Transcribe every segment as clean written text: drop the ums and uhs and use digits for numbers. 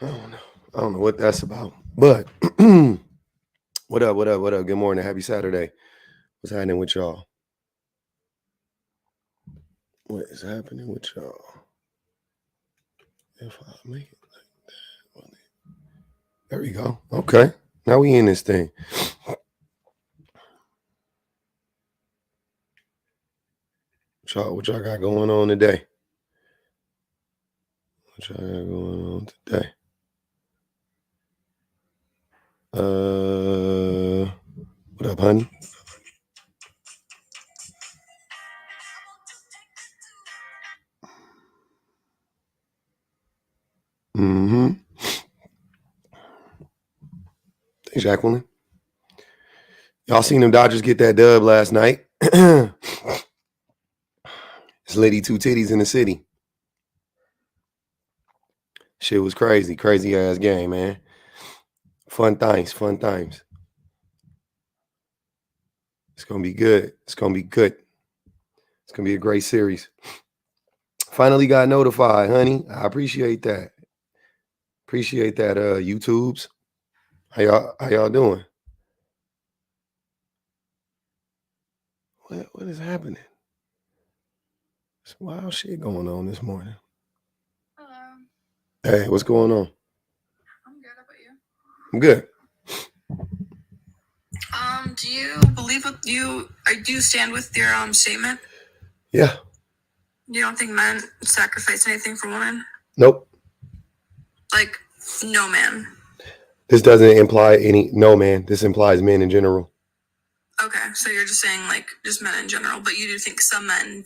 I don't know. I don't know what that's about. But what up? What up? What up? Good morning. Happy Saturday. What's happening with y'all? What is happening with y'all? If I make it like that, there we go. Okay. Now we in this thing. What y'all got going on today? What y'all got going on today? What up, honey? Mm-hmm. Hey, Jacqueline. Y'all seen them Dodgers get that dub last night? It's Lady Two Titties in the city. Shit was crazy. Crazy ass game, man. Fun times. Fun times. It's gonna be good. It's gonna be good. It's gonna be a great series. Finally got notified, honey. I appreciate that. Appreciate that. YouTubes. How y'all doing? What is happening? Some wild shit going on this morning. Hello. Hey, what's going on? I'm good. How about you? I'm good. Do you believe what do you stand with your statement? Yeah. You don't think men sacrifice anything for women? Nope. Like, no man. This doesn't imply any. No, man. This implies men in general. Okay, so you're just saying like just men in general, but you do think some men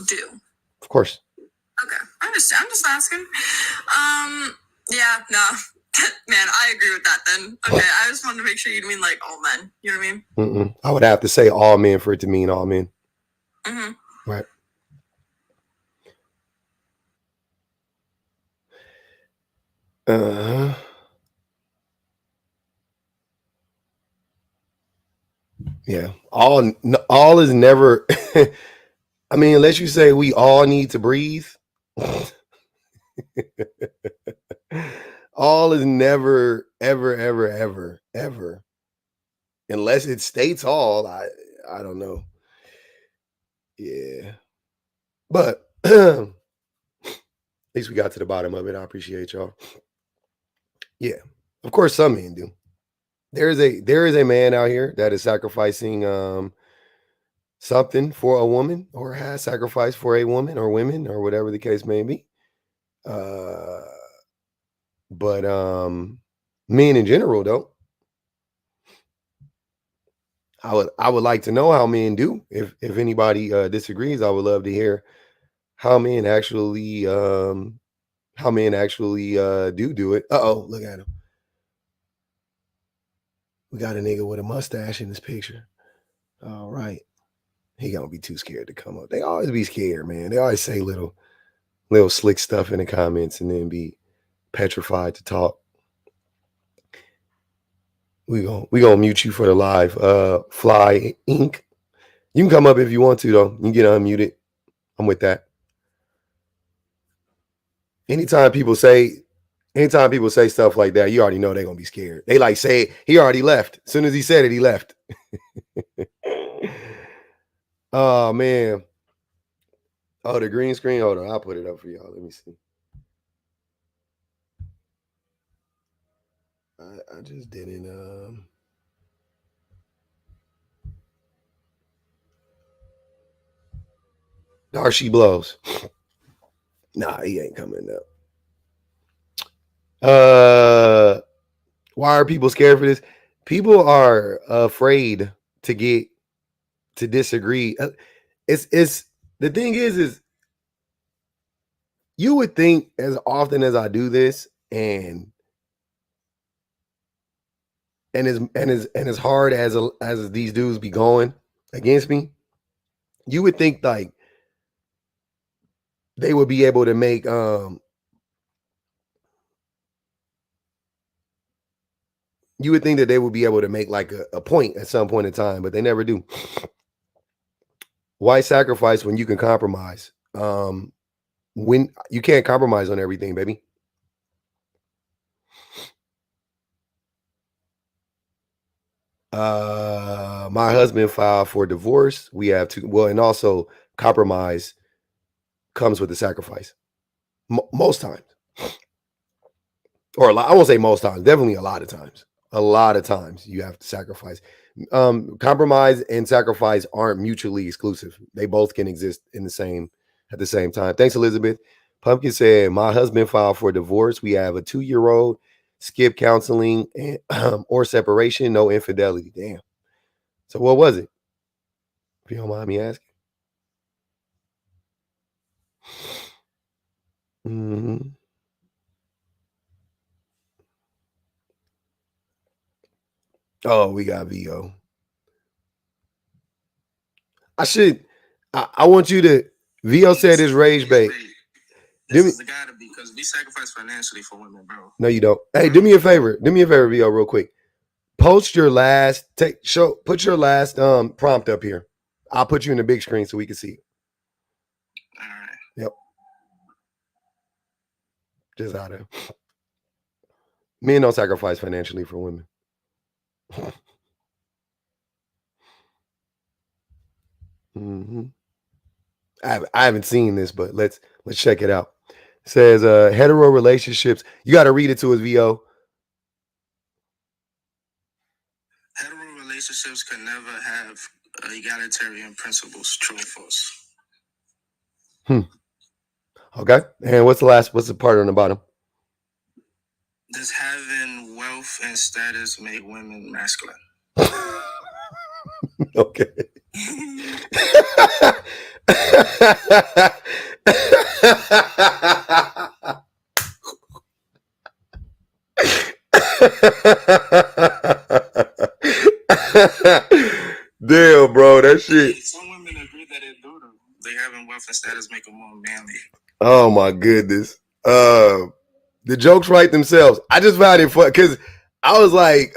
do. Of course. Okay, I'm just asking. Yeah, no, man, I agree with that. Then okay, I just wanted to make sure you mean like all men. You know what I mean? Mm-mm. I would have to say all men for it to mean all men. Mm-hmm. Right. Uh huh. Yeah. All is never. I mean, unless you say we all need to breathe. All is never, ever, ever, ever, ever. Unless it states all. I don't know. Yeah. But at least we got to the bottom of it. I appreciate y'all. Yeah. Of course some men do. There is a man out here that is sacrificing something for a woman or has sacrificed for a woman or women or whatever the case may be. Uh but men in general though, I would like to know how men do. If anybody disagrees, I would love to hear how men actually do it. Uh-oh, look at him. We got a nigga with a mustache in this picture. All right. He gonna be too scared to come up. They always be scared, man. They always say little slick stuff in the comments and then be petrified to talk. We gonna mute you for the live. Fly Inc. You can come up if you want to though. You can get unmuted. I'm with that. Anytime people say anytime people say stuff like that, you already know they're gonna be scared. They like say he already left. As soon as he said it, he left. Oh man. Oh, the green screen. Hold on, I'll put it up for y'all. Let me see. I just didn't. Darcy blows. Nah, he ain't coming up. Why are people scared for this? People are afraid to get to disagree. It's the thing is you would think as often as I do this and as hard as these dudes be going against me, you would think like they would be able to make you would think that they would be able to make like a point at some point in time, but they never do. Why sacrifice when you can compromise? When you can't compromise on everything, baby. My husband filed for divorce. We have two. Well, and also compromise comes with a sacrifice. Most times, or a lot, I won't say most times. Definitely a lot of times. A lot of times you have to sacrifice. Compromise and sacrifice aren't mutually exclusive. They both can exist in the same at the same time. Thanks, Elizabeth. Pumpkin said, "My husband filed for divorce. We have a 2-year-old. Skip counseling and or separation. No infidelity. Damn. So what was it? If you don't mind me asking." Mm-hmm. Oh, we got VO. I want you to. VO said his rage bait. This is the guy to be, because we sacrifice financially for women, bro. No, you don't. Hey, do me a favor. Do me a favor, VO, real quick. Post your last put your last prompt up here. I'll put you in the big screen so we can see it. All right. Yep. Just out of men don't sacrifice financially for women. Mm-hmm. I haven't seen this, but let's check it out. It says hetero relationships. You got to read it to us, VO. Hetero relationships can never have egalitarian principles. True or false? Okay. And what's the part on the bottom? Does having wealth and status make women masculine? Okay. Damn, bro, that shit. Some women agree that it do. They having wealth and status make them more manly. Oh my goodness. The jokes write themselves. I just found it fun because I was like,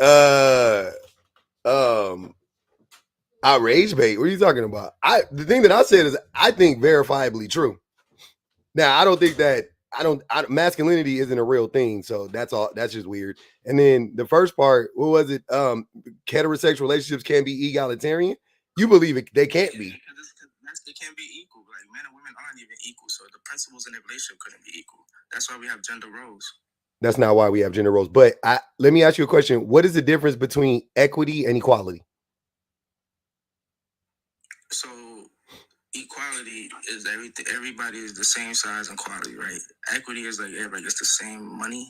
outrage bait. What are you talking about? The thing that I said is I think verifiably true. Now I don't think that masculinity isn't a real thing, so that's all. That's just weird. And then the first part, what was it? Heterosexual relationships can be egalitarian. You believe it? They can't be. They can't be equal. Like men and women aren't even equal, so the principles in a relationship couldn't be equal. That's why we have gender roles. That's not why we have gender roles. But let me ask you a question. What is the difference between equity and equality? So equality is everything. Everybody is the same size and quality, right? Equity is like everybody gets the same money.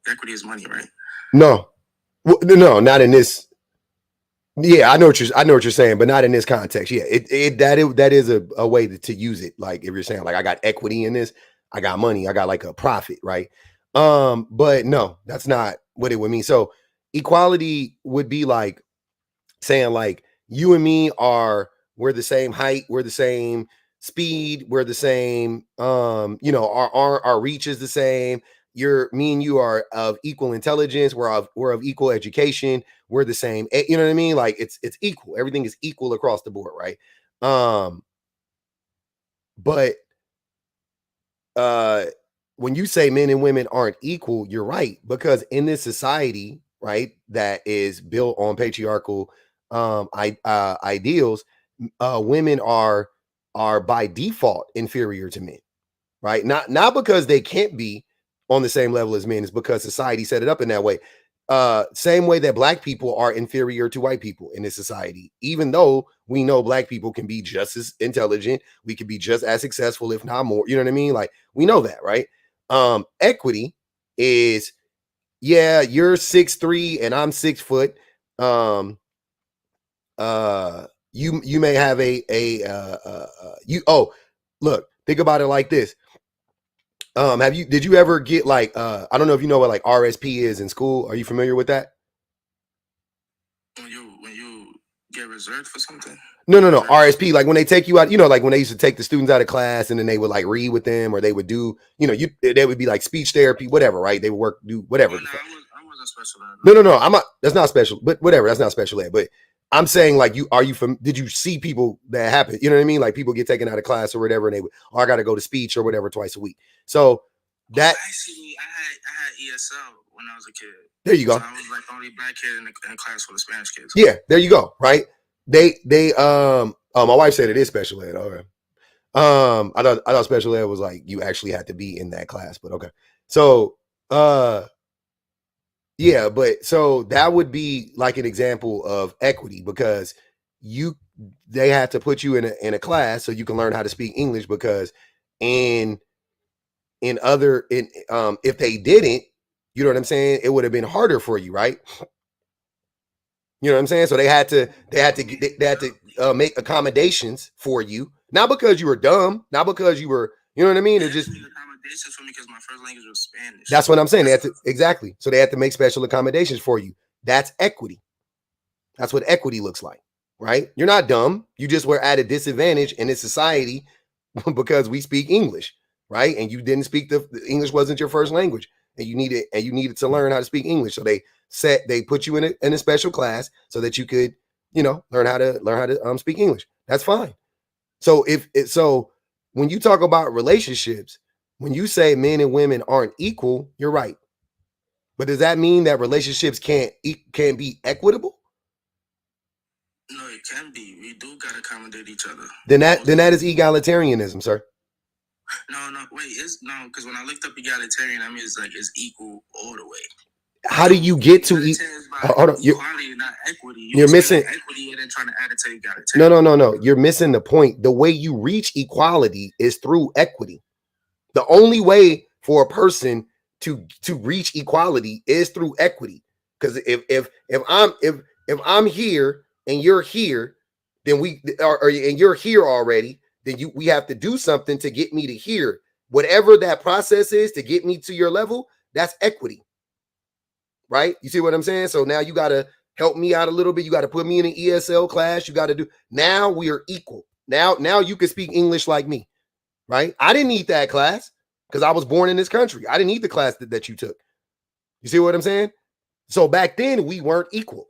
Equity is money, right? No, not in this. Yeah, I know what you're saying, but not in this context. Yeah, that is a way to use it. Like if you're saying like I got equity in this, I got money, I got like a profit, right? But no, that's not what it would mean. So equality would be like saying like you and me we're the same height, we're the same speed, we're the same, our reach is the same. Me and you are of equal intelligence, we're of equal education, we're the same, you know what I mean? Like it's equal, everything is equal across the board, right? But when you say men and women aren't equal, you're right, because in this society, right, that is built on patriarchal ideals, women are by default inferior to men, right? Not because they can't be on the same level as men, is because society set it up in that way. Same way that black people are inferior to white people in this society, even though we know black people can be just as intelligent, we can be just as successful, if not more. You know what I mean? Like we know that, right? Equity is, yeah, you're 6'3" and I'm 6 foot. You may have look, think about it like this. Did you ever get like I don't know if you know what like RSP is in school. Are you familiar with that? When you get reserved for something? No. RSP, like when they take you out, like when they used to take the students out of class and then they would like read with them, or they would do, they would be like speech therapy, whatever, right? They would do whatever. I wasn't special ed. No, I'm not. That's not special, but whatever. That's not special ed. But I'm saying like did you see people that happen? You know what I mean? Like people get taken out of class or whatever, and I got to go to speech or whatever twice a week. So that I had ESL when I was a kid. There you go. So I was like the only black kid in the class full of Spanish kids. Yeah, there you go. Right? They oh, my wife said it is special ed. Okay. I thought special ed was like you actually had to be in that class, but okay. So yeah, but so that would be like an example of equity because they had to put you in a class so you can learn how to speak English because if they didn't, you know what I'm saying, it would have been harder for you, right? You know what I'm saying? So they had to make accommodations for you, not because you were dumb, not because you were, you know what I mean? It just accommodations for me because my first language was Spanish. That's what I'm saying. They had to exactly. So they had to make special accommodations for you. That's equity. That's what equity looks like, right? You're not dumb. You just were at a disadvantage in this society because we speak English, right? And you didn't speak the English wasn't your first language, and you needed to learn how to speak English. So they put you in a special class so that you could, learn how to speak English. That's fine. So when you talk about relationships, when you say men and women aren't equal, you're right. But does that mean that relationships can't be equitable? No, it can be. We do gotta accommodate each other. Then that is egalitarianism, sir. No, wait, because when I looked up egalitarian, I mean it's equal all the way. How do you get to hold on? Equality, not equity. You're missing equity and then trying to add it to egalitarian. No. You're missing the point. The way you reach equality is through equity. The only way for a person to reach equality is through equity. Because if I'm here and you're here, then and you're here already, then we have to do something to get me to here. Whatever that process is to get me to your level, that's equity. Right? You see what I'm saying? So now you got to help me out a little bit. You got to put me in an ESL class. You got to do. Now we are equal. Now you can speak English like me. Right? I didn't need that class because I was born in this country. I didn't need the class that you took. You see what I'm saying? So back then we weren't equal.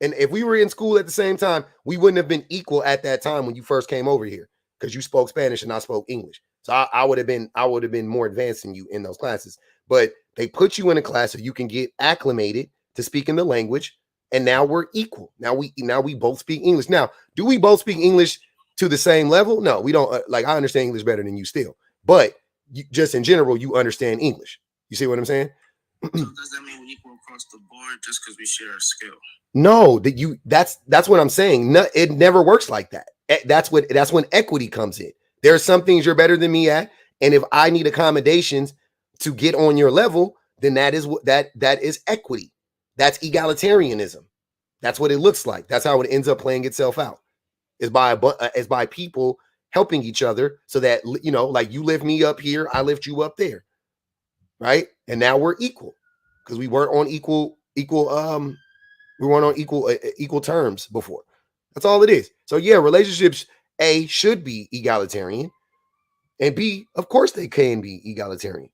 And if we were in school at the same time, we wouldn't have been equal at that time when you first came over here because you spoke Spanish and I spoke English. So I would have been more advanced than you in those classes. But they put you in a class so you can get acclimated to speaking the language. And now we're equal. Now we both speak English. Now, do we both speak English to the same level? No, we don't. I understand English better than you still. But just in general, you understand English. You see what I'm saying? So does that mean we're equal across the board just because we share a skill? No, that's what I'm saying. No, it never works like that. That's when equity comes in. There are some things you're better than me at, and if I need accommodations to get on your level, then that is equity. That's egalitarianism. That's what it looks like. That's how it ends up playing itself out. Is by people helping each other so that like you lift me up here, I lift you up there, right? And now we're equal because we weren't on equal terms before. That's all it is. So yeah, relationships A should be egalitarian, and B, of course, they can be egalitarian.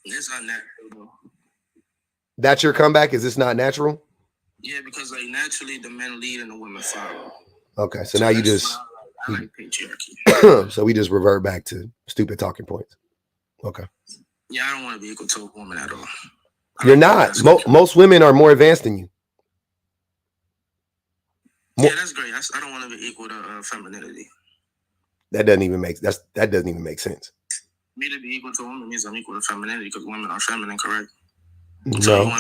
It's not natural though. That's your comeback? Is this not natural? Yeah, because naturally the men lead and the women follow. Okay, so now you just I like patriarchy. So we just revert back to stupid talking points. Okay. Yeah, I don't want to be equal to a woman at all. You're not. Most women are more advanced than you. Yeah, that's great. I don't want to be equal to femininity. That doesn't even make sense. Me to be equal to a woman means I'm equal to femininity because women are feminine, correct? No,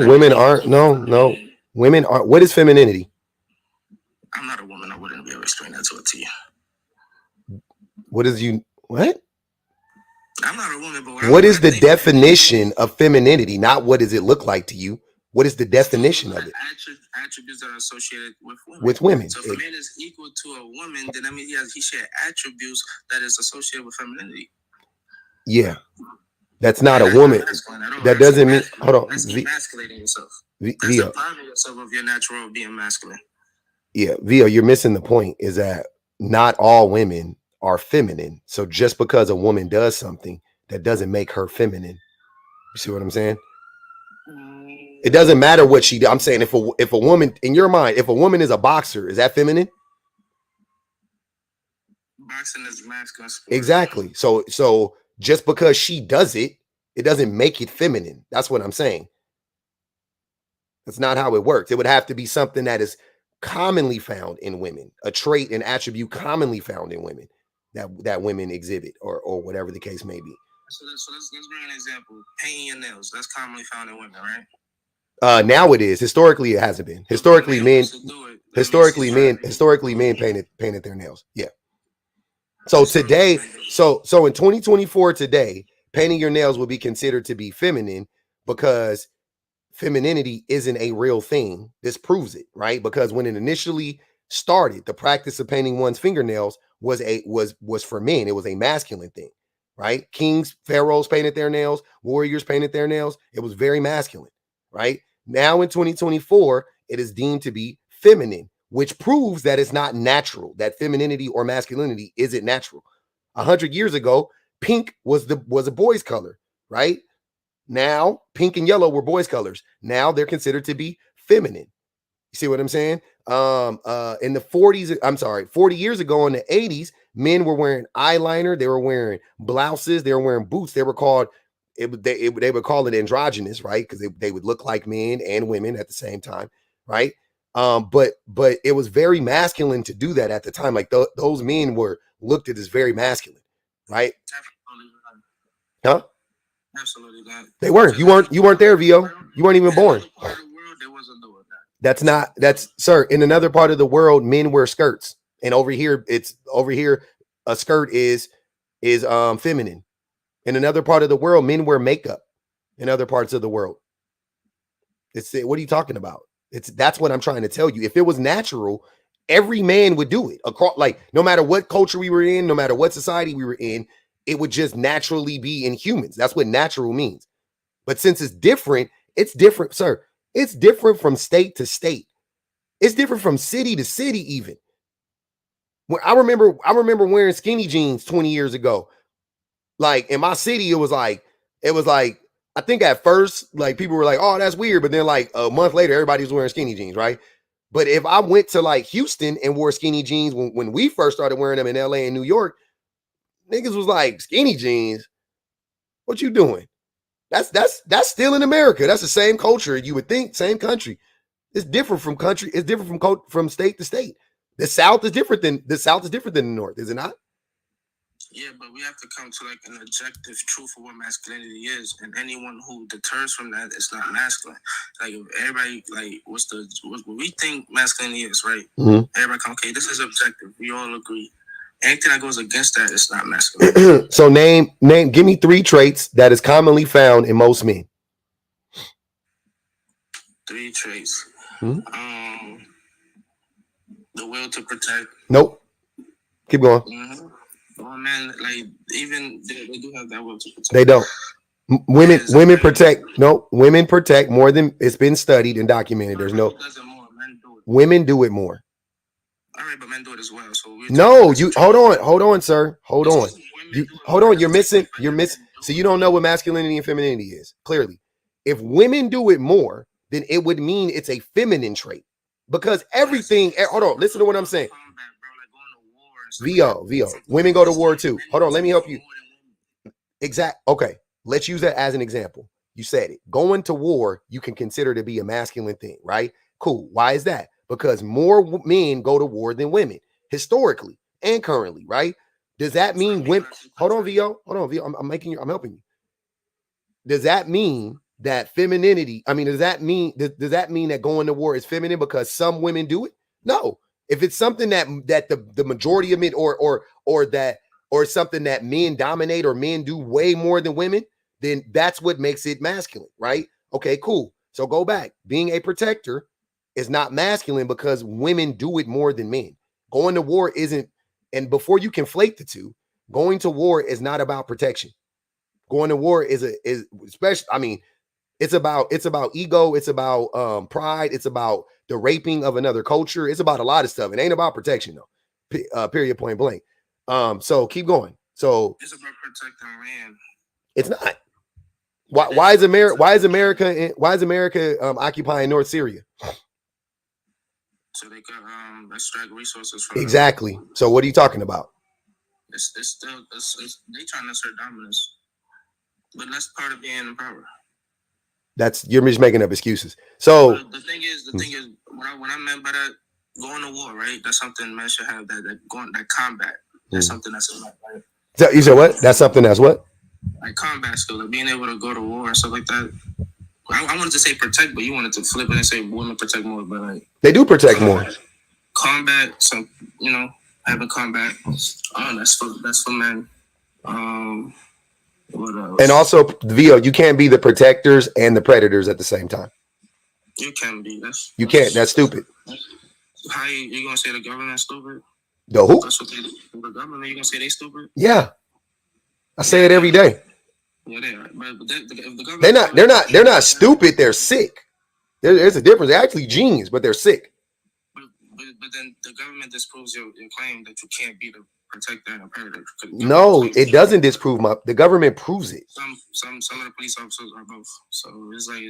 women aren't. No, women are. What is femininity? I'm not a woman. I wouldn't be able to explain that to you. What? I'm not a woman, but what is the definition of femininity? Not what does it look like to you? What is the definition of it? Attributes that are associated with women. With women. So if a man is equal to a woman, then that means he shares attributes that is associated with femininity. Yeah. That's not a woman. That doesn't mean. Hold on. That's emasculating yourself. That's depriving yourself of your natural being masculine. Yeah, Vio, you're missing the point. Is that not all women are feminine? So just because a woman does something, that doesn't make her feminine. You see what I'm saying? It doesn't matter what she does. I'm saying if a woman, in your mind, if a woman is a boxer, is that feminine? Boxing is masculine sport. Exactly. So just because she does it It doesn't make it feminine. That's what I'm saying. That's not how it works. It would have to be something that is commonly found in women, a trait, an attribute commonly found in women that women exhibit, or whatever the case may be. So let's bring an example. Painting your nails. That's commonly found in women, right? Now it is. Historically, it hasn't been. Historically, men painted their nails. Yeah. So today, so in 2024 today, painting your nails would be considered to be feminine because femininity isn't a real thing. This proves it, right? Because when it initially started, the practice of painting one's fingernails was for men. It was a masculine thing, right? Kings, pharaohs painted their nails, warriors painted their nails. It was very masculine, right? Now in 2024, it is deemed to be feminine, which proves that it's not natural, that femininity or masculinity isn't natural. 100 years ago, pink was a boy's color, right? Now, pink and yellow were boys' colors. Now they're considered to be feminine. You see what I'm saying? In the 40 years ago in the 80s, men were wearing eyeliner, they were wearing blouses, they were wearing boots. They were called they would call it androgynous, right? Because they would look like men and women at the same time, right? But it was very masculine to do that at the time. Like those men were looked at as very masculine, right? Huh? Absolutely not. They weren't. You weren't there, VO. You weren't even born. That's sir. In another part of the world, men wear skirts, and over here, a skirt is feminine. In another part of the world, men wear makeup. In other parts of the world, what are you talking about? That's what I'm trying to tell you. If it was natural, every man would do it. Across, like, no matter what culture we were in, no matter what society we were in, it would just naturally be in humans. That's what natural means. But since it's different, sir. It's different from state to state. It's different from city to city, even. When I remember wearing skinny jeans 20 years ago. Like in my city, it was like, I think at first, like people were like, oh, that's weird. But then like a month later, everybody was wearing skinny jeans, right? But if I went to like Houston and wore skinny jeans when we first started wearing them in LA and New York, niggas was like, skinny jeans? What you doing? That's still in America. That's the same culture. You would think, same country. It's different from country. It's different from state to state. The South is different than the North, is it not? Yeah, but we have to come to like an objective truth of what masculinity is, and anyone who deters from that is not masculine. Like if everybody, like, what we think masculinity is, right? Mm-hmm. Everybody come, okay, this is objective. We all agree. Anything that goes against that is not masculine. So give me 3 traits that is commonly found in most men. 3 traits. Mm-hmm. The will to protect. Nope. Keep going. Mm-hmm. Oh man, like even they do have that will to protect. They don't. Women protect. No, women protect more than it's been studied and documented. There's no. Women do it more. All right, but men do it as well. So no, you hold on, sir. Hold on. You're missing. So you don't know what masculinity and femininity is. Clearly, if women do it more, then it would mean it's a feminine trait. Because everything. Hold on. Listen to what I'm saying. VO. Women go to war too. Hold on. Let me help you. Okay. Let's use that as an example. You said it. Going to war, you can consider to be a masculine thing, right? Cool. Why is that? Because more men go to war than women, historically and currently, right? Does that mean women? Hold on, VO. I'm helping you. Does that mean that femininity? I mean, does that mean that going to war is feminine because some women do it? No. If it's something that the majority of men or something that men dominate or men do way more than women, then that's what makes it masculine, right? Okay, cool. So go back. Being a protector is not masculine because women do it more than men. Going to war isn't, and before you conflate the two, going to war is not about protection. Going to war is especially, I mean, it's about ego, it's about pride, it's about the raping of another culture. It's about a lot of stuff. It ain't about protection though. Period, point blank. So keep going. So it's about protecting land. It's not. Why is America occupying North Syria? So they could extract resources from exactly. Them. So what are you talking about? It's still they trying to assert dominance. But that's part of being in power. You're just making up excuses. So But the thing is, what I meant by that, going to war, right? That's something men should have. That combat. That's something that's a lot, right? So you said what? That's something that's what? Like combat skill, like being able to go to war and stuff like that. I wanted to say protect, but you wanted to flip it and say women protect more. But like They do protect more. Combat, some having combat. That's for men. What else? And also, Vio, you can't be the protectors and the predators at the same time. You can be. You can't. That's stupid. How you gonna say the government's stupid? The who? That's what they do. The government, you gonna say they stupid? Yeah, I say it every day. Yeah, they are. But if the government, They're not stupid. They're sick. There's a difference. They're actually genius, but they're sick. But then the government disproves your claim that you can't be the protector and a predator. No, it doesn't disprove the government proves it. Some of the police officers are both. So it's like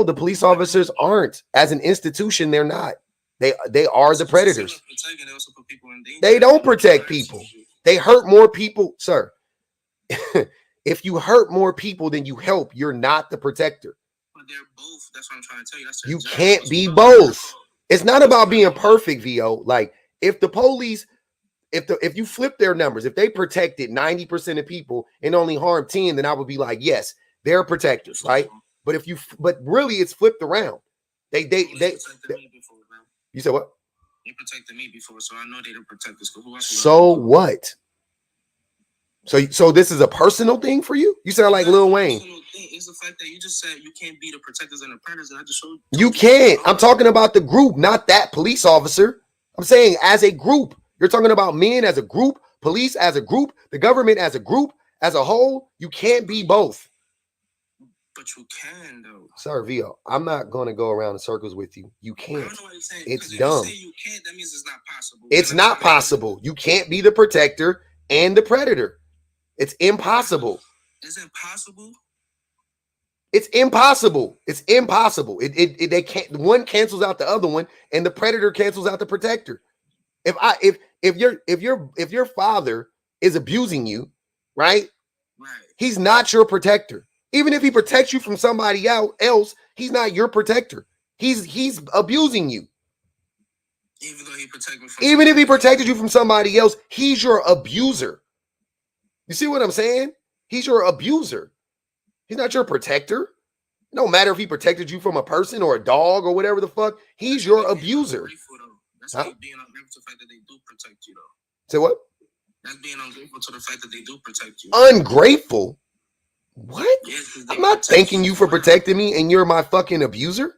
the police officers aren't. As an institution, they're not. They are the predators. They don't protect people. They hurt more people, sir. If you hurt more people than you help, you're not the protector. But they're both. That's what I'm trying to tell you. You can't be both. It's not about being perfect, Vo. Like if the police, if you flip their numbers, if they protected 90% of people and only harmed 10, then I would be like, yes, they're protectors, right? But but really, it's flipped around. They. You said what? You protected me before, so I know they don't protect us. So what? So this is a personal thing for you? You sound like Lil Wayne. It's the fact that you just said you can't be the protectors and the predators, and I just showed you can't. I'm talking about the group, not that police officer. I'm saying as a group. You're talking about men as a group, police as a group, the government as a group, as a whole. You can't be both. But you can, though. Sir, Vio, I'm not going to go around in circles with you. You can't. I don't know what you're saying, it's dumb. You say you can't, that means it's not possible. It's not possible. You can't be the protector and the predator. It's impossible. It's impossible. It's impossible. It's impossible. They can't. One cancels out the other one, and the predator cancels out the protector. If your father is abusing you, right? He's not your protector. Even if he protects you from somebody else, he's not your protector. He's abusing you. Even if he protected you from somebody else, he's your abuser. You see what I'm saying? He's your abuser. He's not your protector. No matter if he protected you from a person or a dog or whatever the fuck, he's your abuser. That's being ungrateful to the fact that they do protect you, though. Say what? That's being ungrateful to the fact that they do protect you. Ungrateful? What? Yes, I'm not thanking you for protecting me, and you're my fucking abuser.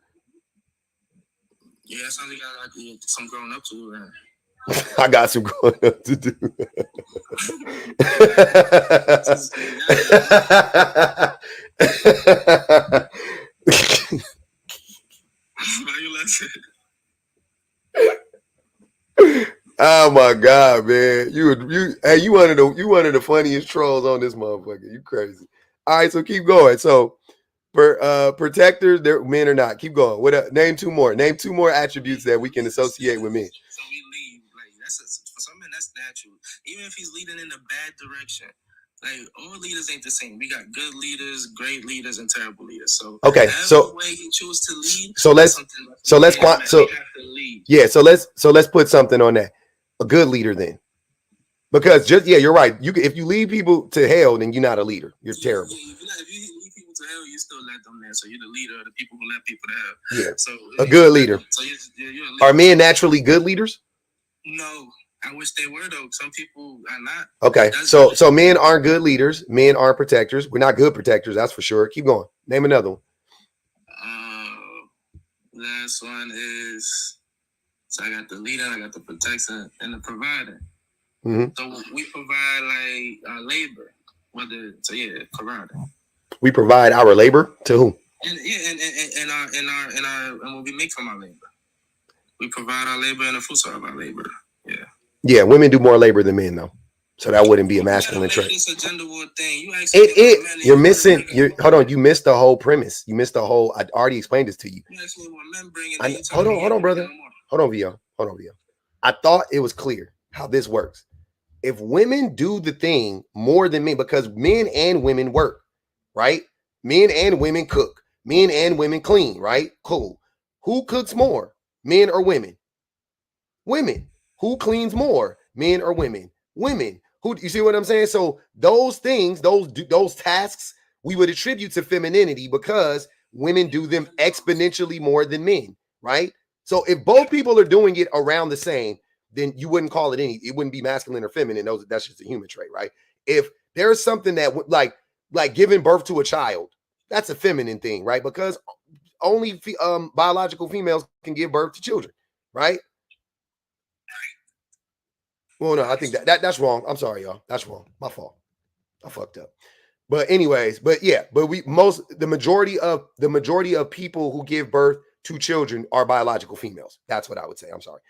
Yeah, that sounds like you got some growing up to do, man. I got some growing up to do. Why you laughing? Oh my god, man! You one of the funniest trolls on this motherfucker. You crazy. All right, so keep going. So protectors, they're men or not. Keep going. What? Name two more. Name two more attributes that we can associate with men. So we lead like for some men that's natural. Even if he's leading in a bad direction, like all leaders ain't the same. We got good leaders, great leaders, and terrible leaders. So okay, so way he choose to lead. So let's put something on that. A good leader then. Because you're right. If you lead people to hell, then you're not a leader. You're terrible. If you lead people to hell, you still let them there. So you're the leader of the people who let people to hell. Yeah. So a good leader. So you're a leader. Are men naturally good leaders? No, I wish they were though. Some people are not. Okay, so men aren't good leaders. Men aren't protectors. We're not good protectors, that's for sure. Keep going. Name another one. Last one is. So I got the leader, I got the protector, and the provider. Mm-hmm. So we provide like labor, provider. We provide our labor to whom? And what we make from our labor. We provide our labor and the fruits of our labor. Yeah. Yeah, women do more labor than men though, so that wouldn't be a masculine trait. It's a gender war thing. You're missing. Hold on. You missed the whole premise. You missed the whole. I already explained this to you. Hold on, brother. Hold on, Vio. I thought it was clear how this works. If women do the thing more than men, because men and women work, right? Men and women cook. Men and women clean, right? Cool. Who cooks more, men or women? Women. Who cleans more, men or women? Women. Who, you see what I'm saying? So those things, those tasks, we would attribute to femininity because women do them exponentially more than men, right? So if both people are doing it around the same, then you wouldn't call it it wouldn't be masculine or feminine. That's just a human trait, right? If there's something that like giving birth to a child, that's a feminine thing, right? Because only biological females can give birth to children, right? Well, no, I think that's wrong. I'm sorry, y'all. That's wrong. My fault. I fucked up. But anyways, but yeah, but the majority of people who give birth to children are biological females. That's what I would say. I'm sorry.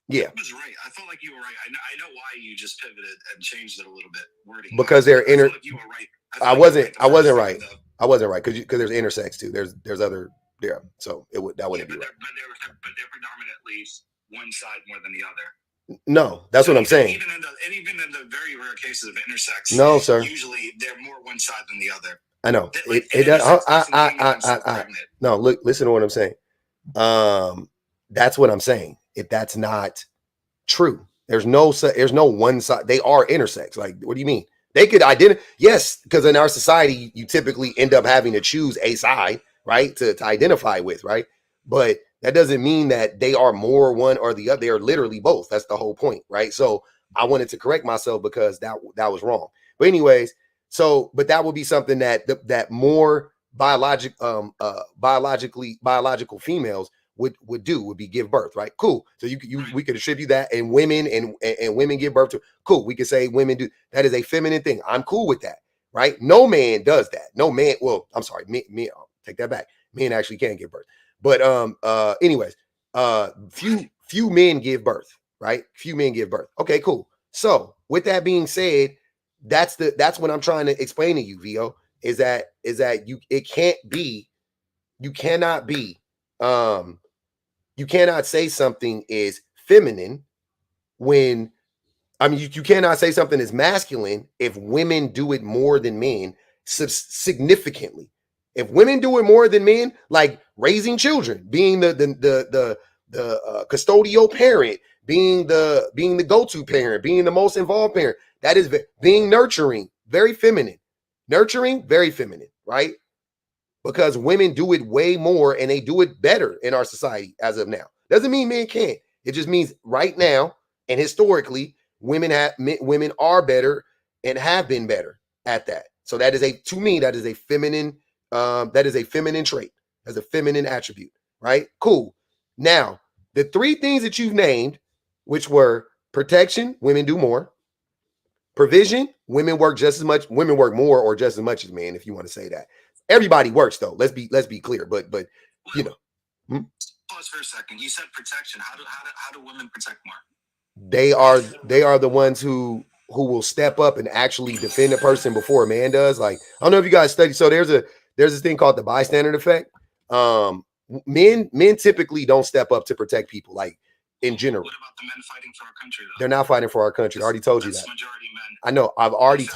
Yeah. I was right. I felt like you were right. I know why you just pivoted and changed it a little bit. Wording. Because they're like you were right. I wasn't right. I wasn't right because there's intersex too. There's other so that wouldn't be right. But they're predominantly one side more than the other. No, that's what I'm saying. Even in the very rare cases of intersex, no, sir. Usually they're more one side than the other. I know. No, look, listen to what I'm saying. That's what I'm saying. If that's not true, there's no one side. They are intersex. Like, what do you mean? They could identify. Yes, because in our society, you typically end up having to choose a side, right, to identify with, right? But that doesn't mean that they are more one or the other. They are literally both. That's the whole point, right? So I wanted to correct myself because that was wrong. But anyways, but that would be something that more biological females would be give birth, right? Cool. So we could attribute that, and women and women give birth to. Cool. We could say women do. That is a feminine thing. I'm cool with that, right? No man does that. No man. Well, I'm sorry. Me. I'll take that back. Men actually can give birth. But anyways, few men give birth, right? Few men give birth. Okay, cool. So with that being said, that's what I'm trying to explain to you, Vio, is that you cannot say something is feminine when, I mean, you cannot say something is masculine if women do it more than men significantly. If women do it more than men, like raising children, being the custodial parent, being the go-to parent, being the most involved parent, that is being nurturing, very feminine. Nurturing, very feminine, right? Because women do it way more and they do it better in our society as of now. Doesn't mean men can't. It just means right now and historically, women are better and have been better at that. So that is to me, that is a feminine. That is a feminine trait, as a feminine attribute, right? Cool. Now, the three things that you've named, which were protection, women do more. Provision, women work just as much. Women work more or just as much as men, if you want to say that. Everybody works though. Let's be clear. But you know. Pause for a second. You said protection. How do women protect more? They are the ones who will step up and actually defend a person before a man does. Like, I don't know if you guys study. So there's this thing called the bystander effect. Men typically don't step up to protect people, like in general. What about the men fighting for our country, though? They're not fighting for our country. I already told you that. Majority men. I know. I've already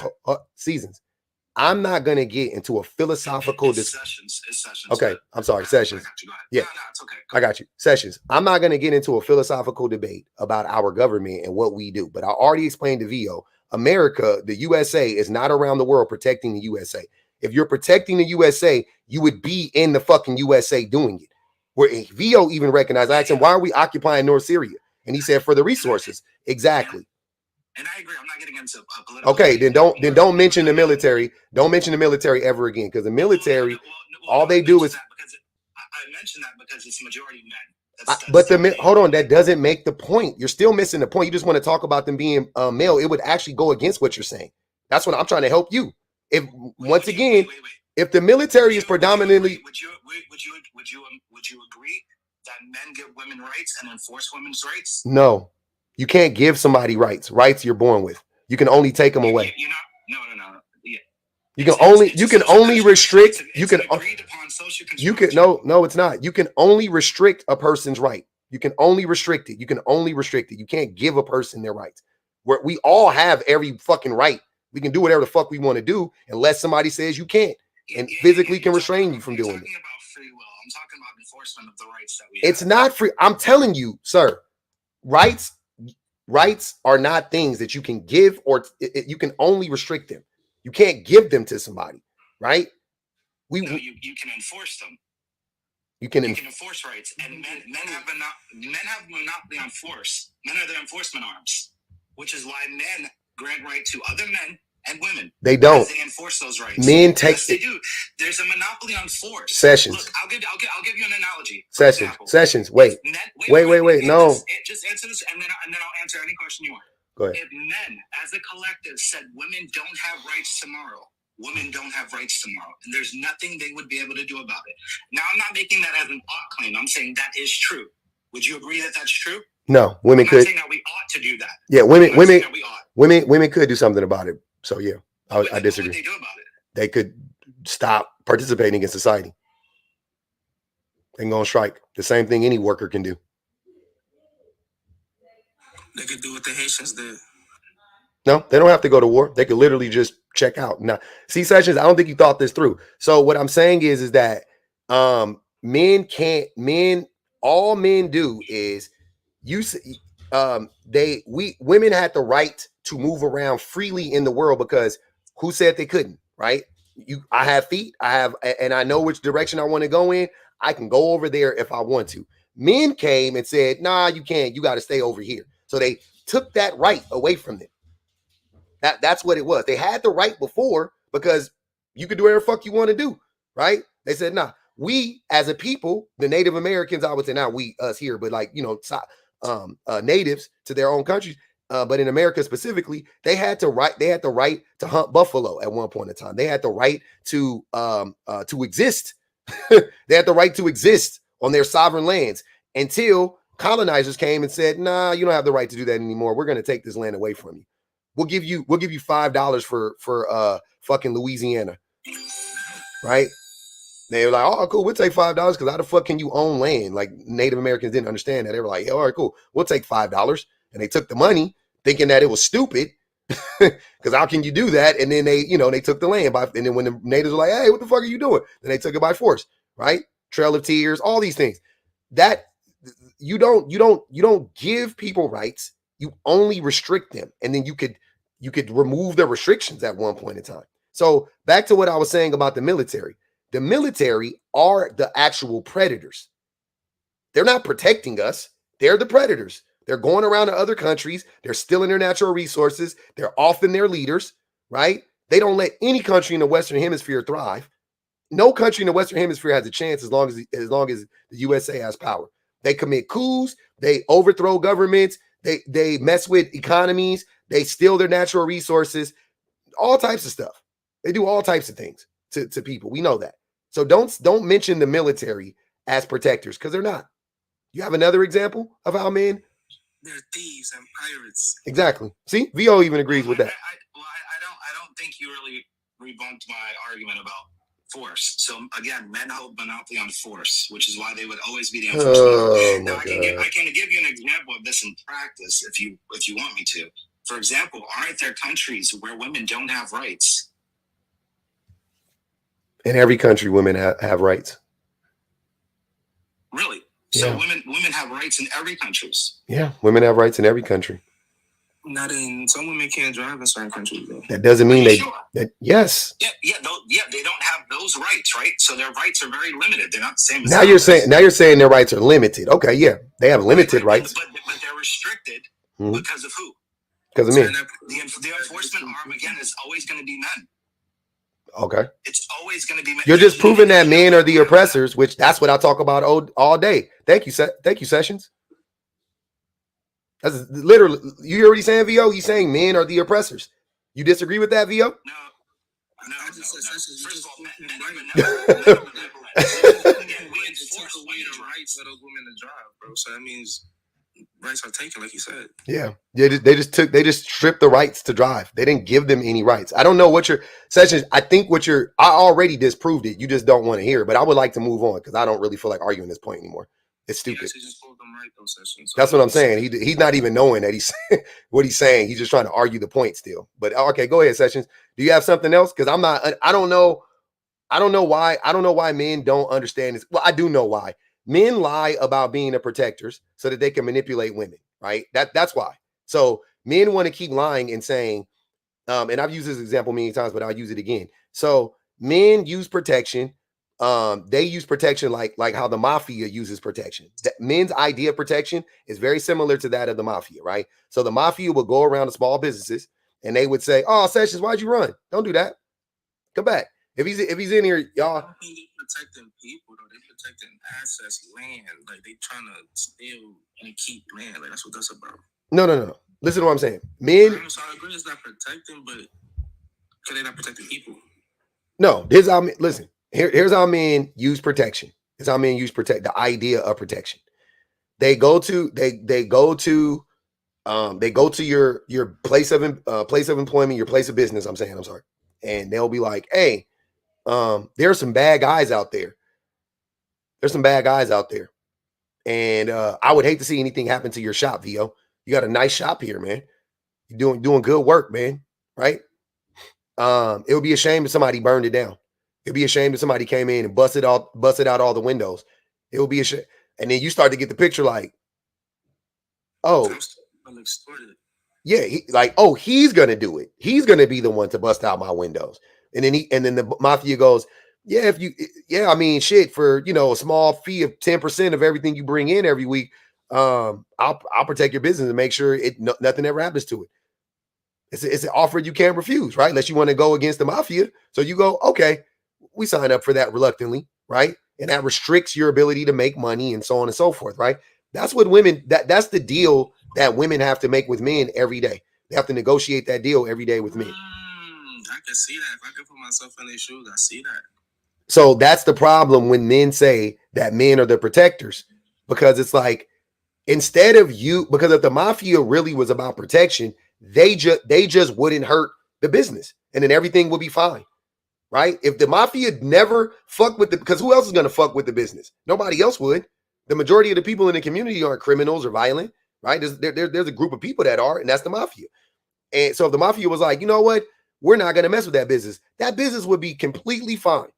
seasons. I'm not going to get into a philosophical discussion. Okay. I'm sorry. Sessions. Yeah. No, it's okay. I got you. Sessions. I'm not going to get into a philosophical debate about our government and what we do, but I already explained to Vio, America, the USA is not around the world protecting the USA. If you're protecting the USA, you would be in the fucking USA doing it. Where Vio even recognized, I asked him, why are we occupying North Syria? And he said, for the resources. Exactly. And I agree. I'm not getting into a political. Okay, then don't mention the military. Don't mention the military ever again, because the military, all they do is. I mentioned that because it's majority men. But hold on, that doesn't make the point. You're still missing the point. You just want to talk about them being male. It would actually go against what you're saying. That's what I'm trying to help you. If once again, if the military is predominantly, would you agree that men give women rights and enforce women's rights? No, you can't give somebody rights. Rights you're born with. You can only take them away. You're not. No. Yeah. You can only restrict. No, it's not. You can only restrict a person's right. You can only restrict it. You can't give a person their rights. We all have every fucking right We can do whatever the fuck we want to do unless somebody says you can't and physically can restrain you from doing it. I'm talking about free will. I'm talking about enforcement of the rights that we have. It's not free. I'm telling you, sir, rights are not things that you can give, or you can only restrict them. You can't give them to somebody, right? No, you can enforce them. You can enforce rights, and men have monopoly on force. Men are the enforcement arms, which is why men grant right to other men and women. They don't. They enforce those rights. Men take yes, they do. There's a monopoly on force. Sessions. Look, I'll give you an analogy. Sessions. Wait. No. Just answer this, and then I'll answer any question you want. Go ahead. If men, as a collective, said women don't have rights tomorrow, women don't have rights tomorrow, and there's nothing they would be able to do about it. Now, I'm not making that as an ought claim. I'm saying that is true. Would you agree that that's true? No, women could. I'm not saying that we ought to do that. Yeah, women could do something about it. So yeah, I disagree. What would they do about it? They could stop participating in society. They can go on strike. The same thing any worker can do. They could do what the Haitians did. No, they don't have to go to war. They could literally just check out. Now, see, Sessions, I don't think you thought this through. So what I'm saying is that all men do is women had the right to move around freely in the world because who said they couldn't, right? I have feet, and I know which direction I want to go in. I can go over there if I want to. Men came and said, nah, you can't. You got to stay over here. So they took that right away from them. That's what it was. They had the right before because you could do whatever the fuck you want to do, right? They said, nah, we as a people, the Native Americans, I would say not we, us here, but like, natives to their own countries, but in America specifically, they had the right to hunt buffalo at one point in time. They had the right to exist. They had the right to exist on their sovereign lands until colonizers came and said, nah, you don't have the right to do that anymore. We're going to take this land away from you. We'll give you $5 for fucking Louisiana. Right? They were like, oh, cool, we'll take $5 because how the fuck can you own land? Like Native Americans didn't understand that. They were like, yeah, all right, cool. We'll take $5. And they took the money thinking that it was stupid because how can you do that? And then they took the land and then when the natives were like, hey, what the fuck are you doing? Then they took it by force, right? Trail of Tears, all these things. That you don't give people rights. You only restrict them. And then you could remove the restrictions at one point in time. So back to what I was saying about the military. The military are the actual predators. They're not protecting us. They're the predators. They're going around to other countries. They're stealing their natural resources. They're often their leaders, right? They don't let any country in the Western Hemisphere thrive. No country in the Western Hemisphere has a chance as long as the USA has power. They commit coups. They overthrow governments. They mess with economies. They steal their natural resources. All types of stuff. They do all types of things to people. We know that. So don't mention the military as protectors because they're not. You have another example of how men? They're thieves and pirates. Exactly. See, VO even agrees with that. I don't think you really rebunked my argument about force. So again, men hold monopoly on force, which is why they would always be the enforcement. Now I can give you an example of this in practice if you want me to. For example, aren't there countries where women don't have rights? In every country, women have rights. Really? So women have rights in every country. Yeah, women have rights in every country. Not in some women can't drive in certain countries though. That doesn't mean yes. Yeah, they don't have those rights, right? So their rights are very limited. They're not the same as now you're saying their rights are limited. Okay, yeah. They have limited rights. But they're restricted because of who? Because of men. The enforcement arm again is always going to be men. Okay. It's always going to be men. You're just proving that men are the oppressors, which that's what I talk about all day. Thank you, Sessions. That's literally, you already saying, VO? He's saying men are the oppressors. You disagree with that, VO? No. I just said Sessions. First of all, men we enforce away the rights of those women to drive, bro. So that means rights are taken, like you said. Yeah. They just stripped the rights to drive. They didn't give them any rights. I don't know what your Sessions. I already disproved it. You just don't want to hear it. But I would like to move on because I don't really feel like arguing this point anymore. It's stupid. He actually just proved them right those sessions. That's what I'm saying. He's not even knowing that he's what he's saying. He's just trying to argue the point still. But okay, go ahead, Sessions. Do you have something else? Because I don't know why men don't understand this. Well, I do know why. Men lie about being the protectors so that they can manipulate women, right? That's why. So men want to keep lying and saying, and I've used this example many times, but I'll use it again. So men use protection. They use protection like how the mafia uses protection. Men's idea of protection is very similar to that of the mafia, right? So the mafia would go around to small businesses and they would say, "Oh, Sessions, why'd you run? Don't do that. Come back. If he's in here, y'all." I don't think they're protecting people though. They're protecting assets, land. Like they trying to steal and keep land. Like that's what that's about. No. Listen to what I'm saying. Men. I agree it's not protecting, but because they're not protecting people. No, this how listen. Here's how men use protection. Here's how men use the idea of protection. They go to your place of employment, your place of business. I'm sorry, and they'll be like, "Hey, there's some bad guys out there. And I would hate to see anything happen to your shop, Vio. You got a nice shop here, man. You're doing good work, man. Right? It would be a shame if somebody burned it down. It'd be a shame if somebody came in and busted out all the windows. It would be a shame." And then you start to get the picture like, oh, yeah, he's gonna do it. He's gonna be the one to bust out my windows. And then the mafia goes, "Yeah, I mean, shit, for a small fee of 10% of everything you bring in every week, I'll protect your business and make sure nothing ever happens to it." It's an offer you can't refuse, right? Unless you want to go against the mafia. So you go, okay, we sign up for that reluctantly, right? And that restricts your ability to make money and so on and so forth, right? That's what women, that's the deal that women have to make with men every day. They have to negotiate that deal every day with men. I can see that. If I can put myself in their shoes, I see that. So that's the problem when men say that men are the protectors, because it's like, instead of because if the mafia really was about protection, they just wouldn't hurt the business and then everything would be fine, right? If the mafia never fucked with because who else is going to fuck with the business? Nobody else would. The majority of the people in the community aren't criminals or violent, right? There's a group of people that are, and that's the mafia. And so if the mafia was like, you know what, we're not going to mess with that business would be completely fine.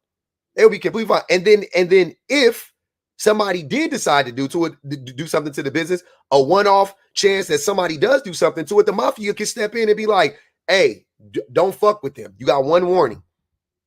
It would be completely fine. And then if somebody did decide to do something to the business, a one-off chance that somebody does do something to it, the mafia can step in and be like, "Hey, don't fuck with them. You got one warning.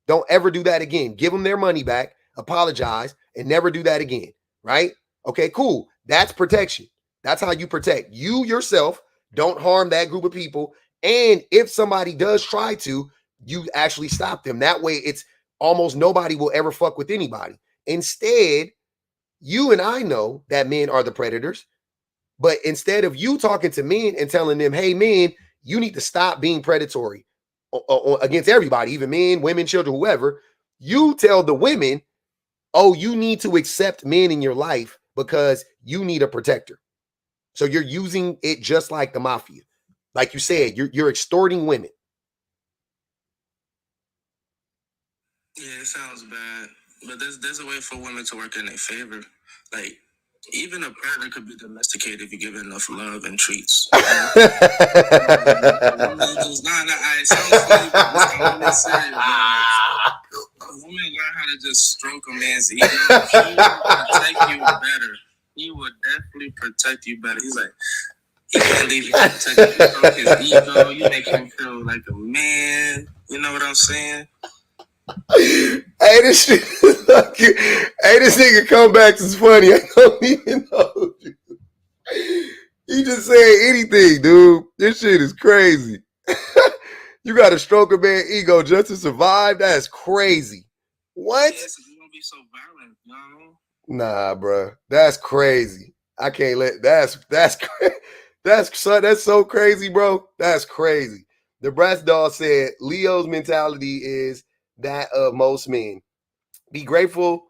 Don't ever do that again. Give them their money back, apologize, and never do that again." Right? Okay, cool. That's protection. That's how you protect. You yourself don't harm that group of people. And if somebody does try to, you actually stop them. That way, it's almost nobody will ever fuck with anybody. Instead, you and I know that men are the predators, but instead of you talking to men and telling them, "Hey, men, you need to stop being predatory against everybody, even men, women, children, whoever," you tell the women, "Oh, you need to accept men in your life because you need a protector." So you're using it just like the mafia. Like you said, you're extorting women. Yeah, it sounds bad, but there's a way for women to work in their favor. Like, even a predator could be domesticated if you give it enough love and treats. It sounds funny, but I'm really serious. A woman learn how to just stroke a man's ego. He will protect you better. He will definitely protect you better. He's like, he can't leave you protect you. You stroke his ego. You make him feel like a man. You know what I'm saying? Hey, this nigga comebacks is funny. I don't even know. He just saying anything, dude. This shit is crazy. You got to stroke a man's ego just to survive? That's crazy. What? Yeah, so you don't be so violent, you know? Nah, bro. That's crazy. I can't let that's so crazy, bro. That's crazy. The Brass Doll said Leo's mentality is that of most men. Be grateful.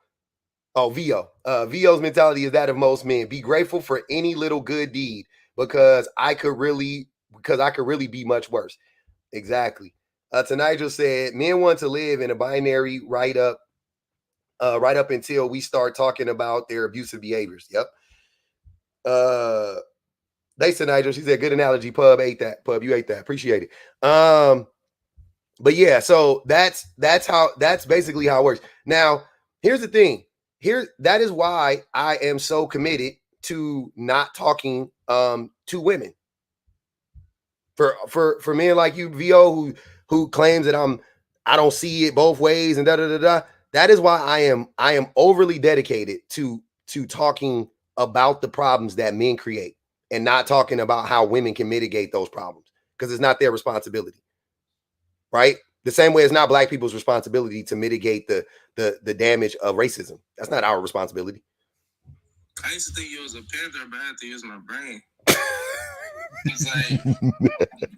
Oh, Vio. Vio's mentality is that of most men. Be grateful for any little good deed because I could really be much worse. Exactly. Tanigel said men want to live in a binary right up right up until we start talking about their abusive behaviors. Yep. They said, Nigel, she said, good analogy. Pub ate that. Pub, you ate that. Appreciate it. But yeah, so that's basically how it works. Now, here's the thing. That is why I am so committed to not talking to women. For men like you, VO, who claims that I don't see it both ways and da da da da. That is why I am overly dedicated to talking about the problems that men create and not talking about how women can mitigate those problems, because it's not their responsibility. Right? The same way it's not black people's responsibility to mitigate the damage of racism. That's not our responsibility. I used to think you was a panther, but I had to use my brain. It's like,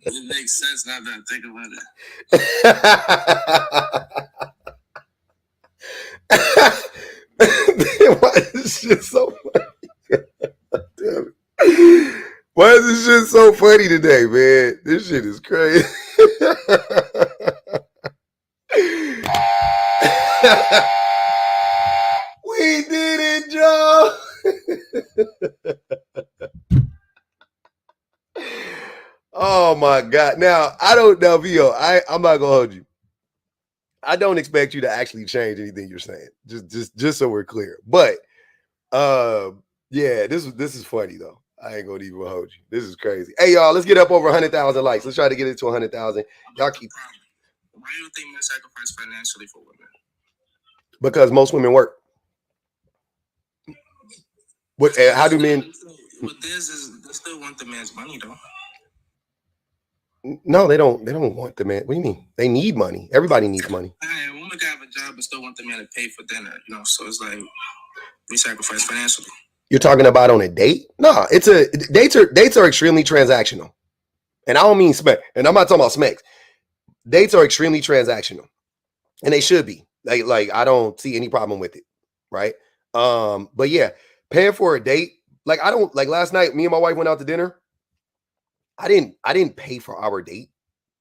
it makes sense now that I think about it. Why is this shit so funny? Damn it. Why is this shit so funny today, man? This shit is crazy. We did it, Joe. Oh my God. Now, I don't know, VO. I'm not gonna hold you. I don't expect you to actually change anything you're saying. Just so we're clear. But yeah, this is funny though. I ain't gonna even hold you. This is crazy. Hey y'all, let's get up over 100,000 likes. Let's try to get it to 100,000. Y'all keep. Why do you think men sacrifice financially for women? Because most women work. What? How do men? But they still want the man's money though. No, they don't. They don't want the man. What do you mean? They need money. Everybody needs money. A woman can have a job but still want the man to pay for dinner. You know, so it's like we sacrifice financially. You're talking about on a date? No, dates are extremely transactional, and I don't mean smack. And I'm not talking about smacks. Dates are extremely transactional, and they should be. Like I don't see any problem with it, right? But yeah, paying for a date, like I don't like. Last night, me and my wife went out to dinner. I didn't pay for our date.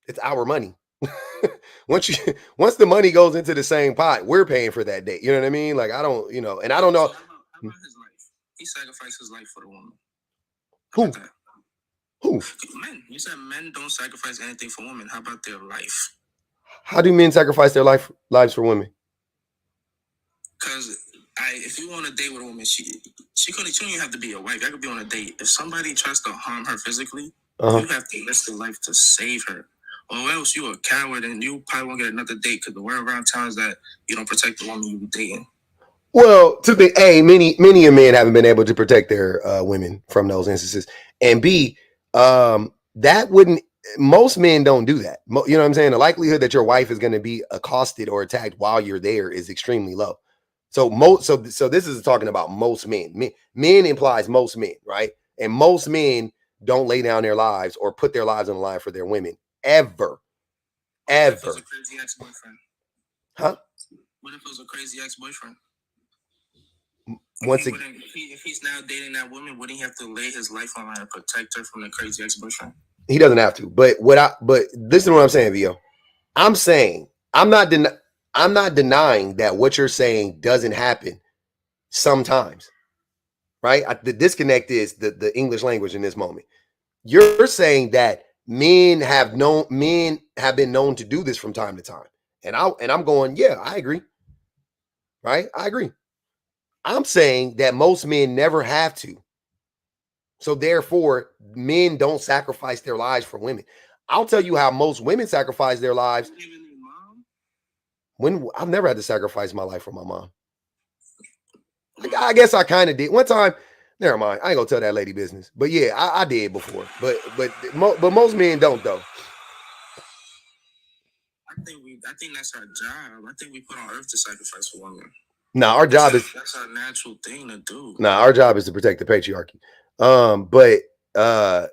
It's our money. Once the money goes into the same pot, we're paying for that date. You know what I mean? Like I don't, and I don't know. So how about his life? He sacrificed his life for the woman. Who? Who? Men. You said men don't sacrifice anything for women. How about their life? How do men sacrifice their lives for women? Because if you want to date with a woman, she don't even have to be your wife. I could be on a date. If somebody tries to harm her physically, you have to risk your life to save her. Or else you're a coward and you probably won't get another date, because the word around town is that you don't protect the woman you be dating. Well, to the A, many men haven't been able to protect their women from those instances. And B, that wouldn't, most men don't do that. You know what I'm saying? The likelihood that your wife is going to be accosted or attacked while you're there is extremely low. So this is talking about most men. Men implies most men, right? And most men don't lay down their lives or put their lives on the line for their women ever. What if it was a crazy ex-boyfriend? Huh? What if it was a crazy ex-boyfriend? If he's now dating that woman, wouldn't he have to lay his life on line to protect her from the crazy ex-boyfriend? He doesn't have to. But listen to what I'm saying, Vio. I'm saying I'm not denying that what you're saying doesn't happen sometimes. Right? The disconnect is the English language in this moment. You're saying that men have been known to do this from time to time. And I'm going, yeah, I agree. Right? I agree. I'm saying that most men never have to. So therefore, men don't sacrifice their lives for women. I'll tell you how most women sacrifice their lives. When I've never had to sacrifice my life for my mom. I guess I kind of did one time. Never mind. I ain't gonna tell that lady business. But yeah, I did before. But most men don't though. I think that's our job. I think we put on earth to sacrifice for women. No, our job is that's our natural thing to do. No, our job is to protect the patriarchy.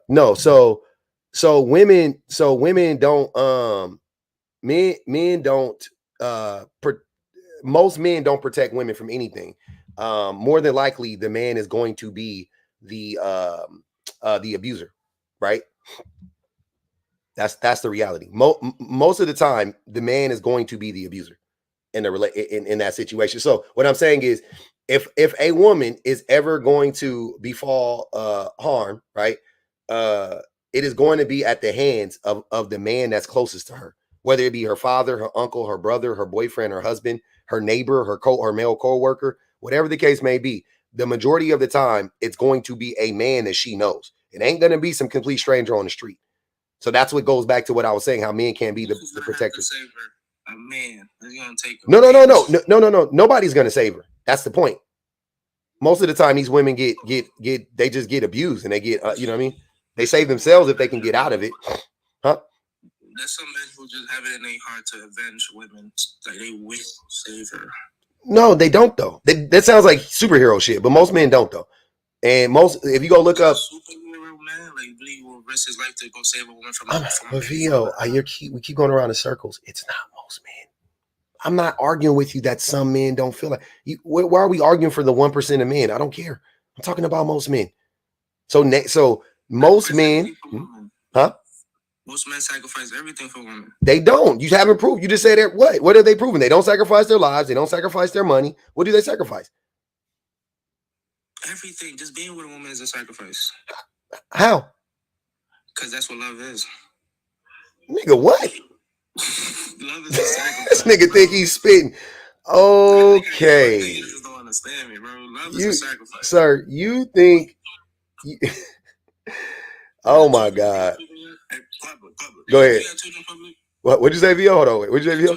No, so women don't men don't most men don't protect women from anything. More than likely the man is going to be the abuser, right? That's the reality. Most of the time the man is going to be the abuser. in that situation. So what I'm saying is, if a woman is ever going to befall harm, right, it is going to be at the hands of the man that's closest to her, whether it be her father, her uncle, her brother, her boyfriend, her husband, her neighbor, her male co-worker, whatever the case may be. The majority of the time, it's going to be a man that she knows. It ain't going to be some complete stranger on the street. So that's what goes back to what I was saying, how men can't be the protectors. A man is gonna take her. No. Nobody's gonna save her. That's the point. Most of the time, these women they just get abused, and they get you know what I mean. They save themselves if they can get out of it, huh? There's some men who just have it in their heart to avenge women. Like they will save her. No, they don't though. That sounds like superhero shit, but most men don't though. And most, if you go look up, superhero man, like really will risk his life to go save a woman from. But Vio, we keep going around in circles. It's not most men. I'm not arguing with you that some men don't feel like you. Why are we arguing for the 1% of men? I don't care. I'm talking about most men. So most men, huh? Most men sacrifice everything for women. They don't. You haven't proved. You just said that. What have they proven? They don't sacrifice their lives. They don't sacrifice their money. What do they sacrifice? Everything. Just being with a woman is a sacrifice. How? Because that's what love is. Nigga, what? Love is a sacrifice. This nigga think he's spitting. Okay. You just don't understand me, bro. Love is a sacrifice. Sir, you think... Oh, my God. Public. Go ahead. You got children, public? What'd you say, Vio? Hold on. Wait. What'd you say, Vio?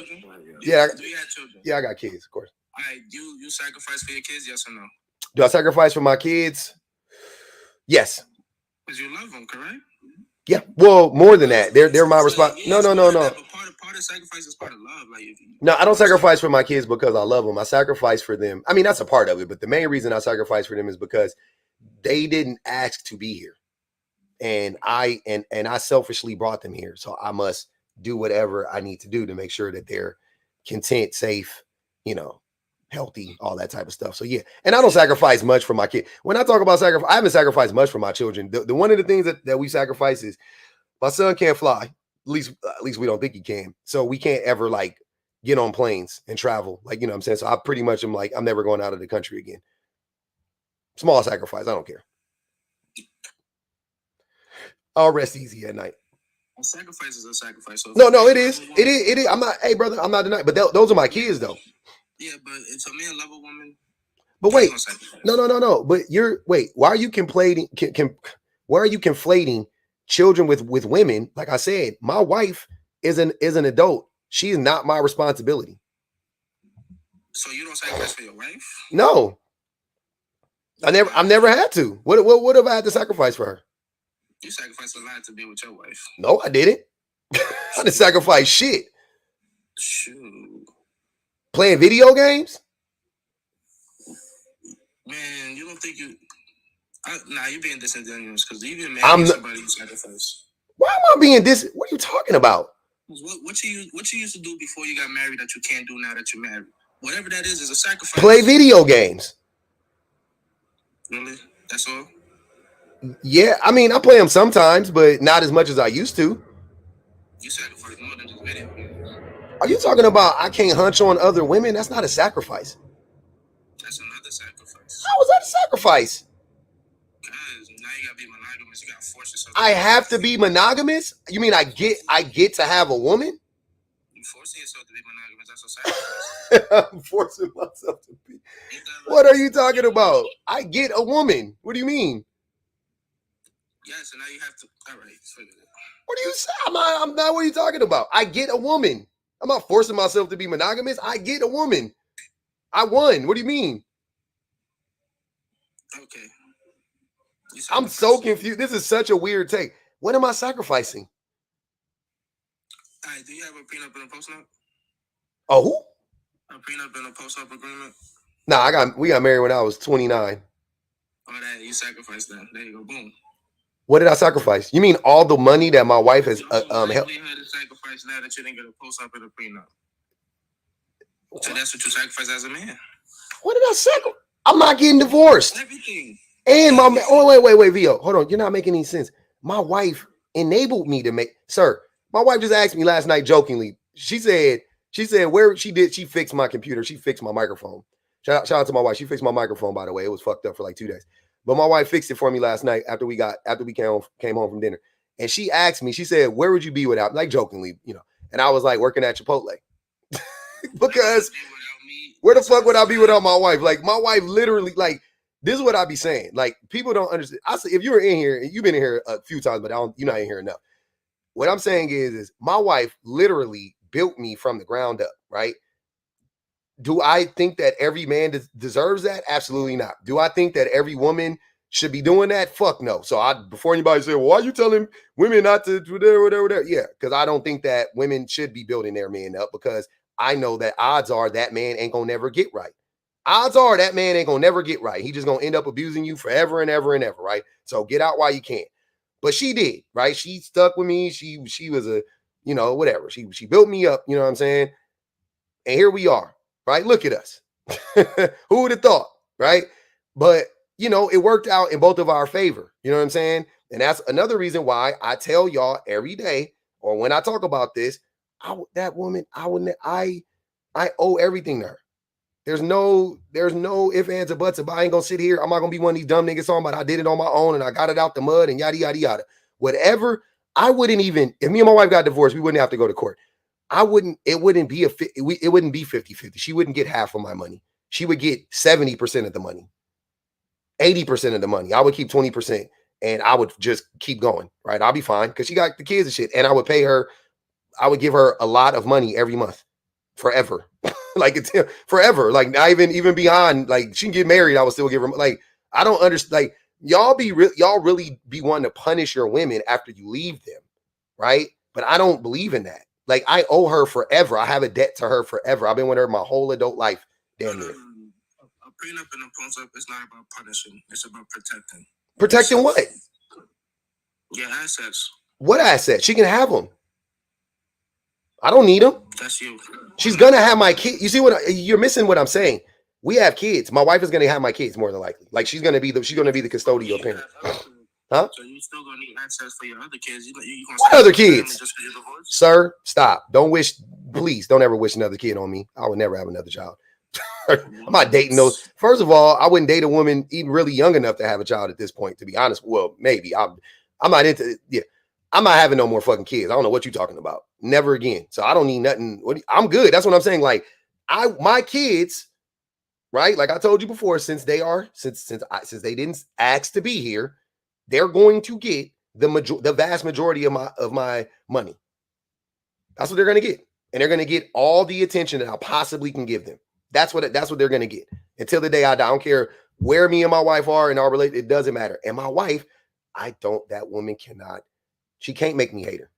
Yeah. Do you have children? Yeah, I got kids, of course. All right. You sacrifice for your kids, yes or no? Do I sacrifice for my kids? Yes. Because you love them, correct? Yeah. Well, more than that. They're my response. No. But part of sacrifice is part of love. Like no, I don't sacrifice for my kids because I love them. I sacrifice for them. I mean, that's a part of it, but the main reason I sacrifice for them is because they didn't ask to be here. And I selfishly brought them here. So I must do whatever I need to do to make sure that they're content, safe, healthy, all that type of stuff. So yeah, and I don't sacrifice much for my kid. When I talk about sacrifice, I haven't sacrificed much for my children. The one of the things that we sacrifice is my son can't fly. At least we don't think he can. So we can't ever like get on planes and travel. Like, you know what I'm saying? So I pretty much am like, I'm never going out of the country again. Small sacrifice. I don't care. I'll rest easy at night. A sacrifice is a sacrifice. So no, it is. It is. I'm not, hey brother, I'm not denying, but those are my kids though. Yeah, but if a man love a woman. But wait, no. But why are you conflating? Why are you conflating children with women? Like I said, my wife is an adult. She is not my responsibility. So you don't sacrifice for your wife? No, I've never had to. What have I had to sacrifice for her? You sacrificed a lot to be with your wife. No, I didn't. I didn't sacrifice shit. Shoot. Playing video games? Man, you don't think you... you're being disingenuous because even married somebody you sacrifice. Why am I being What are you talking about? What you used to do before you got married that you can't do now that you're married? Whatever that is a sacrifice. Play video games. Really? That's all? Yeah, I mean, I play them sometimes, but not as much as I used to. You sacrifice more than just video games. Are you talking about I can't hunch on other women? That's not a sacrifice. That's another sacrifice. How is that a sacrifice? Because now you gotta be monogamous. You gotta force yourself. I have to be monogamous? You mean I get to have a woman? You forcing yourself to be monogamous. That's a sacrifice. I'm forcing myself to be. What are you talking about? I get a woman. What do you mean? Yes, and now you have to. All right, forget it. What do you say? I'm not. What are you talking about? I get a woman. I'm not forcing myself to be monogamous. I get a woman. I won. What do you mean? Okay. I'm so confused. This is such a weird take. What am I sacrificing? All right. Do you have a prenup and a postnup? Oh, who? A prenup and a postnup agreement? Nah, we got married when I was 29. Oh, that you sacrificed that. There you go. Boom. What did I sacrifice? You mean all the money that my wife has helped? Likelihood to sacrifice now that you didn't get a postnup and a prenup. So that's what you sacrifice as a man. What did I sacrifice? I'm not getting divorced. Everything. And wait, Vio, hold on. You're not making any sense. My wife enabled me to make, sir. My wife just asked me last night jokingly. She said She said, where she fixed my computer. She fixed my microphone. Shout out to my wife. She fixed my microphone, by the way. It was fucked up for like 2 days. But my wife fixed it for me last night after we came home from dinner. And she asked me, she said, where would you be without, like jokingly, you know, and I was like working at Chipotle. Because where the fuck would I be without my wife? Like my wife literally, like, this is what I be saying. Like people don't understand. I say, if you were in here, and you've been in here a few times, but you're not in here enough. What I'm saying is my wife literally built me from the ground up, right? Do I think that every man deserves that? Absolutely not. Do I think that every woman should be doing that? Fuck no. So before anybody say, well, why are you telling women not to do whatever? Yeah, because I don't think that women should be building their man up, because I know that odds are that man ain't gonna never get right. Odds are that man ain't gonna never get right. He just gonna end up abusing you forever and ever and ever, right? So get out while you can. But she did, right? She stuck with me. She was a, you know, whatever. She built me up, you know what I'm saying? And here we are, right? Look at us. Who would have thought, right? But, you know, it worked out in both of our favor. You know what I'm saying? And that's another reason why I tell y'all every day, or when I talk about this, that woman, I owe everything to her. There's no ifs, ands, or buts about. I ain't gonna sit here. I'm not gonna be one of these dumb niggas talking about I did it on my own and I got it out the mud and yada, yada, yada. Whatever. I wouldn't even, if me and my wife got divorced, we wouldn't have to go to court. It wouldn't be 50-50. She wouldn't get half of my money. She would get 70% of the money, 80% of the money. I would keep 20% and I would just keep going, right? I'll be fine because she got the kids and shit. And I would pay her, I would give her a lot of money every month forever. Like it's forever. Like not even beyond, like she can get married, I would still give her, like, I don't understand. Like y'all really be wanting to punish your women after you leave them, right? But I don't believe in that. Like I owe her forever. I have a debt to her forever. I've been with her my whole adult life. Damn near. A prenup and a post-up is not about punishing. It's about protecting. Protecting what? Your assets. What assets? She can have them. I don't need them. That's you. She's gonna have my kid. You see what you're missing? What I'm saying. We have kids. My wife is gonna have my kids more than likely. Like she's gonna be the custodial parent. Huh? So you still gonna need access for your other kids. You gonna what other kids? just because you're divorced? Sir, stop. Don't wish. Please don't ever wish another kid on me. I would never have another child. I'm not dating those. First of all, I wouldn't date a woman even really young enough to have a child at this point. To be honest, well, maybe I'm not into it. Yeah. I'm not having no more fucking kids. I don't know what you're talking about. Never again. So I don't need nothing. I'm good. That's what I'm saying. Like my kids, right? Like I told you before, since they didn't ask to be here, they're going to get the vast majority of my money. That's what they're going to get, and they're going to get all the attention that I possibly can give them. That's what they're going to get until the day I die. I don't care where me and my wife are in our relationship. It doesn't matter. And my wife, that woman cannot. She can't make me hate her.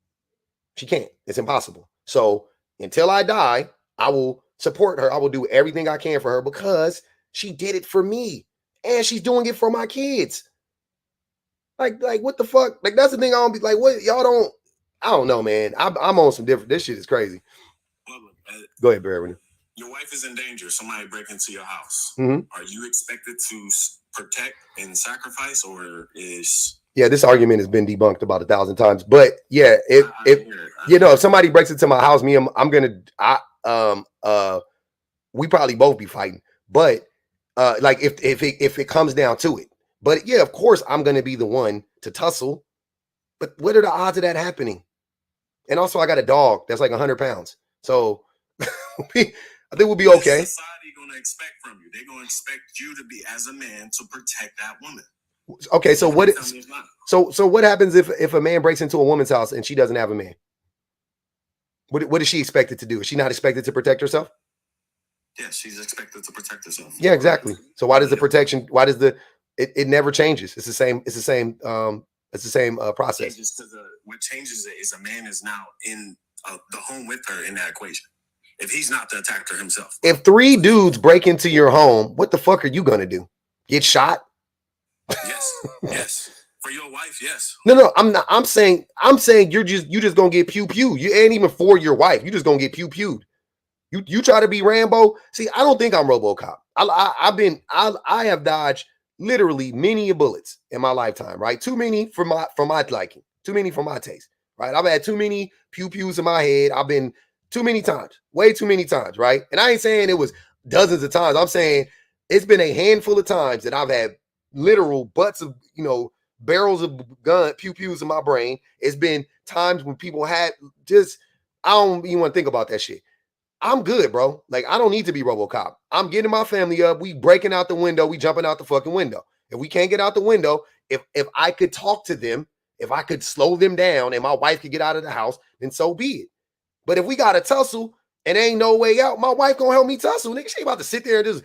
She can't. It's impossible. So until I die, I will support her. I will do everything I can for her because she did it for me. And she's doing it for my kids. Like what the fuck? Like that's the thing I don't be like, what y'all don't, I don't know, man. I'm on some different, this shit is crazy. Go ahead, Barry. Your wife is in danger. Somebody break into your house. Mm-hmm. Are you expected to protect and sacrifice, or is... Yeah, this argument has been debunked about 1,000 times. But yeah, if somebody breaks into my house, we probably both be fighting. But like if it comes down to it. But yeah, of course I'm gonna be the one to tussle. But what are the odds of that happening? And also I got a dog that's like 100 pounds. So I think we'll be okay. What's society gonna expect from you? They're gonna expect you to be, as a man, to protect that woman. Okay, so what happens if a man breaks into a woman's house and she doesn't have a man? What is she expected to do? Is she not expected to protect herself? Yes, she's expected to protect herself. Yeah, exactly. So why does the protection? Why does it never changes? It's the same. It's the same. It's the same process. What changes it is a man is now in the home with her in that equation. If he's not the attacker himself. If 3 dudes break into your home, what the fuck are you gonna do? Get shot? Yes. For your wife, yes. No, I'm not. I'm saying you just gonna get pew. You ain't even for your wife. You just gonna get pew. You try to be Rambo. See, I don't think I'm RoboCop. I have dodged literally many bullets in my lifetime, right? Too many for my liking, too many for my taste, right? I've had too many pews in my head. I've been Too many times. Way too many times, right? And I ain't saying it was dozens of times. I'm saying it's been a handful of times that I've had literal butts of, barrels of gun pew-pews in my brain. It's been times when people had just, I don't even want to think about that shit. I'm good, bro. Like, I don't need to be RoboCop. I'm getting my family up. We breaking out the window. We jumping out the fucking window. If we can't get out the window, if I could talk to them, if I could slow them down and my wife could get out of the house, then so be it. But if we got to tussle and ain't no way out, my wife gonna help me tussle. Nigga, she ain't about to sit there and just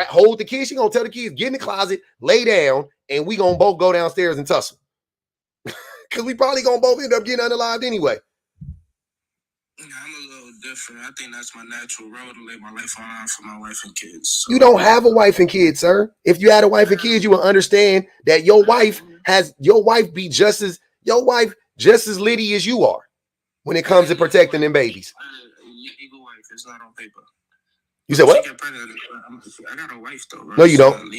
hold the kids. She gonna tell the kids, get in the closet, lay down, and we gonna both go downstairs and tussle. Because we probably gonna both end up getting unalived anyway. I'm a little different. I think that's my natural road to lay my life on for my wife and kids. So. You don't have a wife and kids, sir. If you had a wife and kids, you would understand that your wife be just as litty as you are when it comes to protecting them babies. Legal wife, it's not on paper. You said what? I got a wife though, bro. No, you don't.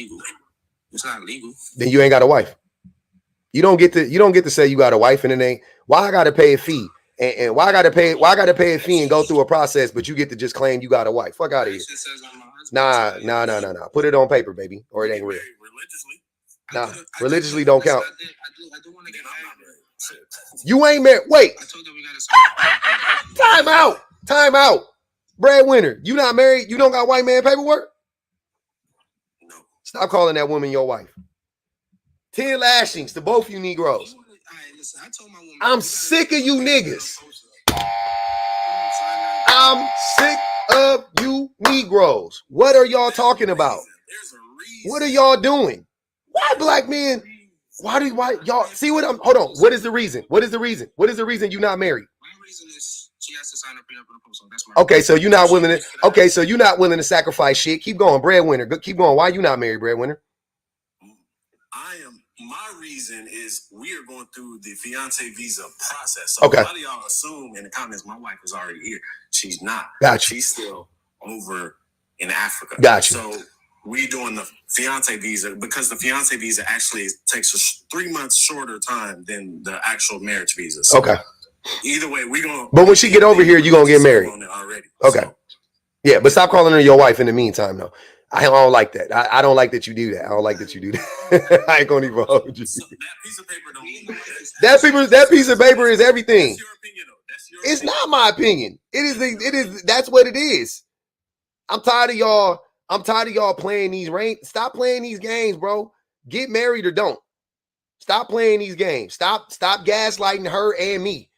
It's not legal. Then you ain't got a wife. You don't get to say you got a wife and it ain't. Why I gotta pay a fee? And why I gotta pay a fee and go through a process, but you get to just claim you got a wife? Fuck out of here. Nah. Put it on paper, baby, or it ain't real. Religiously don't count. I do want to get married. You ain't married. Wait. I told her we gotta Time out. Breadwinner. You not married? You don't got white man paperwork? No. Stop calling that woman your wife. 10 lashings to both you Negroes. Listen, I told my woman, I'm sick of you niggas. I'm sick of you Negroes. What are y'all talking about? What are y'all doing? Why black men? Why y'all see what I'm? Hold on. What is the reason? What is the reason you not married? My reason is she has to sign a prenup with a post. That's my Okay, so you're not willing to. Okay, so you're not willing to sacrifice shit. Keep going, breadwinner. Keep going. Why you not married, breadwinner? My reason is we are going through the fiance visa process. So okay. A lot of y'all assume in the comments my wife is already here. She's not. Gotcha. She's still over in Africa. Gotcha. So we doing the fiance visa because the fiance visa actually takes a 3 months shorter time than the actual marriage visa. So okay. Either way, we gonna. But when she get over here, you gonna get married. Already. Okay. So. Yeah, but stop calling her your wife in the meantime, though. I don't like that. I don't like that you do that. I don't like that you do that. I ain't gonna even hold you. So that piece of paper don't mean that piece of paper is everything. That's your opinion, though. That's your It's opinion. not my opinion. It is. That's what it is. I'm tired of y'all playing these Stop playing these games, bro. Get married or don't. Stop playing these games. Stop gaslighting her and me.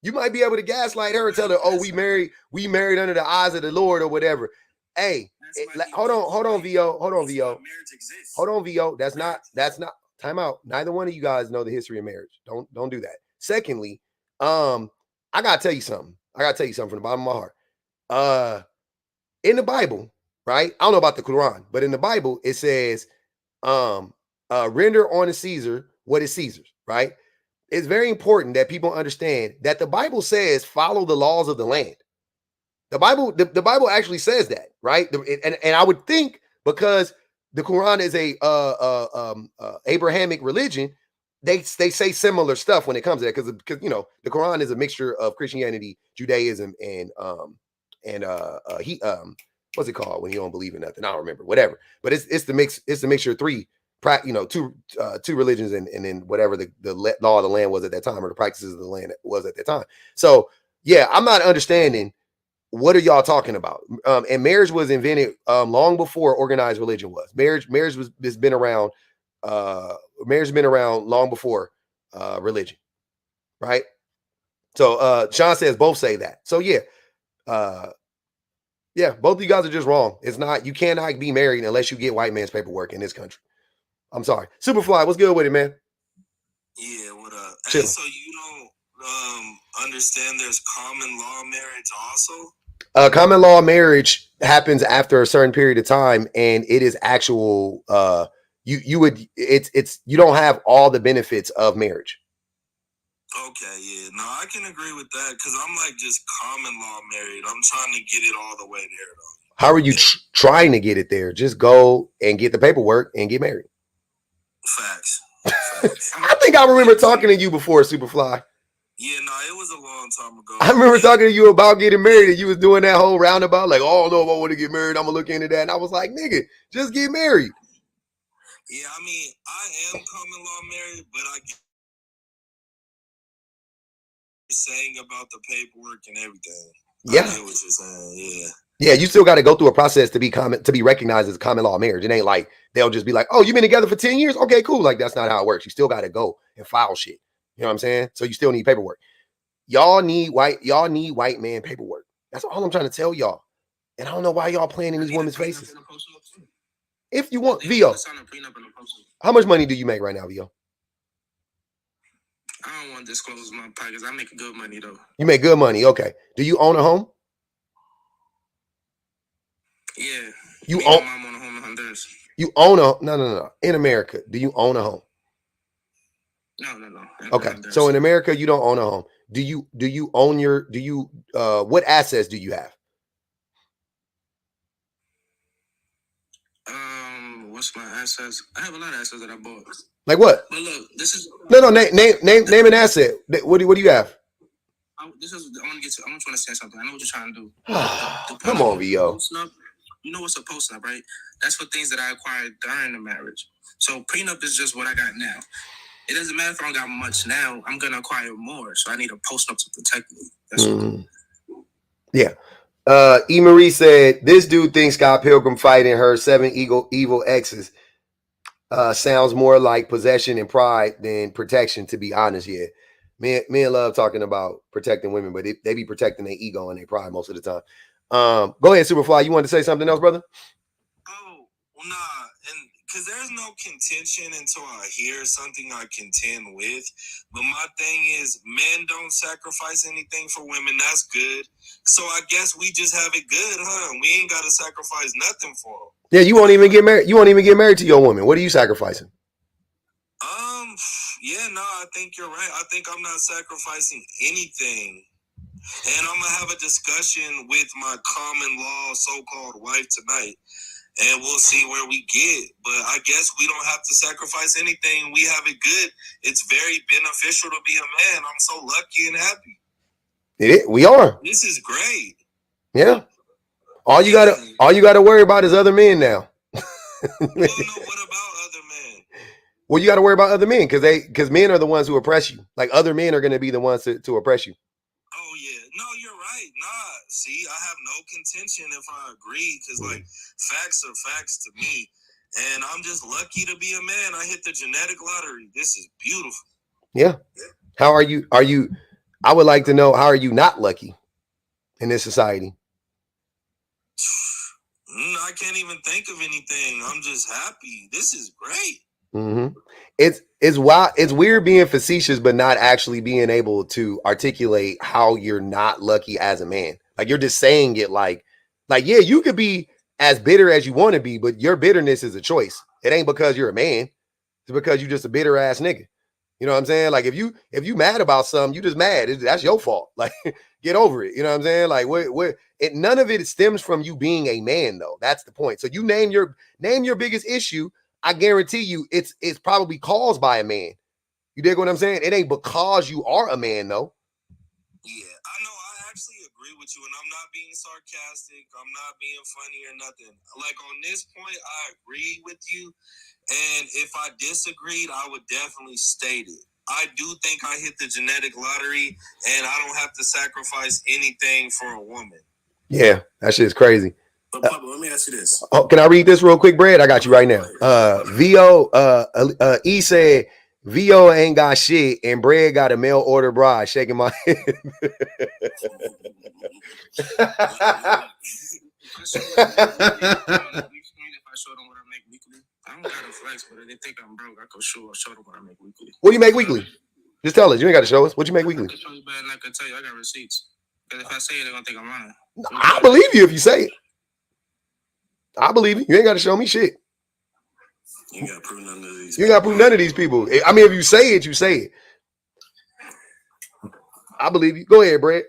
You might be able to gaslight her and tell her, "Oh, we married under the eyes of the Lord" or whatever. Hey, hold on, VO. Hold on, VO. That's not. Time out. Neither one of you guys know the history of marriage. Don't do that. Secondly, I gotta tell you something. From the bottom of my heart. In the Bible, right? I don't know about the Quran, but in the Bible, it says, render unto Caesar what is Caesar's, right? It's very important that people understand that the Bible says follow the laws of the land. The Bible actually says that, right? And I would think because the Quran is a Abrahamic religion, they say similar stuff when it comes to that because the Quran is a mixture of Christianity, Judaism, and what's it called when you don't believe in nothing? I don't remember. Whatever, but it's the mixture of three. Two religions and then whatever the law of the land was at that time or the practices of the land was at that time. So yeah, I'm not understanding what are y'all talking about. And marriage was invented long before organized religion was. Marriage has been around. Marriage has been around long before religion, right? So Sean says both say that. So yeah, both of you guys are just wrong. It's not. You cannot be married unless you get white man's paperwork in this country. I'm sorry. Superfly, what's good with it, man? Yeah, what up? Chill. Hey, so you don't understand there's common law marriage also? Common law marriage happens after a certain period of time, and it is actual. You don't have all the benefits of marriage. Okay, yeah. No, I can agree with that because I'm like just common law married. I'm trying to get it all the way there, though. How are you trying to get it there? Just go and get the paperwork and get married. Facts. I think I remember talking to you before, Superfly. Yeah, no, it was a long time ago. I remember talking to you about getting married, and you was doing that whole roundabout, like, oh no, if I want to get married, I'm gonna look into that. And I was like, nigga, just get married. Yeah, I mean, I am common law married, but I get saying about the paperwork and everything. Yeah. I get what you're saying. Yeah. Yeah, you still got to go through a process to be recognized as a common law marriage. It ain't like they'll just be like, oh, you've been together for 10 years? Okay, cool. Like, that's not how it works. You still got to go and file shit. You know what I'm saying? So you still need paperwork. Y'all need white man paperwork. That's all I'm trying to tell y'all. And I don't know why y'all playing in these women's faces. If you want, Vio, how much money do you make right now, Vio? I don't want to disclose my pockets. I make good money though. You make good money. Okay. Do you own a home? Yeah. You Me own. and my mom own a home in Honduras. You own a no. In America, do you own a home? No. Okay. So in America, you don't own a home. Do you own your? What assets do you have? What's my assets? I have a lot of assets that I bought. Like what? But look, this is No. Name an asset. What do you have? I want to say something. I know what you're trying to do. Come on, Vio. You know what's a post-up, right? That's for things that I acquired during the marriage. So prenup is just what I got now. It doesn't matter if I don't got much now. I'm gonna acquire more, so I need a post-up to protect me. That's Yeah. E. Marie said this dude thinks Scott Pilgrim fighting her 7 evil exes sounds more like possession and pride than protection. To be honest, yeah. Men love talking about protecting women, but they be protecting their ego and their pride most of the time. Go ahead, Superfly. You wanted to say something else, brother? Oh, well, nah, and because there's no contention until I hear something I contend with. But my thing is, men don't sacrifice anything for women. That's good. So I guess we just have it good, huh? We ain't got to sacrifice nothing for them. Yeah, you won't even get married. You won't even get married to your woman. What are you sacrificing? Yeah, no, I think you're right. I think I'm not sacrificing anything. And I'm going to have a discussion with my common law so-called wife tonight. And we'll see where we get. But I guess we don't have to sacrifice anything. We have it good. It's very beneficial to be a man. I'm so lucky and happy. We are. This is great. Yeah. All you gotta worry about is other men now. Well, no, what about other men? Well, you got to worry about other men because men are the ones who oppress you. Like other men are going to be the ones to oppress you. Oh yeah, no, you're right. Nah, see, I have no contention if I agree because like facts are facts to me, and I'm just lucky to be a man. I hit the genetic lottery. This is beautiful. Yeah. How are you? I would like to know, how are you not lucky in this society? I can't even think of anything. I'm just happy. This is great. Mm-hmm. It's wild. It's weird being facetious, but not actually being able to articulate how you're not lucky as a man. Like you're just saying it like, yeah, you could be as bitter as you want to be, but your bitterness is a choice. It ain't because you're a man. It's because you're just a bitter ass nigga. You know what I'm saying? Like if you mad about something, you just mad. That's your fault. Like get over it. You know what I'm saying? Like none of it stems from you being a man though. That's the point. So you name your biggest issue. I guarantee you it's probably caused by a man. You dig what I'm saying? It ain't because you are a man though. Yeah, I know. I actually agree with you, and I'm not being sarcastic. I'm not being funny or nothing. Like on this point, I agree with you. And if I disagreed, I would definitely state it. I do think I hit the genetic lottery, and I don't have to sacrifice anything for a woman. Yeah, that shit is crazy. But Pablo, let me ask you this. Can I read this real quick, Brad? I got you right now. Vo E said Vo ain't got shit, and Brad got a mail order bride. Shaking my head. I don't gotta flex, but if they think I'm broke, I could show them what I make weekly. What do you make weekly? Just tell us. You ain't got to show us. What you make weekly? I can show you better than I can tell you. I got receipts. Because if I say it, they're gonna think I'm lying. I believe you if you say it. I believe you. You ain't got to show me shit. You ain't got to prove none of these. You ain't got to prove none of these people. I mean, if you say it, you say it. I believe you. Go ahead, Brad.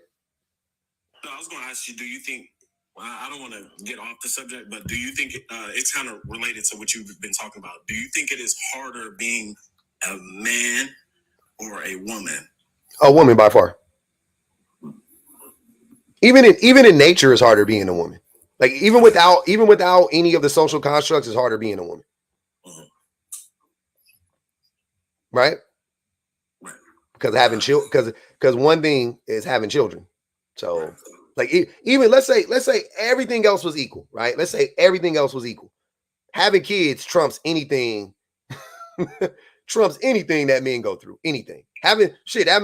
No, I was going to ask you, do you think, I don't want to get off the subject, but do you think it's kind of related to what you've been talking about? Do you think it is harder being a man or a woman? A woman by far. Even in nature, it's harder being a woman. Like even without any of the social constructs, it's harder being a woman. Right? Because having children, because one thing is having children. So like even let's say everything else was equal, right? Let's say everything else was equal. Having kids trumps anything. Trumps anything that men go through. Anything. Having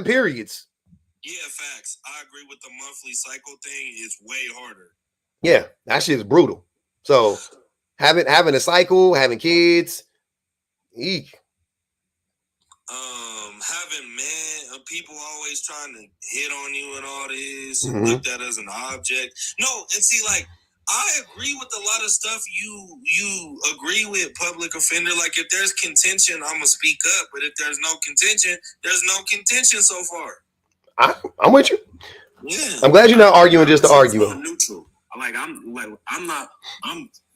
periods. Yeah, facts. I agree with the monthly cycle thing. It's way harder. Yeah, that shit is brutal. So having a cycle, having kids, eek. Having people always trying to hit on you and all this, and look at as an object. No, and see, like, I agree with a lot of stuff you agree with, public offender. Like, if there's contention, I'm gonna speak up. But if there's no contention, there's no contention so far. I'm with you. Yeah, I'm glad you're not arguing just to argue. I'm neutral. I'm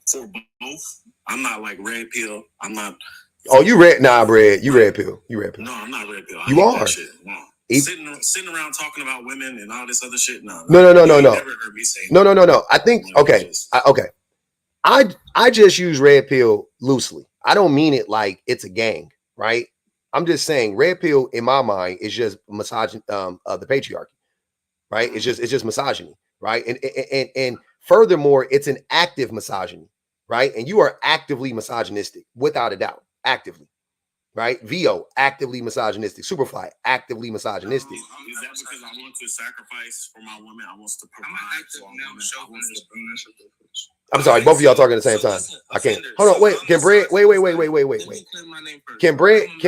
for both. I'm not like red pill. I'm not. Oh, you red? Nah, Brad. You red pill. You red pill. No, I'm not red pill. You are. No. Sitting around talking about women and all this other shit. No. No. Never heard me say No. I think okay. I just use red pill loosely. I don't mean it like it's a gang, right? I'm just saying red pill in my mind is just misogyny of the patriarchy, right? It's just misogyny, right? And furthermore, it's an active misogyny, right? And you are actively misogynistic, without a doubt, actively, right? VO, actively misogynistic. Superfly, actively misogynistic. Is that because I want to sacrifice for my woman? I want to provide for my woman. I'm sorry, both of y'all talking at the same time. I can't. Hold on, wait. Can Brad? Wait. Can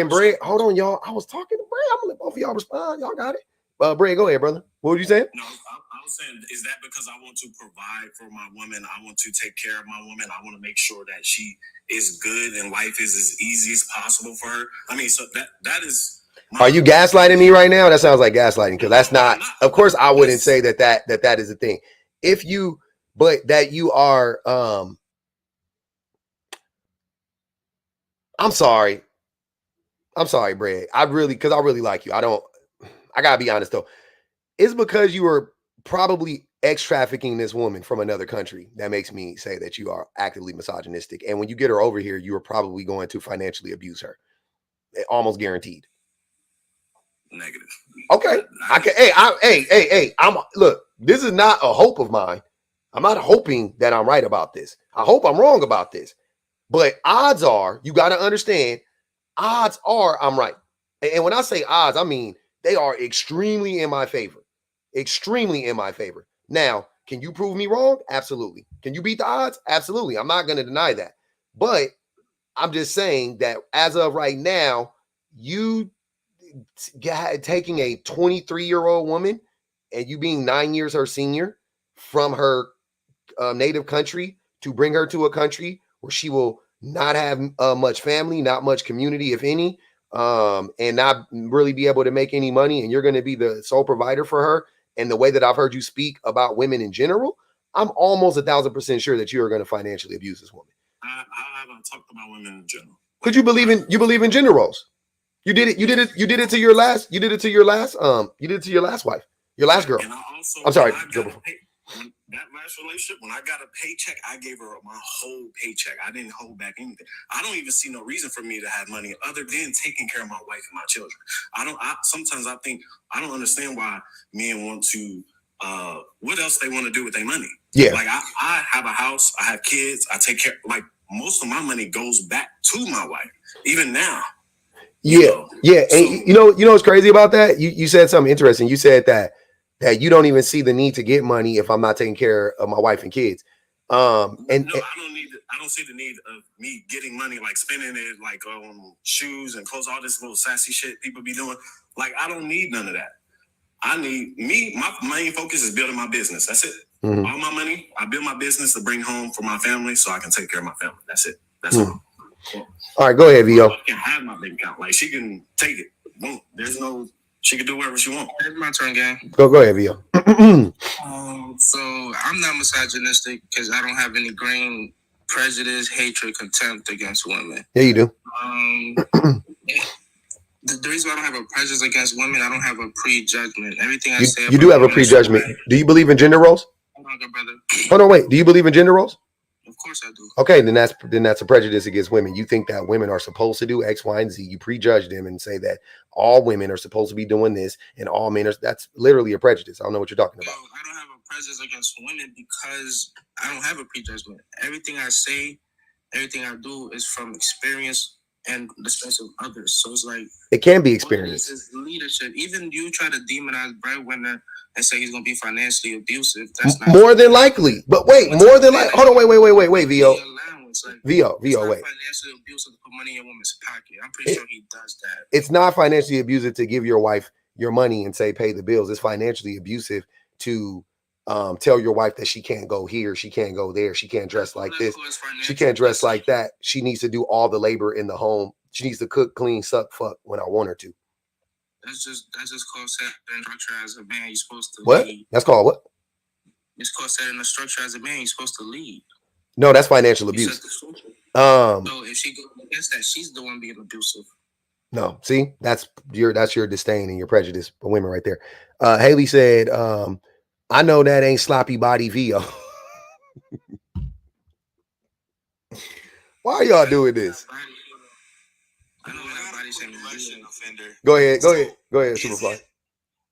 Brad? Hold on, y'all. I was talking to Brad. I'm gonna let both of y'all respond. Y'all got it. Brad, go ahead, brother. What were you saying? No, I was saying, is that because I want to provide for my woman? I want to take care of my woman. I want to make sure that she is good and life is as easy as possible for her. I mean, so that is. Are you gaslighting me right now? That sounds like gaslighting because that's not. Of course, I wouldn't say that is a thing. If you. But that you are, I'm sorry, Brad. I really like you. I gotta be honest though. It's because you are probably ex-trafficking this woman from another country that makes me say that you are actively misogynistic. And when you get her over here, you are probably going to financially abuse her. Almost guaranteed. Negative. Okay. Look, this is not a hope of mine. I'm not hoping that I'm right about this. I hope I'm wrong about this. But odds are, you got to understand, odds are I'm right. And when I say odds, I mean they are extremely in my favor. Extremely in my favor. Now, can you prove me wrong? Absolutely. Can you beat the odds? Absolutely. I'm not going to deny that. But I'm just saying that as of right now, you taking a 23-year-old woman and you being 9 years her senior from her native country to bring her to a country where she will not have much family, not much community, if any, and not really be able to make any money, and you're going to be the sole provider for her. And the way that I've heard you speak about women in general, I'm almost 1,000% sure that you are going to financially abuse this woman. I haven't talked about women in general. Could you believe in gender roles? You did it to your last wife, your last girl. And I also, I'm sorry. That last relationship, when I got a paycheck, I gave her my whole paycheck. I didn't hold back anything. I don't even see no reason for me to have money other than taking care of my wife and my children. Sometimes I think I don't understand why men want to, what else they want to do with their money. Yeah. Like I have a house, I have kids, I take care, like most of my money goes back to my wife, even now. Yeah. And you know what's crazy about that? You said something interesting. You said that you don't even see the need to get money if I'm not taking care of my wife and kids. I don't see the need of me getting money, like spending it like on shoes and clothes, all this little sassy shit people be doing. Like, I don't need none of that. My main focus is building my business. That's it. Mm-hmm. All my money, I build my business to bring home for my family so I can take care of my family. That's it. That's all. All right, go ahead, Vio. I can have my bank account. Like, she can take it. Boom. She can do whatever she wants. It's my turn, gang. Go ahead, Vio. So I'm not misogynistic because I don't have any grain, prejudice, hatred, contempt against women. Yeah, you do. The reason why I don't have a prejudice against women, I don't have a prejudgment. Everything I say, You do have a prejudgment. Do you believe in gender roles? Brother. Hold on, wait. Do you believe in gender roles? Of course I do. Okay, then that's a prejudice against women. You think that women are supposed to do X, Y, and Z. You prejudge them and say that all women are supposed to be doing this and all men are. That's literally a prejudice. I don't know what you're talking about. No, I don't have a prejudice against women because I don't have a prejudgment. Everything I say, everything I do is from experience and the experience of others. So it's like it can be experience. This is leadership. Even you try to demonize breadwinner and say he's gonna be financially abusive. That's not more than likely. But wait, more than like. Hold on, wait, VO. Like, VO, it's wait. not financially abusive to put money in a woman's pocket. I'm pretty sure he does that. It's not financially abusive to give your wife your money and say pay the bills. It's financially abusive to tell your wife that she can't go here, she can't go there, she can't dress like this, she can't dress like that. She needs to do all the labor in the home. She needs to cook, clean, suck, fuck when I want her to. That's just called setting the structure as a man. You're supposed to what? lead. That's called what? It's called setting the structure as a man. You're supposed to lead. No, that's financial abuse. So if she goes against that, she's the one being abusive. No, see, that's your disdain and your prejudice for women right there. Haley said, I know that ain't sloppy body VO. Why are y'all doing this? I know that body shaming offender. Go ahead, Superfly.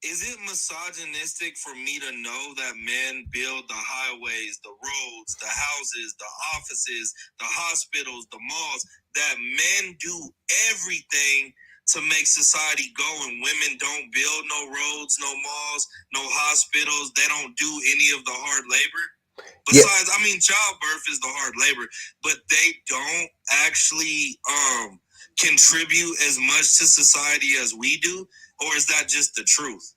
Is it misogynistic for me to know that men build the highways, the roads, the houses, the offices, the hospitals, the malls, that men do everything to make society go, and women don't build no roads, no malls, no hospitals? They don't do any of the hard labor? Besides, I mean, childbirth is the hard labor, but they don't actually contribute as much to society as we do? Or is that just the truth?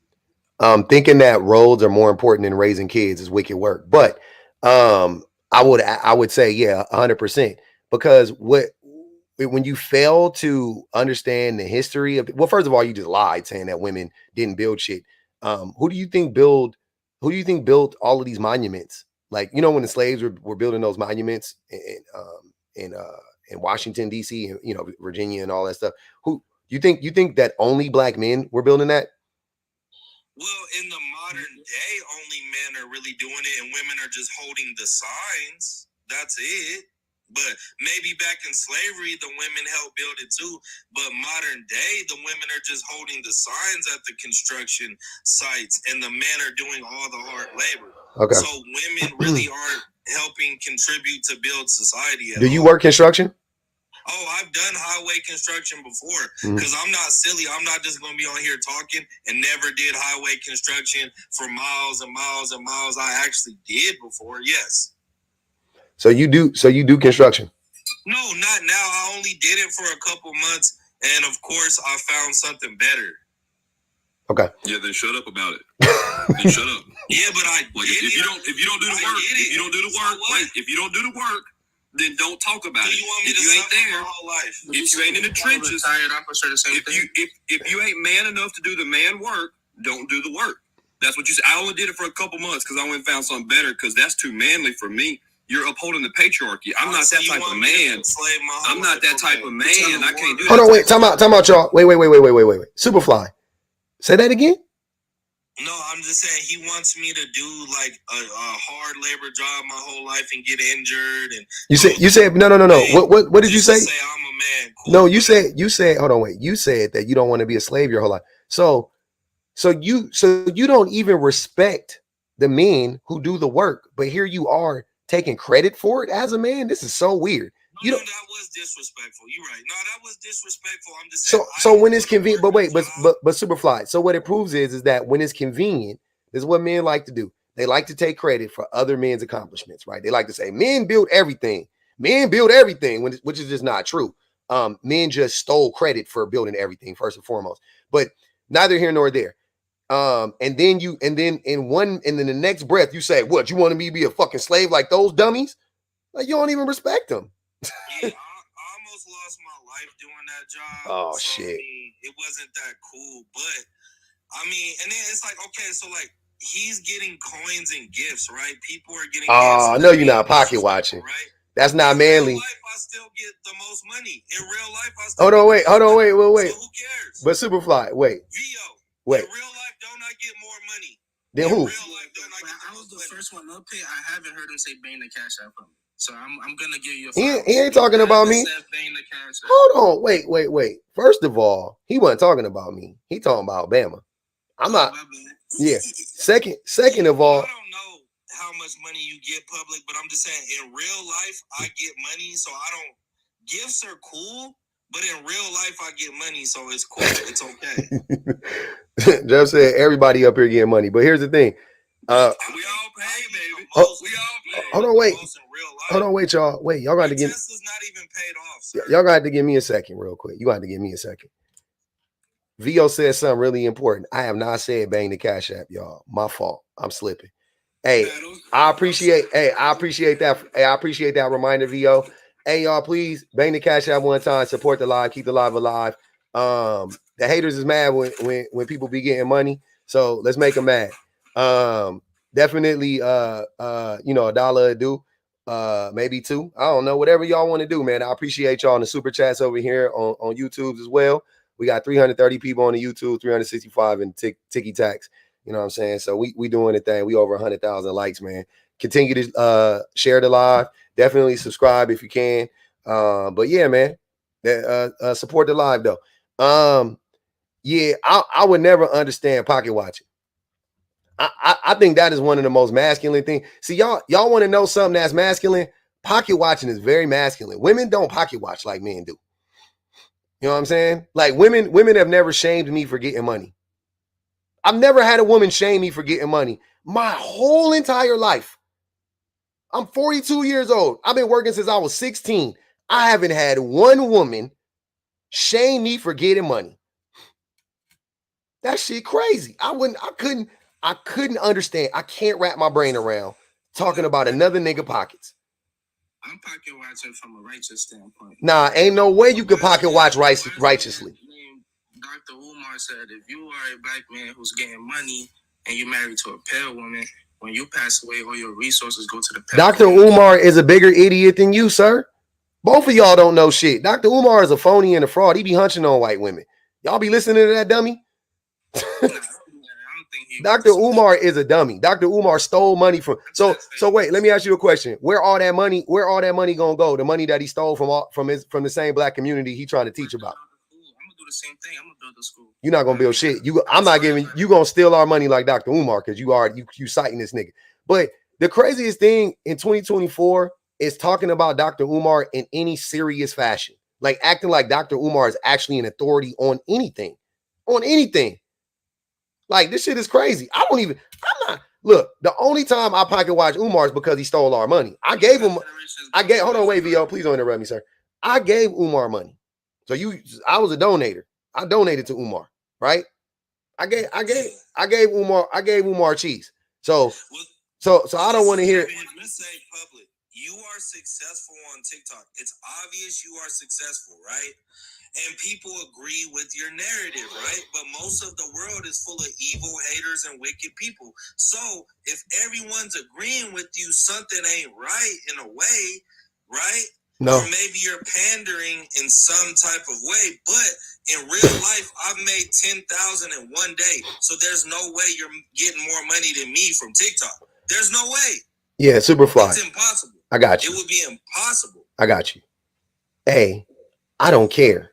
Thinking that roads are more important than raising kids is wicked work. But I would say, yeah, 100%. Because when you fail to understand the history of, well, first of all, you just lied saying that women didn't build shit. Who do you think built all of these monuments? Like, you know, when the slaves were building those monuments in Washington, D.C., and, you know, Virginia and all that stuff. Who you think that only black men were building that? Well, in the modern day, only men are really doing it, and women are just holding the signs. That's it. But maybe back in slavery, the women helped build it too. But modern day, the women are just holding the signs at the construction sites, and the men are doing all the hard labor. Okay. So women really aren't helping contribute to build society. Do you work construction? Oh, I've done highway construction before, because I'm not silly. I'm not just going to be on here talking and never did highway construction for miles and miles and miles. I actually did before, yes. So you do construction? No, not now. I only did it for a couple months, and of course, I found something better. Okay. Yeah, then shut up about it. Then shut up. Yeah, but if you don't do the work, if you don't do the work, then don't talk about it. If you ain't there, my whole life. If you ain't in the trenches, if you ain't man enough to do the man work, don't do the work. That's what you said. I only did it for a couple months because I went and found something better, because that's too manly for me. You're upholding the patriarchy. I'm not that type of man. I'm not that type of man. I can't do that. Hold on, wait. Time out, y'all. Wait. Superfly. Say that again? No, I'm just saying he wants me to do like a hard labor job my whole life and get injured. And you said no. What did you say? Say I'm a man. Cool. No, you said hold on, wait. You said that you don't want to be a slave your whole life. So you don't even respect the men who do the work, but here you are taking credit for it as a man. This is so weird. No, that was disrespectful. You're right. No, that was disrespectful. I'm just saying. So when it's convenient, but wait, but Superfly. So what it proves is that when it's convenient, this is what men like to do. They like to take credit for other men's accomplishments, right? They like to say men build everything. Men build everything, which is just not true. Men just stole credit for building everything first and foremost. But neither here nor there. And then in the next breath you say, "What, you want me to be a fucking slave like those dummies?" Like, you don't even respect them. Yeah, I almost lost my life doing that job. Oh, shit. I mean, it wasn't that cool, but I mean, and then it's like, okay, so like he's getting coins and gifts, right? People are getting. Oh, I know you're not pocket watching. Right? That's not In manly. real life, I still get the most money. In real life, I still Hold on, wait. So who cares? But Superfly, wait. Vio. Wait. In real life, don't I get more money? Then In who? real life, don't I get I was the the most money? first one up here. I haven't heard him say bang the cash out from me. So I'm gonna give you a He ain't talking about me. Bang the cash out. Hold on, wait. First of all, he wasn't talking about me. He talking about Bama. I'm not. Yeah. Second of all, I don't know how much money you get public, but I'm just saying in real life, I get money, so I don't. Gifts are cool, but in real life, I get money, so it's cool. It's okay. Jeff said everybody up here getting money. But here's the thing. We all pay, baby. We all pay. Hold on, wait, y'all. Wait, y'all got to give. Tesla's not even paid off, sir. Y'all got to give me a second, real quick. You got to give me a second. Vio said something really important. I have not said bang the cash app, y'all. My fault. I'm slipping. Hey, I appreciate that. Hey, I appreciate that reminder, Vio. Hey, y'all, please bang the cash app one time. Support the live. Keep the live alive. The haters is mad when people be getting money. So let's make them mad. Definitely you know, $1 a do. Maybe $2. I don't know. Whatever y'all want to do, man. I appreciate y'all in the super chats over here on YouTube as well. We got 330 people on the YouTube, 365 in Tiki Tacs. You know what I'm saying? So we doing the thing. We over 100,000 likes, man. Continue to share the live. Definitely subscribe if you can. But yeah, man. Support the live though. Yeah, I would never understand pocket watching. I think that is one of the most masculine things. See, y'all want to know something that's masculine? Pocket watching is very masculine. Women don't pocket watch like men do. You know what I'm saying? Like women have never shamed me for getting money. I've never had a woman shame me for getting money my whole entire life. I'm 42 years old. I've been working since I was 16. I haven't had one woman shame me for getting money. That shit crazy. I couldn't understand. I can't wrap my brain around talking about another nigga pockets. I'm pocket watching from a righteous standpoint. Nah, ain't no way you can pocket watch righteously. Dr. Umar said, if you are a black man who's getting money and you're married to a pale woman, when you pass away, all your resources go to the pale Dr. woman. Umar is a bigger idiot than you, sir. Both of y'all don't know shit. Dr. Umar is a phony and a fraud. He be hunching on white women. Y'all be listening to that dummy? Dr. Umar is a dummy. Dr. Umar stole money from. So wait, let me ask you a question. Where all that money gonna go? The money that he stole from the same black community he trying to teach about. I'm gonna do the same thing. I'm gonna build a school. You're not gonna build shit. I'm not giving you gonna steal our money like Dr. Umar because you citing this nigga. But the craziest thing in 2024 is talking about Dr. Umar in any serious fashion, like acting like Dr. Umar is actually an authority on anything. Like, this shit is crazy. Look, the only time I pocket watch Umar is because he stole our money. Hold on, wait, VO, please don't interrupt me, sir. I gave Umar money. So I was a donator. I donated to Umar, right? I gave Umar cheese. So I don't want to hear. Let's say public. You are successful on TikTok. It's obvious you are successful, right? And people agree with your narrative, right? But most of the world is full of evil haters and wicked people. So if everyone's agreeing with you, something ain't right in a way, right? No. Or maybe you're pandering in some type of way. But in real life, I've made 10,000 in one day. So there's no way you're getting more money than me from TikTok. There's no way. Yeah, Superfly. It's impossible. I got you. It would be impossible. I got you. A, I don't care.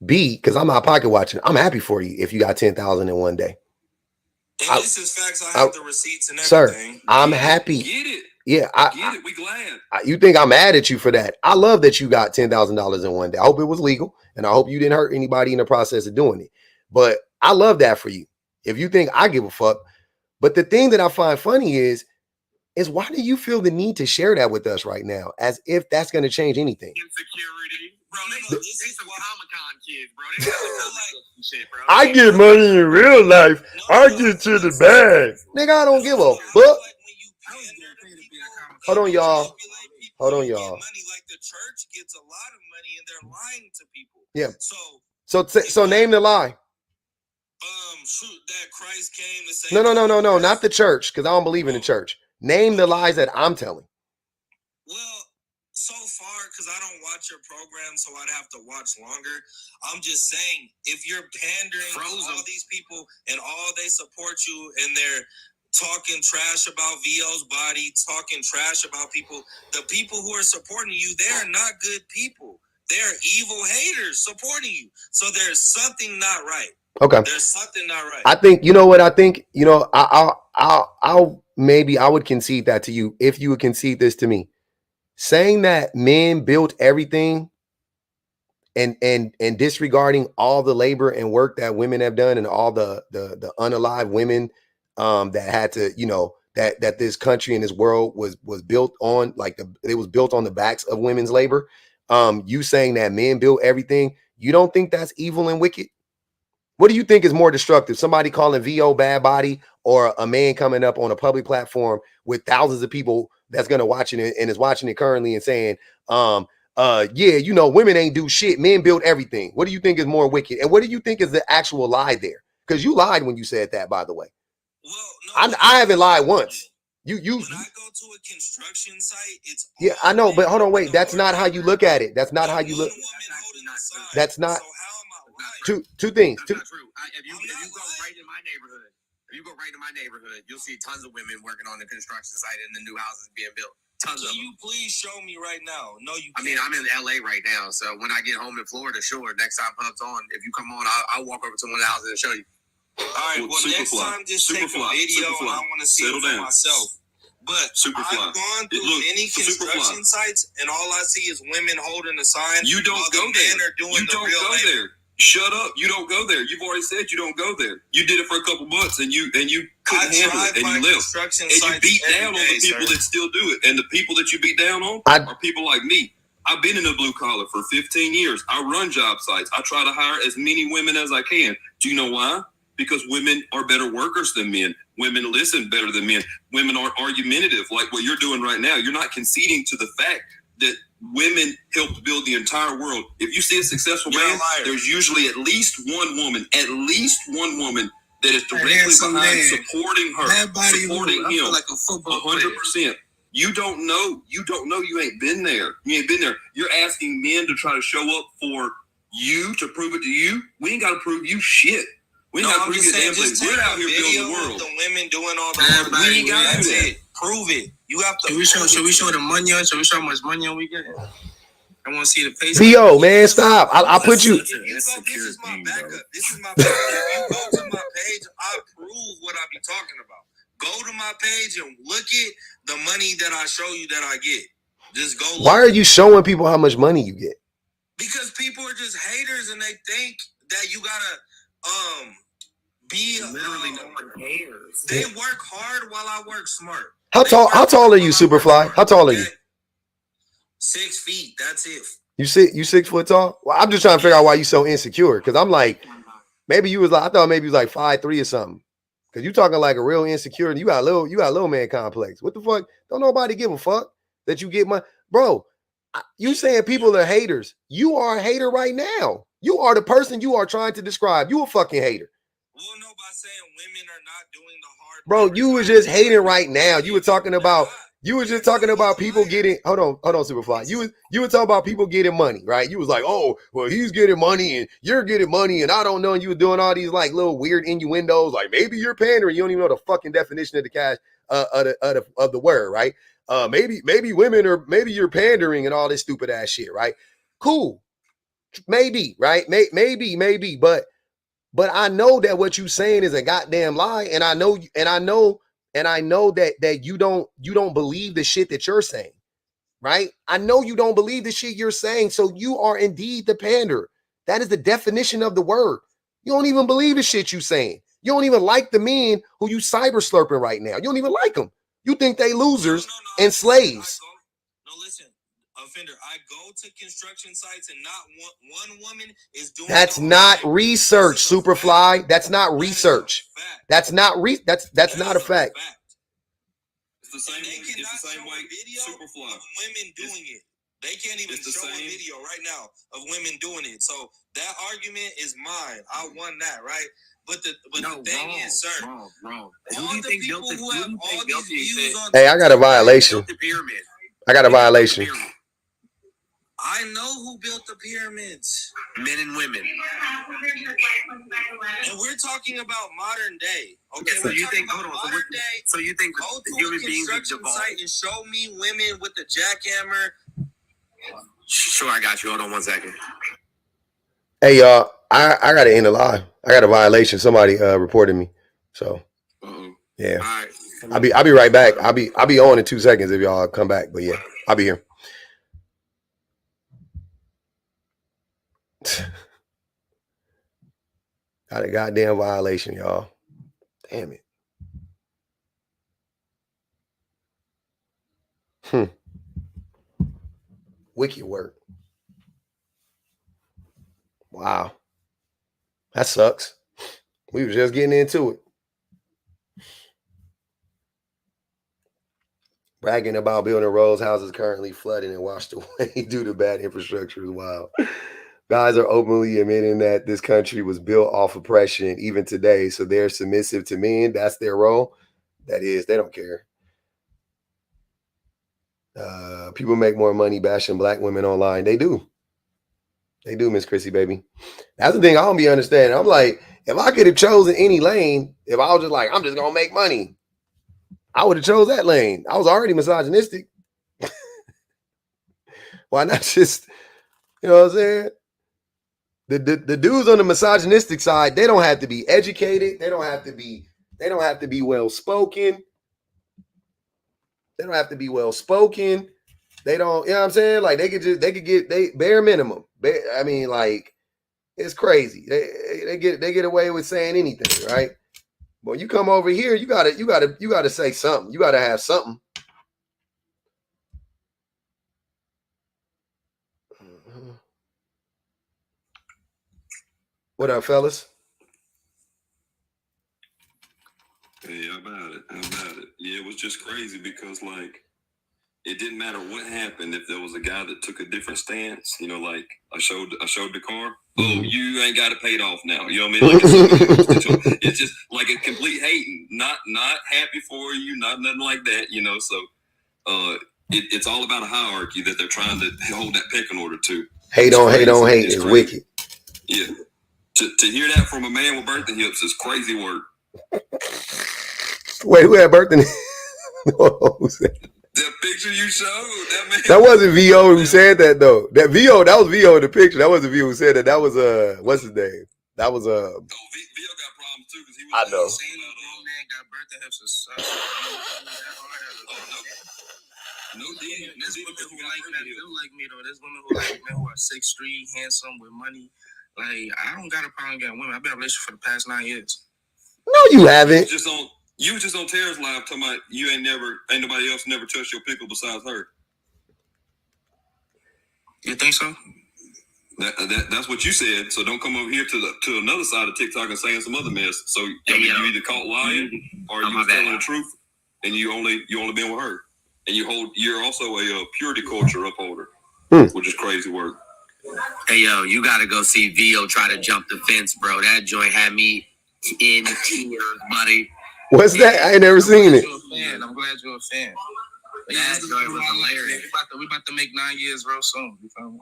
B, because I'm not pocket watching. I'm happy for you if you got 10,000 in one day. And this is facts. I have the receipts and everything. Sir, I'm happy. Get it. Yeah, Get it. We glad. You think I'm mad at you for that? I love that you got $10,000 in one day. I hope it was legal, and I hope you didn't hurt anybody in the process of doing it. But I love that for you. If you think I give a fuck. But the thing that I find funny is why do you feel the need to share that with us right now, as if that's going to change anything? Insecurity. Bro, they some Comic-Con kids, bro. They got like shit, bro. I get money in real life. I get to the bag. Nigga, I don't give a fuck. Hold on, y'all. Money like the church gets a lot of money and they're lying to people. Yeah. So So name the lie. That Christ came to save. No, not the church, because I don't believe in the church. Name the lies that I'm telling. Well, so far, because I don't watch your program, so I'd have to watch longer. I'm just saying, if you're pandering to all these people and all they support you and they're talking trash about VO's body, talking trash about people, the people who are supporting you, they're not good people. They're evil haters supporting you. So there's something not right. Okay. There's something not right. I think, you know what I think, you know, I'll maybe I would concede that to you if you would concede this to me. Saying that men built everything and disregarding all the labor and work that women have done and all the unalive women that had to, you know, that this country and this world was built on, like it was built on the backs of women's labor. You saying that men built everything, you don't think that's evil and wicked? What do you think is more destructive? Somebody calling VO bad body, or a man coming up on a public platform with thousands of people that's going to watch it and is watching it currently and saying, yeah, you know, women ain't do shit. Men build everything. What do you think is more wicked? And what do you think is the actual lie there? Because you lied when you said that, by the way. Well, no, I haven't lied once. You when I go to a construction site, it's yeah, I know, but hold on, wait. That's not how you look at it. That's not how you look. That's not. So how am I lying? Two things. That's not true. If you go right in my neighborhood, you'll see tons of women working on the construction site and the new houses being built. Tons of them. Can you please show me right now? No, you can't. I mean, I'm in LA right now, so when I get home in Florida, sure, next time Pub's on, if you come on, I'll walk over to one of the houses and show you. All right, well, next time, just take a video and I want to see it for myself. But I've gone through many construction sites, and all I see is women holding a sign. You don't go there. You don't go there. Shut up. You don't go there. You've already said you don't go there. You did it for a couple months and you couldn't handle it and you left. And you beat down on the people that still do it. And the people that you beat down on are people like me. I've been in a blue collar for 15 years. I run job sites. I try to hire as many women as I can. Do you know why? Because women are better workers than men. Women listen better than men. Women aren't argumentative like what you're doing right now. You're not conceding to the fact that women helped build the entire world. If you see a successful man, there's usually at least one woman that is directly behind supporting her, supporting him, like a football 100%. You don't know. You ain't been there. You're asking men to try to show up for you, to prove it to you. We ain't got to prove you shit. We ain't got to prove you damn thing. We're out here building the world. The women doing all the hard work. We ain't got to do that. Prove it. You have to. Should we show the money? Should we show how much money we get? I want to see the face. VO, man, stop. I'll put you. This is my backup. This is my backup. If you go to my page, I prove what I be talking about. Go to my page and look at the money that I show you that I get. Just go. Why are you showing people how much money you get? Because people are just haters and they think that you gotta be Literally no one cares. They work hard while I work smart. How tall are you, Superfly? How tall are you? 6 feet. That's it. You 6 foot tall? Well, I'm just trying to figure out why you so insecure. Because I'm like, maybe you was like, I thought maybe you was like 5'3" or something. Because you talking like a real insecure. You got a little man complex. What the fuck? Don't nobody give a fuck that you get my bro. You saying people are haters. You are a hater right now. You are the person you are trying to describe. You a fucking hater. Well, no, by saying women are not doing the hard bro, work. you was just hating right now. You were talking about people getting hold on, Superfly. You were talking about people getting money, right? You was like, oh, well, he's getting money and you're getting money, and I don't know. And you were doing all these like little weird innuendos, like maybe you're pandering. You don't even know the fucking definition of the cash of the word, right? Maybe women are, maybe you're pandering and all this stupid ass shit, right? Cool. Maybe, right? Maybe, but I know that what you saying is a goddamn lie, and I know that you don't believe the shit that you're saying, right? I know you don't believe the shit you're saying, so you are indeed the pander. That is the definition of the word. You don't even believe the shit you saying. You don't even like the men who you cyber slurping right now. You don't even like them. You think they losers and slaves. No, listen. Offender, I go to construction sites and not one woman is doing. That's not research, Superfly. That's not research. That's not that's not a fact. It's the same way. Superfly. Of women doing it. They can't even show a video right now of women doing it. So that argument is mine. I won that, right? But the thing is, sir, wrong. all the people who have all these views on Hey, I got a violation. I got a violation. I know who built the pyramids. Men and women. And we're talking about modern day. Okay, So you think? Hold on. modern day. So you think Go to human a beings would construction devolve? site and show me women with the jackhammer. Sure, I got you. Hold on 1 second. Hey y'all, I gotta end the live. I got a violation. Somebody reported me. So yeah. All right. I'll be right back. I'll be on in 2 seconds if y'all come back. But yeah, I'll be here. Got a goddamn violation, y'all. Damn it. Wicked work. Wow. That sucks. We were just getting into it. Bragging about building roads, houses currently flooding and washed away due to bad infrastructure is wild. Guys are openly admitting that this country was built off oppression even today. So they're submissive to men. That's their role. That is, they don't care. People make more money bashing black women online. They do. They do, Miss Chrissy, baby. That's the thing I don't be understanding. I'm like, if I could have chosen any lane, if I was just like, I'm just going to make money, I would have chose that lane. I was already misogynistic. Why not just, you know what I'm saying? The dudes on the misogynistic side, they don't have to be educated. They don't have to be well spoken. They don't have to be well spoken. They don't, you know what I'm saying? Like they could get bare minimum. I mean, like, it's crazy. They get away with saying anything, right? But you come over here, you gotta say something. You gotta have something. What up, fellas? Hey, how about it? Yeah, it was just crazy because, like, it didn't matter what happened if there was a guy that took a different stance. You know, like I showed the car. Oh, you ain't got it paid off now. You know what I mean? Like it's just like a complete hating, not happy for you, not nothing like that. You know, so it's all about a hierarchy that they're trying to hold that pecking order to. Hate on hate is wicked. Yeah. To hear that from a man with birthing hips is crazy work. Wait, who had birthing? That picture you showed, that man. That wasn't VO who said that though. That was VO in the picture. That wasn't VO who said that. That was what's his name? That was VO got problems too because he was. I know. Saying the grown man got birthday hips is No deal. There's women who like that build like me though. There's women who like men who are 6'3", handsome with money. Like I don't got a problem getting women. I've been in a relationship for the past 9 years. No, you haven't. You was just on Tara's live talking about you ain't nobody else never touched your pickle besides her. You think so? That's what you said. So don't come over here to another side of TikTok and saying some other mess. So you either caught lying or you telling the truth, and you only been with her, and you're also a purity culture upholder, which is crazy work. Hey yo, you gotta go see VO try to jump the fence, bro. That joint had me in tears, buddy. What's that? I ain't never seen it. I'm glad you're a fan. That joint was hilarious. We about to make 9 years real soon. You feel me?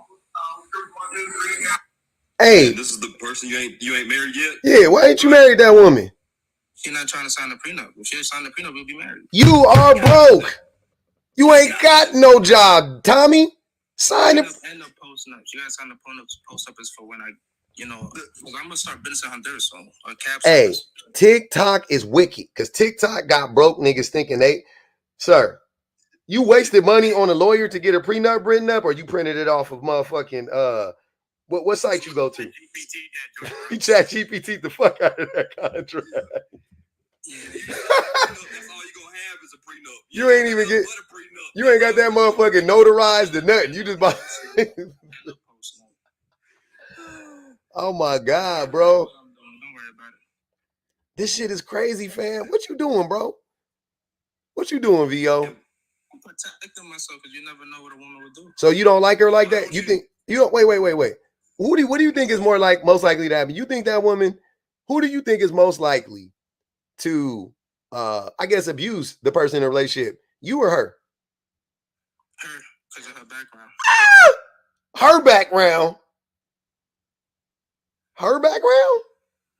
Hey, and this is the person you ain't married yet. Yeah, why ain't you married that woman? She's not trying to sign a prenup. If she signed a prenup, we'll be married. You are broke. You ain't got no job, Tommy. Sign it. And the post up. You gotta sign the post up is for when I, I'm gonna start business in Honduras soon. Hey, TikTok is wicked because TikTok got broke niggas thinking sir, you wasted money on a lawyer to get a prenup written up, or you printed it off of motherfucking what site you go to? You chat GPT the fuck out of that contract. That's all you gonna have is a prenup. You ain't even get. You ain't got that motherfucking notarized or nothing. You just bought. Oh my god, bro! Don't worry about it. This shit is crazy, fam. What you doing, bro? What you doing, VO? I'm protecting myself because you never know what a woman would do. So you don't like her like that? You think you don't? Wait. What do you think is most likely to happen? You think that woman? Who do you think is most likely to, I guess, abuse the person in a relationship? You or her? Her, because of her background. Her background. Her background?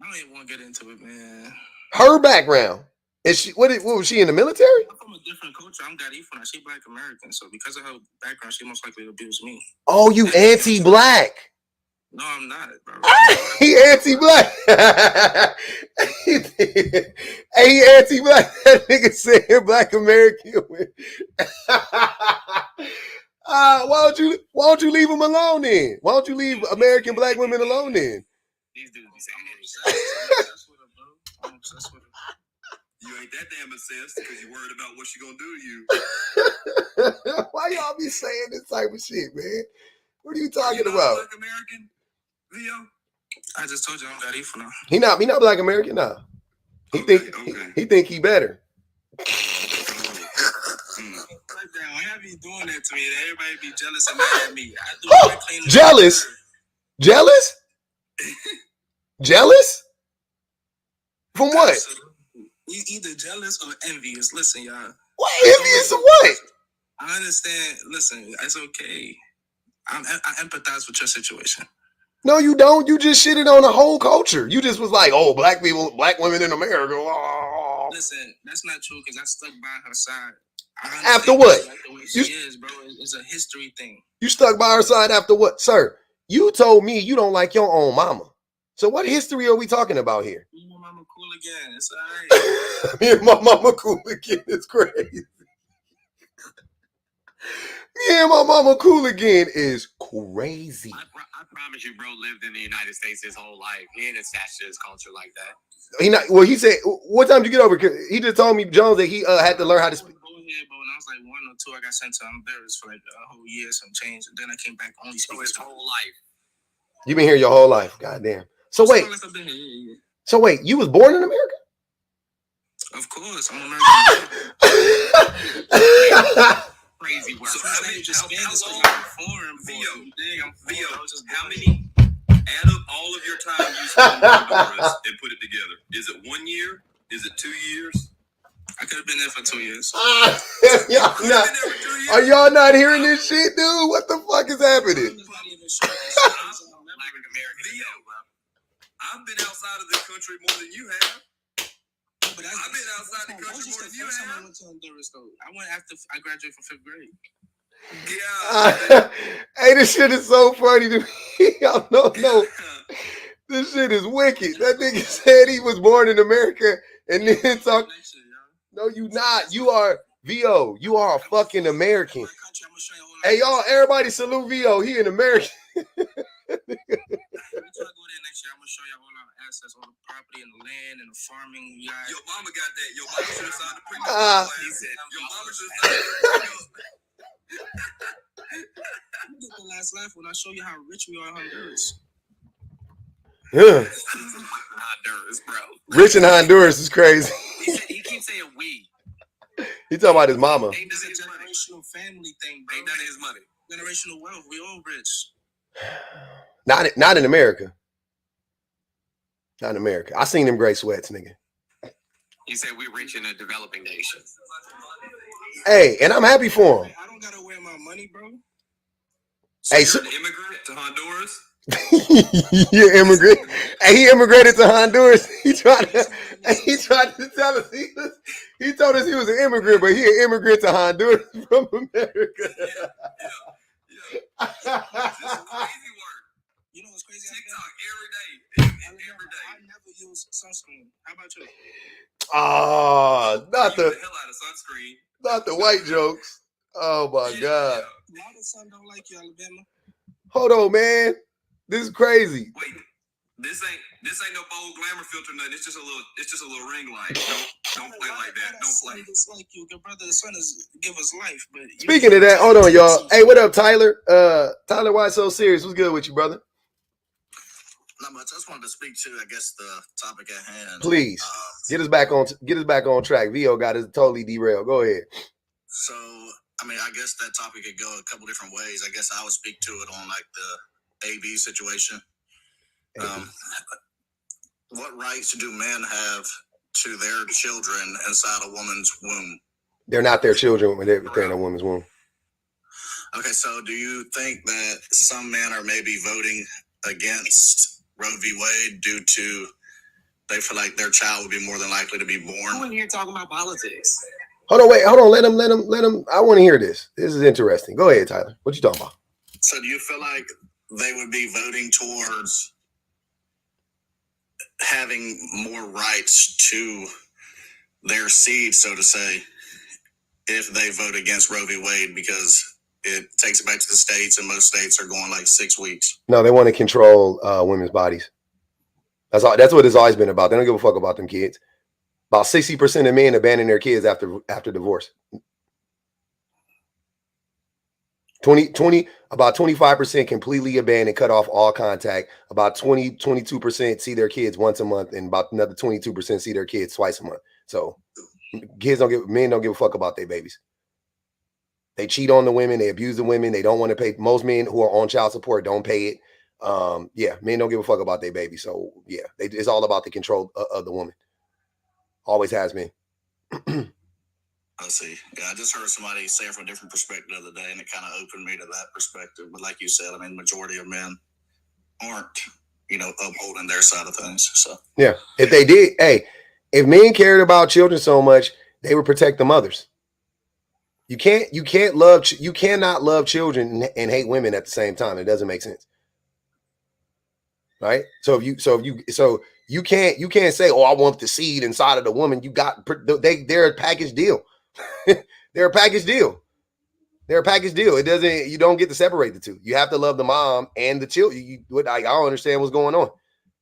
I don't even want to get into it, man. Her background. Is she what was she in the military? I'm from a different culture. I'm Garifuna. She Black American. So because of her background, she most likely abused me. Oh, you anti-black. No, I'm not, bro. He anti-black. Hey, he anti-black. That nigga said Black American. Why don't you leave him alone then? Why don't you leave American black women alone then? These dudes be saying I'm obsessed with her. You ain't that damn obsessed because you're worried about what she gonna do to you. Why y'all be saying this type of shit, man? What are you talking You not about? Black American, Leo? I just told you I'm Garifuna. He not Black American now. He think he better. Why y'all be doing that to me? Everybody be jealous and mad at me. I do clean Jealous? Jealous? Jealous? From what? Either jealous or envious. Listen, y'all. What? Envious of what? I understand. Listen, it's okay. I empathize with your situation. No, you don't. You just shitted on the whole culture. You just was like, oh, black people, black women in America. Oh. Listen, that's not true because I stuck by her side. After what? Like the way she is, bro. It's a history thing. You stuck by her side after what? Sir, you told me you don't like your own mama. So what history are we talking about here? Me and my mama cool again. It's all right. Me and my mama cool again. It's crazy. Me and my mama cool again is crazy. I promise you, bro lived in the United States his whole life. He ain't attached to his culture like that. He said, what time did you get over? He just told me, Jones, that he had to learn how to speak. But when I was like 1 or 2, I got sent to Honduras for like a whole year, some change, and then I came back only speaking his whole life. You've been here your whole life. Goddamn. So wait. So wait, you was born in America? Of course, I'm American. Crazy work. So how many add up all of your time you spent in Honduras and put it together? Is it 1 year? Is it 2 years? I could have been there for 2 years. Are y'all not hearing this shit, dude? What the fuck is happening? I've been outside of the country more than you have. But I've been outside the country more than you have. I went to Honduras, though. I went after I graduated from 5th grade. Yeah. Hey, this shit is so funny to me. Y'all know, no. This shit is wicked. That nigga said he was born in America and then talk. No, you not. You are VO. You are a fucking American. Hey, y'all, everybody salute VO. He an American. I'm gonna show y'all all our assets, all the property and the land and the farming. Your mama got that. Your mama should have signed the prenup. Your mama should have signed the prenup. You get the last laugh when I show you how rich we are in Honduras. Yeah. Honduras, bro. Rich in Honduras is crazy. He keeps saying we. He talking about his mama. It's a generational family thing, bro. Ain't none of his money. Generational wealth. We all rich. Not in America. Not in America. I seen them gray sweats, nigga. He said we rich in a developing nation. Hey, and I'm happy for him. I don't gotta wear my money, bro. So hey, you're an immigrant to Honduras? You're immigrant. Hey, he immigrated to Honduras. He tried to tell us he told us he was an immigrant, but he an immigrant to Honduras from America. This is crazy work. You know what's crazy? TikTok every day. I never use sunscreen. How about you? Not the hell out of sunscreen. Not the white jokes. Oh my God. Why the sun don't like you, Alabama? Hold on, man. This is crazy. Wait, this ain't no bold glamour filter, nothing. It's just a little ring light. Don't play like that. Don't play. It's like you, your brother. The sun is give us life, but speaking of that, hold on, y'all. Hey, what up, Tyler? Tyler, why so serious? What's good with you, brother? Not much. I just wanted to speak to, I guess, the topic at hand. Please get us back on track. VO got us totally derailed. Go ahead. So, I mean, I guess that topic could go a couple different ways. I guess I would speak to it on like the AB situation. What rights do men have to their children inside a woman's womb? They're not their children when they're in a woman's womb. Okay, so do you think that some men are maybe voting against Roe v. Wade due to they feel like their child would be more than likely to be born? Who in here talking about politics? Hold on, wait, hold on. Let him. I want to hear this. This is interesting. Go ahead, Tyler. What you talking about? So do you feel like they would be voting towards having more rights to their seed, so to say, if they vote against Roe v. Wade, because it takes it back to the states, and most states are going like 6 weeks? No, they want to control women's bodies. That's all. That's what it's always been about. They don't give a fuck about them kids. About 60% of men abandon their kids after divorce. 20, about 25% completely abandon, cut off all contact. About 22% see their kids once a month, and about another 22% see their kids twice a month. So men don't give a fuck about their babies. They cheat on the women, they abuse the women, they don't want to pay. Most men who are on child support don't pay it. Yeah, men don't give a fuck about their baby. So yeah, it's all about the control of the woman. Always has been. I see. Yeah, I just heard somebody say it from a different perspective the other day, and it kind of opened me to that perspective. But like you said, I mean, the majority of men aren't, upholding their side of things. So yeah, if they did, if men cared about children so much, they would protect the mothers. You cannot love children and hate women at the same time. It doesn't make sense, right? So you can't say, oh, I want the seed inside of the woman. They're a package deal. They're a package deal. They're a package deal. You don't get to separate the two. You have to love the mom and the children. I don't understand what's going on,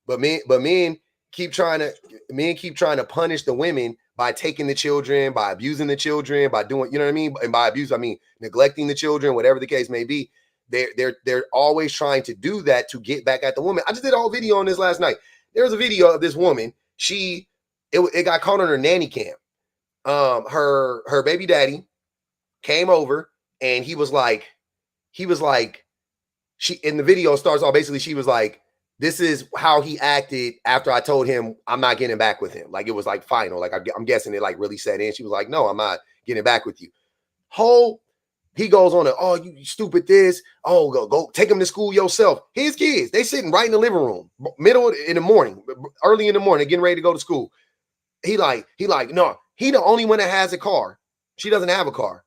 but men keep trying to punish the women by taking the children, by abusing the children, by doing, you know what I mean? And by abuse, I mean neglecting the children, whatever the case may be. They're always trying to do that to get back at the woman. I just did a whole video on this last night. There was a video of this woman. It got caught on her nanny cam. Her baby daddy came over, and he was like, she, in the video starts off, basically she was like, this is how he acted after I told him I'm not getting back with him. Like, it was like final. Like, I'm guessing it like really set in. She was like, no, I'm not getting back with you. He goes on oh, you stupid this. Oh, go take him to school yourself. His kids, they sitting right in the living room, early in the morning, getting ready to go to school. He like, no, he the only one that has a car. She doesn't have a car.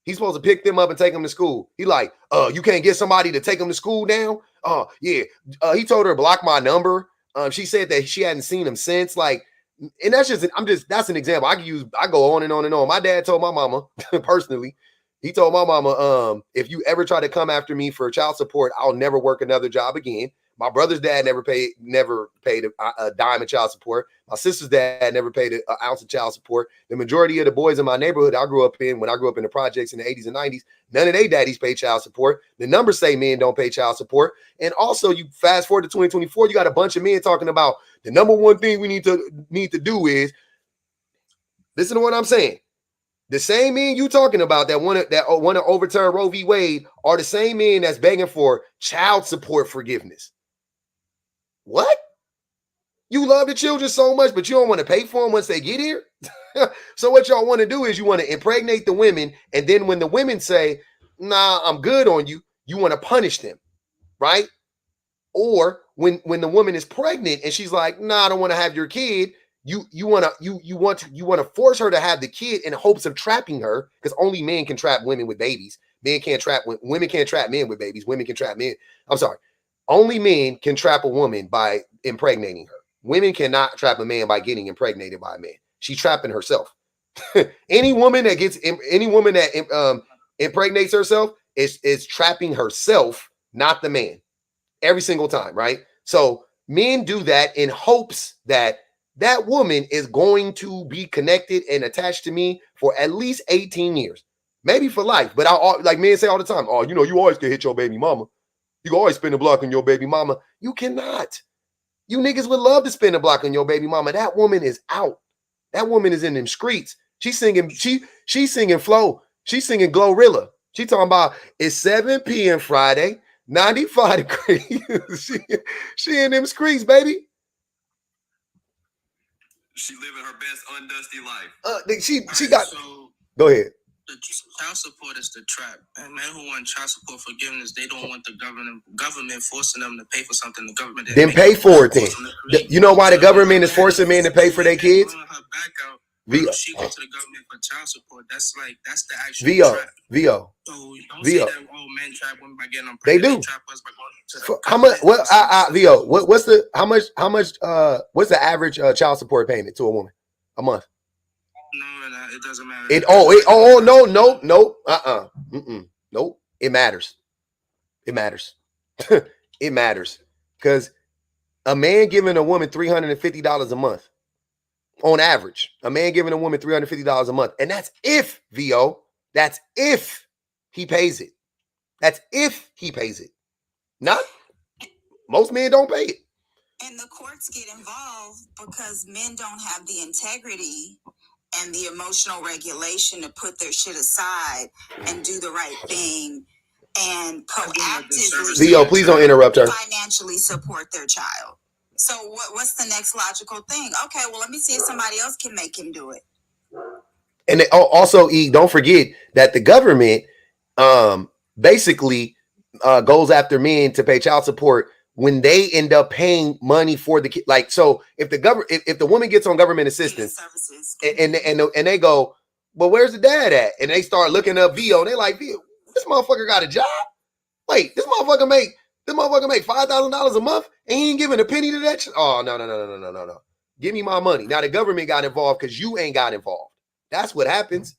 He's supposed to pick them up and take them to school. He like, you can't get somebody to take them to school now? Oh, yeah. He told her to block my number. She said that she hadn't seen him since. Like, and that's an example. I go on and on and on. My dad told my mama, personally, he told my mama, if you ever try to come after me for child support, I'll never work another job again. My brother's dad never paid a dime of child support. My sister's dad never paid an ounce of child support. The majority of the boys in my neighborhood I grew up in, when I grew up in the projects in the 80s and 90s, none of their daddies paid child support. The numbers say men don't pay child support. And also, you fast forward to 2024, you got a bunch of men talking about the number one thing we need to do is, listen to what I'm saying. The same men you talking about that want to overturn Roe v. Wade are the same men that's begging for child support forgiveness. What? You love the children so much, but you don't want to pay for them once they get here? So what y'all want to do is you want to impregnate the women, and then when the women say, nah, I'm good on you, you want to punish them, right? Or when the woman is pregnant and she's like, nah, I don't want to have your kid, you want to force her to have the kid in hopes of trapping her, because only men can trap women with babies. Women can't trap men with babies. Women can trap men. I'm sorry. Only men can trap a woman by impregnating her. Women cannot trap a man by getting impregnated by a man. She's trapping herself. Any woman that impregnates herself is trapping herself, not the man. Every single time, right? So men do that in hopes that that woman is going to be connected and attached to me for at least 18 years, maybe for life. But like men say all the time, oh, you always can hit your baby mama. You can always spin the block on your baby mama. You cannot. You niggas would love to spin the block on your baby mama. That woman is out. That woman is in them streets. She's singing Flow. She's singing Glorilla. She talking about it's 7 p.m. Friday, 95 degrees. she in them streets, baby. She living her best undusty life. She got. Go ahead. The child support is the trap. And men who want child support forgiveness, they don't want the government forcing them to pay for something the government didn't Then make pay them. for it then. You know why the government is forcing men to pay for their kids? Her back out. VO. She went to the government for child support. That's the actual VO. trap. VO. So don't VO. say that men trap women by getting them They pregnant. do. Trap us by going to the How much? What? VO. What's the? How much? What's the average child support payment to a woman a month? No, it doesn't matter. No. Nope. It matters. It matters. It matters because a man giving a woman $350 a month, on average, a man giving a woman $350 a month, and that's if VO. That's if he pays it. That's if he pays it. Not most men don't pay it. And the courts get involved because men don't have the integrity and the emotional regulation to put their shit aside and do the right thing and proactively VO, please don't interrupt her. Financially support their child. So what's the next logical thing? Okay, well, let me see if somebody else can make him do it. And also, don't forget that the government basically goes after men to pay child support when they end up paying money for the kid. Like, so if the woman gets on government assistance and they go, well, where's the dad at? And they start looking up VO, and they like, VO, this motherfucker got a job. Wait, this motherfucker make $5,000 a month and he ain't giving a penny to that. Oh, no. Give me my money. Now the government got involved because you ain't got involved. That's what happens.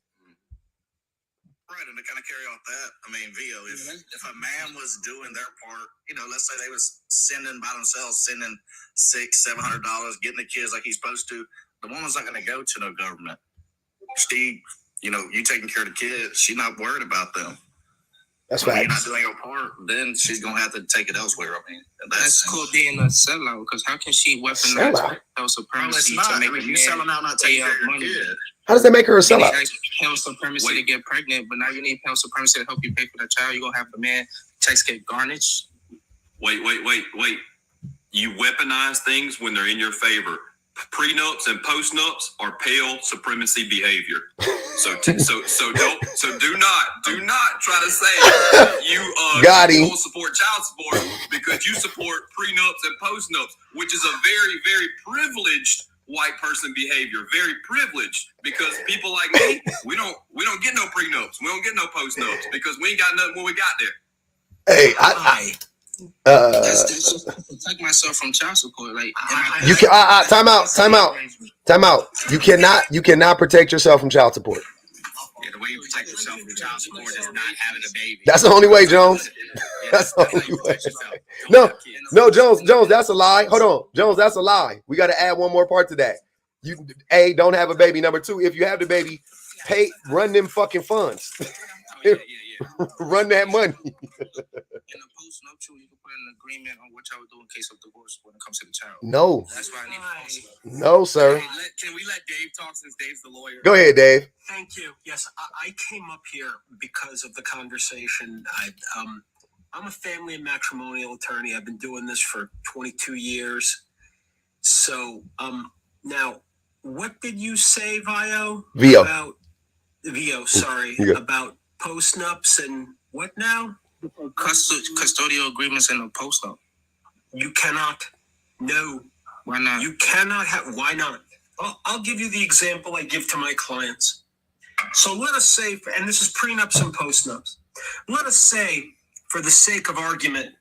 Right, and to kind of carry off that, I mean, VO, if a man was doing their part, let's say they was sending by themselves, sending $600-700, getting the kids like he's supposed to, the woman's not going to go to no government. She, you taking care of the kids, she's not worried about them. That's right. right. You're not doing your part, then she's going to have to take it elsewhere. I mean, that's called being a sellout, because how can she weaponize male supremacy to make you selling out, not taking care of your kid. How does that make her a sellout? Male supremacy to get pregnant, but now you need male supremacy to help you pay for the child. You're going to have the man checks get garnished. Wait. You weaponize things when they're in your favor. Prenups and postnups are pale supremacy behavior. So do not try to say you don't support child support because you support prenups and postnups, which is a very, very privileged white person behavior. Very privileged, because people like me, we don't get no prenups, we don't get no postnups because we ain't got nothing when we got there. Hey, that's protect myself from child support. Like you can time out. You cannot protect yourself from child support. Yeah, the way you protect yourself from child support is not having a baby. That's the only way, Jones. That's the only way. No, Jones, that's a lie. Hold on, Jones, that's a lie. We got to add one more part to that. You don't have a baby. Number two, if you have the baby, run them fucking funds. Run that money. In a post-nuptial, you can put an agreement on what y'all would do in case of divorce when it comes to the child. No. That's why I need a post-nuptial. No, sir. Can we let Dave talk since Dave's the lawyer? Go ahead, Dave. Thank you. Yes, I came up here because of the conversation. I'm a family and matrimonial attorney. I've been doing this for 22 years. So, now, what did you say, VO? VO, sorry. About post-nups and what now? Custodial agreements in a post-nup. You cannot. No. Why not? You cannot have. Why not? I'll give you the example I give to my clients. So let us say, and this is prenups and postnups. Let us say, for the sake of argument,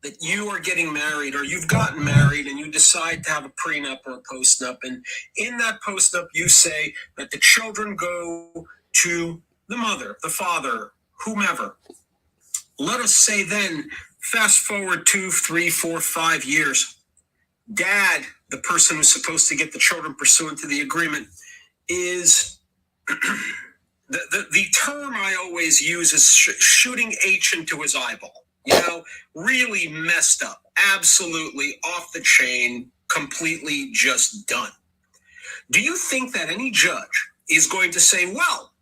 that you are getting married or you've gotten married and you decide to have a prenup or a postnup. And in that postnup, you say that the children go to the mother, the father, whomever. Let us say then, fast forward 2, 3, 4, 5 years. Dad, the person who's supposed to get the children pursuant to the agreement, is the term I always use is shooting H into his eyeball. Really messed up, absolutely off the chain, completely just done. Do you think that any judge is going to say, well,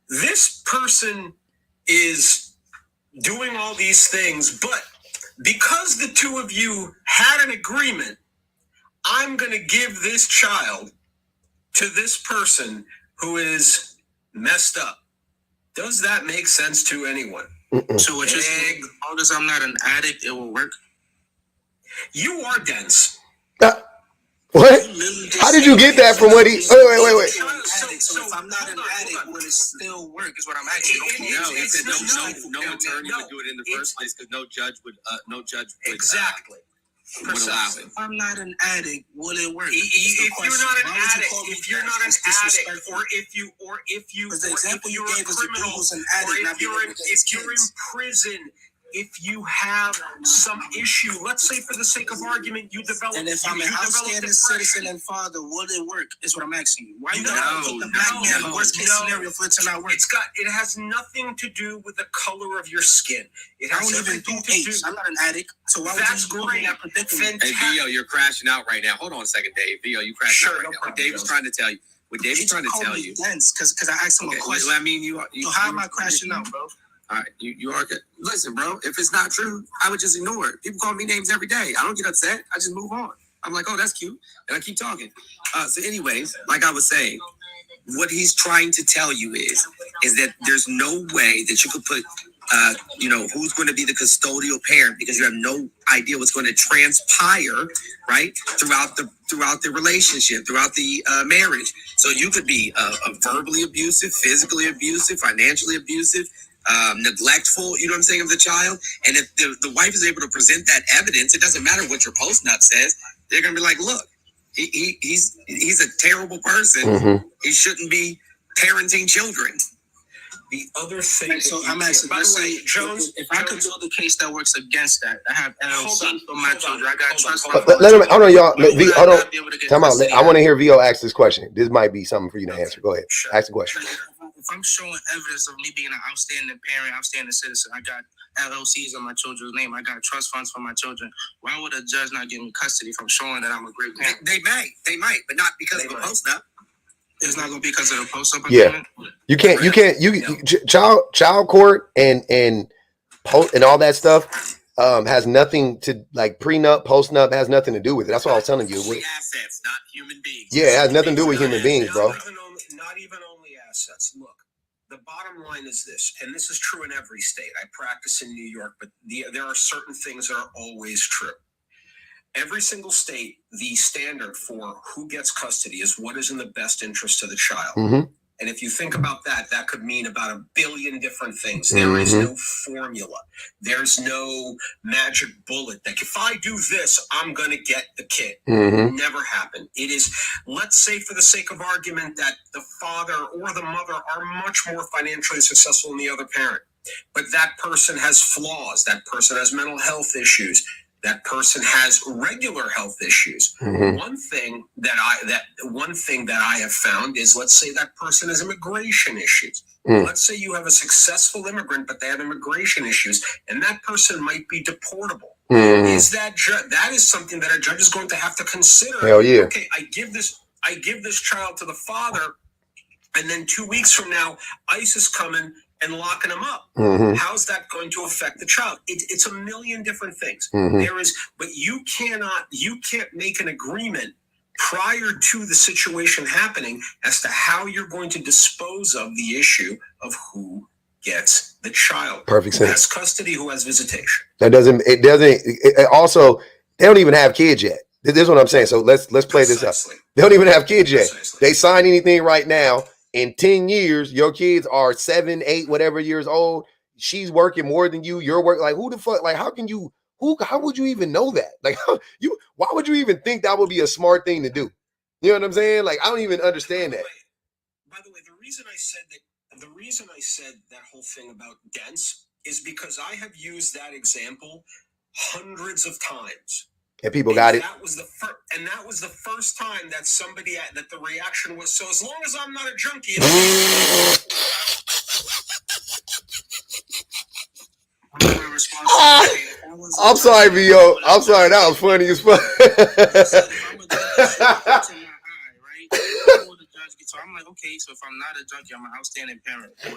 this person is doing all these things, but because the two of you had an agreement, I'm going to give this child to this person who is messed up. Does that make sense to anyone? So what you're saying, as long as I'm not an addict, it will work? You are dense. What? How did you get that from what he? Wait. So if I'm not an addict, will it still work? Is what I'm asking. No, he said no attorney would do it in the first place because no judge would Exactly. would allow it. If I'm not an addict, will it work? If you're not an addict, or if you're a criminal, or if you're in prison, if you have some issue, let's say for the sake of argument, you develop. And if I'm an outstanding citizen and father, will it work? Is what I'm asking you. Why you gotta put the black man in the worst case scenario for it to not work? It has nothing to do with the color of your skin. It has nothing to do. I'm not an addict, so why would you go in that predicament? Hey, Vio, you're crashing out right now. Hold on a second, Dave. Vio, you crashing out right now. What Dave's trying to tell you. Dense, because I asked him a question. I mean, you so how am I crashing out, bro? All right, you are good. Listen, bro, if it's not true, I would just ignore it. People call me names every day. I don't get upset. I just move on. I'm like, oh, that's cute. And I keep talking. So anyways, like I was saying, what he's trying to tell you is that there's no way that you could put, who's going to be the custodial parent because you have no idea what's going to transpire, right, throughout the relationship, throughout the marriage. So you could be verbally abusive, physically abusive, financially abusive, neglectful, you know what I'm saying, of the child. And if the wife is able to present that evidence, it doesn't matter what your post-nup says. They're going to be like, look, he's a terrible person. Mm-hmm. He shouldn't be parenting children. The other thing, so I'm asking, let's say, Jones, if I could build a case that works against that, I have LLC for my children. I got trust. Let him. Hold on, y'all. Hold on. Time out. I want to hear Vio ask this question. This might be something for you to answer. Go ahead. Ask the question. If I'm showing evidence of me being an outstanding parent, outstanding citizen, I got LLCs on my children's name, I got trust funds for my children, why would a judge not give me custody if I'm showing that I'm a great parent? They might, but not because of the post-nup. It's not going to be because of the post-nup. Yeah, you can't. Child court and all that stuff has nothing to, like, prenup, post-nup has nothing to do with it. That's what I was telling you. Assets, not human beings. Yeah, it has nothing to do with human beings, bro. Not even only assets. Look, the bottom line is this, and this is true in every state. I practice in New York, but there are certain things that are always true. Every single state, the standard for who gets custody is what is in the best interest of the child. Mm-hmm. And if you think about that, that could mean about 1 billion different things. There is no formula. There's no magic bullet that if I do this, I'm going to get the kid. Mm-hmm. Never happened. It is, let's say for the sake of argument that the father or the mother are much more financially successful than the other parent. But that person has flaws. That person has mental health issues. That person has regular health issues. Mm-hmm. One thing that I have found is, let's say that person has immigration issues. Let's say you have a successful immigrant, but they have immigration issues, and that person might be deportable. Is that is something that a judge is going to have to consider? Hell yeah. Okay, I give this child to the father, and then 2 weeks from now, ICE is coming and locking them up. Mm-hmm. How's that going to affect the child? It's a million different things. Mm-hmm. But you can't make an agreement prior to the situation happening as to how you're going to dispose of the issue of who gets the child. Perfect sense. Who has custody, who has visitation. Also, they don't even have kids yet. This is what I'm saying. So let's play this up. They don't even have kids yet. They sign anything right now. In 10 years, your kids are 7, 8, whatever years old. She's working more than you. You're working. Like, who the fuck? Like, how would you even know that? Like, why would you even think that would be a smart thing to do? You know what I'm saying? Like, I don't even understand that. By the way, the reason I said that whole thing about dense is because I have used that example hundreds of times. And people got it. That was the first time that that the reaction was, so as long as I'm not a junkie. I'm sorry, Vio. I'm sorry. That was funny as fuck. So I'm like, okay, so if I'm not a junkie, I'm an outstanding parent. He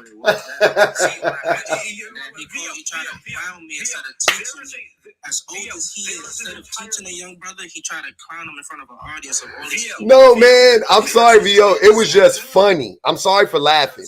tried to clown me instead of teaching me. As old as he is, instead of teaching a young brother, he tried to clown him in front of an audience of all these. No, man. I'm sorry, Vio. It was just funny. I'm sorry for laughing.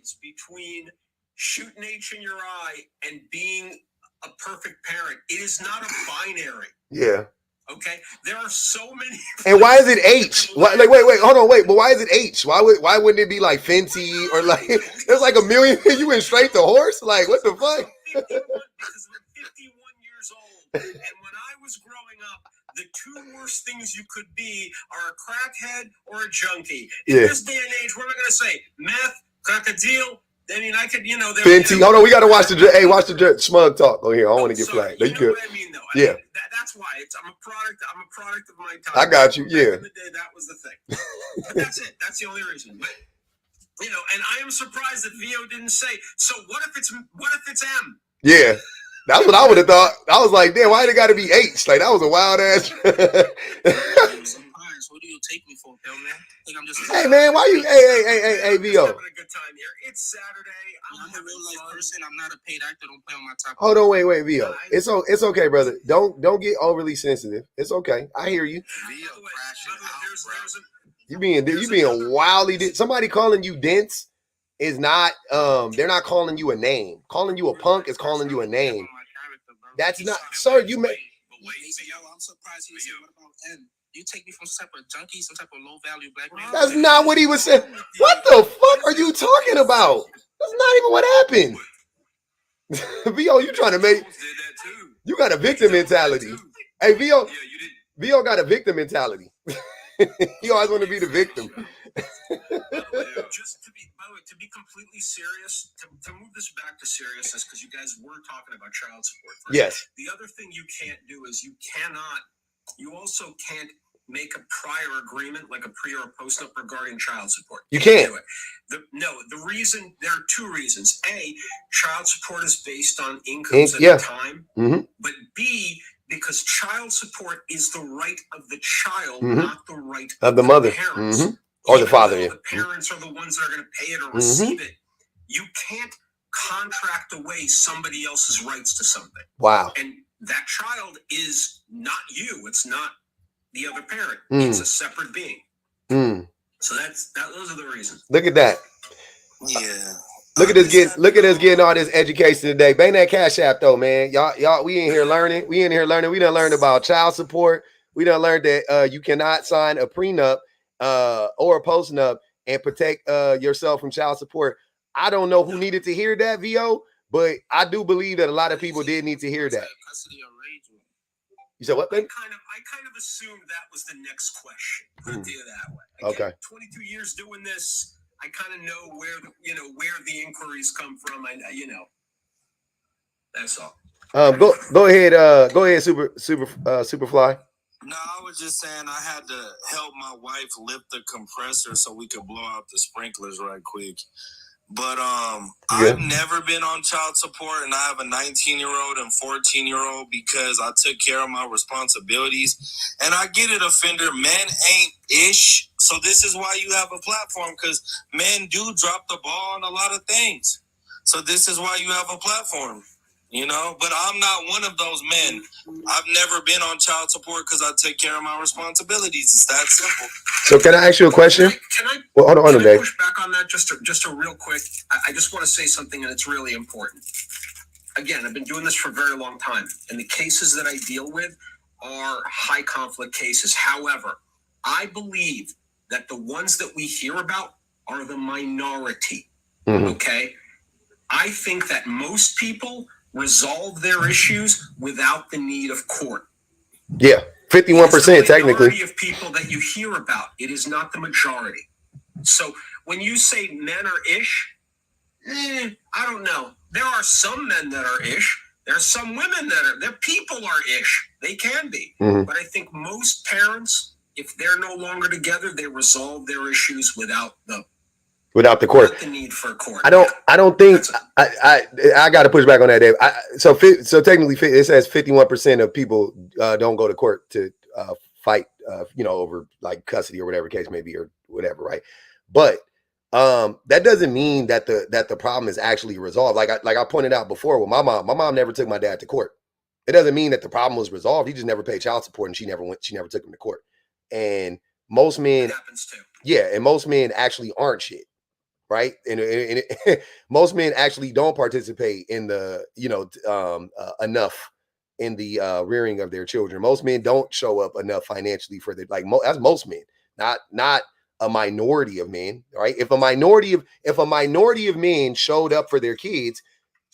boundaries between shooting H in your eye and being a perfect parent. It is not a binary. Yeah. Okay, there are so many. And why is it H? Why, like, wait, hold on, wait. But why is it H? Why wouldn't it be like Fenty or like? There's like a million. You went straight to horse. Like, what the fuck? 51, because we're 51 years old, and when I was growing up, the two worst things you could be are a crackhead or a junkie. In this day and age, what am I gonna say? Meth, crocodile. I mean, I could, Fenty. Hold on, we gotta watch the smug talk on here. I don't want to get flagged. You know what I mean, though. Yeah. That's why I'm a product of my time. I got you. Yeah. Back in the day, that was the thing. But that's it. That's the only reason. But and I am surprised that Vio didn't say. So what if it's M? Yeah. That's what I would have thought. I was like, damn, why did it got to be H? Like, that was a wild ass. Sometimes, what do you take me for, Bill, man? I think I'm just. Hey, man, why you? Hey, Vio. Having a good time here. It's Saturday. I'm a real life person. I'm not a paid actor. Don't play on my top. Hold on, wait, Vio. It's okay, brother. Don't get overly sensitive. It's okay. I hear you. Vio crashing out, You being wildly. Somebody calling you dense is not. They're not calling you a name. Calling you a punk is calling you a name. That's not, sir. You may. I'm surprised he said, "What about N? You take me from some type of junkie, some type of low value black man." That's not what he was saying. What the fuck are you talking about? That's not even what happened. Vio, you trying to make? You got a victim mentality. Hey, Vio got a victim mentality. He always want to be the victim. Just to be completely serious, to move this back to seriousness, because you guys were talking about child support. Right? Yes. The other thing you can't do is you also can't make a prior agreement, like a pre or a post up regarding child support. You can't. Do it. The reason, there are two reasons. A, child support is based on incomes at the time. Mm-hmm. But B, because child support is the right of the child, not the right of the mother. Parents. Or the father. The parents are the ones that are going to pay it or receive it. You can't contract away somebody else's rights to something. Wow. And that child is not you. It's not the other parent. It's a separate being. So those are the reasons. Look at that. Yeah. Look at us getting all this education today. Bang that Cash App though, man. Y'all, we in here learning. We done learned about child support. We done learned that you cannot sign a prenup or a postnup and protect yourself from child support. I don't know who needed to hear that, Vio, but I do believe that a lot of people did need to hear that. You said what, baby? I kind of assumed that was the next question. Put it that way. Again, Okay. 22 years doing this, I kind of know where the inquiries come from. That's all. Go ahead, Superfly. No, I was just saying I had to help my wife lift the compressor so we could blow out the sprinklers right quick. But I've never been on child support, and I have a 19-year-old and 14-year-old because I took care of my responsibilities. And I get it, offender. Men ain't ish. So this is why you have a platform, because men do drop the ball on a lot of things. So this is why you have a platform. But I'm not one of those men. I've never been on child support because I take care of my responsibilities. It's that simple. So can I ask you a question? Can I hold on, Dave. Push back on that just a real quick? I just want to say something, and it's really important. Again, I've been doing this for a very long time, and the cases that I deal with are high conflict cases. However, I believe that the ones that we hear about are the minority. Okay? I think that most people resolve their issues without the need of court. Yeah, 51% technically. The majority of people that you hear about, it is not the majority. So when you say men are ish, I don't know. There are some men that are ish. There are some women their people are ish. They can be. But I think most parents, if they're no longer together, they resolve their issues without the court. The need for a court. I don't think I got to push back on that, Dave. So technically, it says 51% of people don't go to court to fight, over like custody or whatever case may be or whatever, right? But that doesn't mean that the problem is actually resolved. Like I pointed out before with my mom never took my dad to court. It doesn't mean that the problem was resolved. He just never paid child support, and she never took him to court. And most men, happens too. Yeah, and most men actually aren't shit. right? And most men actually don't participate in the, enough in the rearing of their children. Most men don't show up enough financially for the that's most men, not a minority of men, right? If a minority of men showed up for their kids,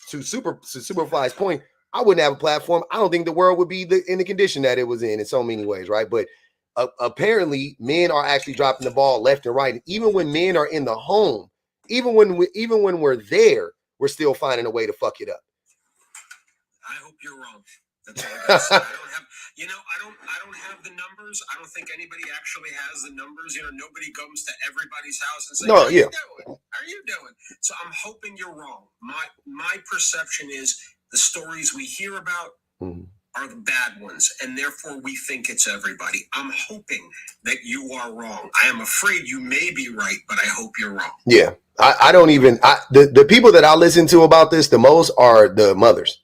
to Superfly's point, I wouldn't have a platform. I don't think the world would be in the condition that it was in so many ways, right? But apparently, men are actually dropping the ball left and right. And even when men are in the home, even when we're there, we're still finding a way to fuck it up. I hope you're wrong. That's all I gotta say. I don't have the numbers. I don't think anybody actually has the numbers. Nobody comes to everybody's house and says, "How are you doing? How are you doing?" So I'm hoping you're wrong. My perception is the stories we hear about are the bad ones, and therefore we think it's everybody. I'm hoping that you are wrong. I am afraid you may be right, but I hope you're wrong. Yeah, I don't even. The people that I listen to about this the most are the mothers.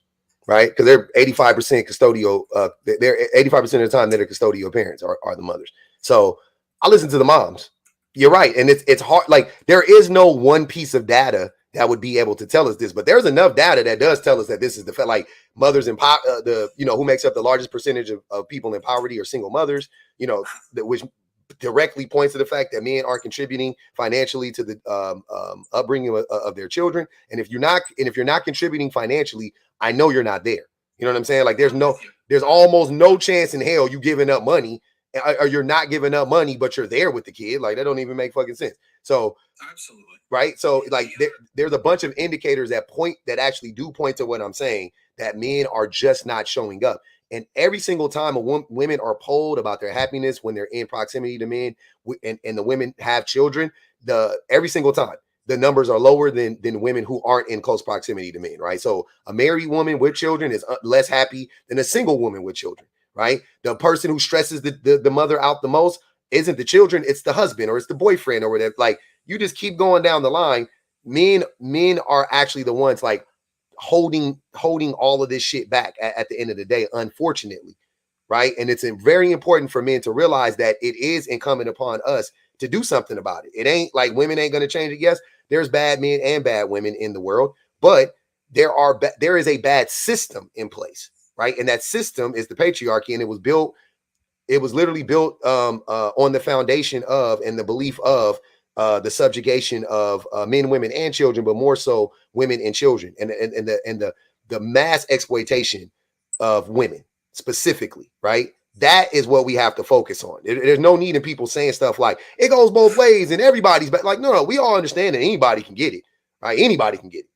Right, because they're 85% custodial. They're 85% of the time they're the custodial parents are the mothers. So I listen to the moms. You're right, and it's hard. Like there is no one piece of data that would be able to tell us this, but there's enough data that does tell us that this is the fact. Like mothers in who makes up the largest percentage of people in poverty are single mothers. Which directly points to the fact that men aren't contributing financially to the upbringing of their children. And if you're not contributing financially, I know you're not there. You know what I'm saying? Like there's almost no chance in hell you giving up money, or you're not giving up money, but you're there with the kid. Like that don't even make fucking sense. So absolutely right. So like there's a bunch of indicators that actually do point to what I'm saying, that men are just not showing up. And every single time women are polled about their happiness when they're in proximity to men, and the women have children, every single time the numbers are lower than women who aren't in close proximity to men, right? So a married woman with children is less happy than a single woman with children, right? The person who stresses the mother out the most isn't the children, it's the husband or it's the boyfriend or whatever. Like you just keep going down the line. Men are actually the ones like holding all of this shit back at the end of the day, unfortunately, right? And it's very important for men to realize that it is incumbent upon us to do something about it. It ain't like women ain't going to change it. Yes, there's bad men and bad women in the world, but there is a bad system in place, right? And that system is the patriarchy, and it was literally built on the foundation of and the belief of the subjugation of men, women, and children, but more so women and children, and the mass exploitation of women specifically, right? That is what we have to focus on. There's no need in people saying stuff like it goes both ways and everybody's like, no, we all understand that anybody can get it, right? Anybody can get it.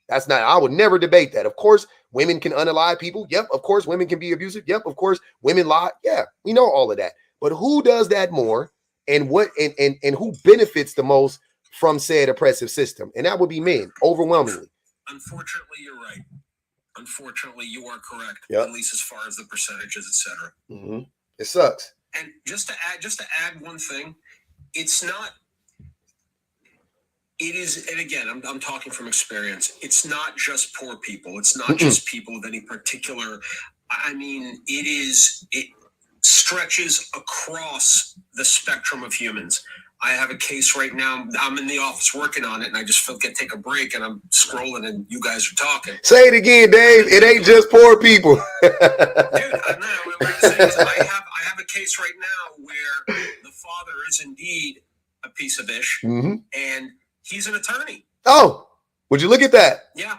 That's not, I would never debate that. Of course, women can unalive people. Yep. Of course, women can be abusive. Yep. Of course, women lie. Yeah, we know all of that. But who does that more? And what and who benefits the most from said oppressive system? And that would be men, overwhelmingly. Unfortunately, you're right. Unfortunately, you are correct. Yep. At least as far as the percentages, etc. Mm-hmm. It sucks. And just to add one thing, it's not. It is, and again, I'm talking from experience. It's not just poor people. It's not just people with any particular. I mean, it stretches across the spectrum of humans. I have a case right now. I'm in the office working on it, and I just take a break, and I'm scrolling, and you guys are talking. Say it again, Dave. It ain't just poor people. Dude, I know. What I'm saying is I have a case right now where the father is indeed a piece of ish, and he's an attorney. Oh, would you look at that? Yeah.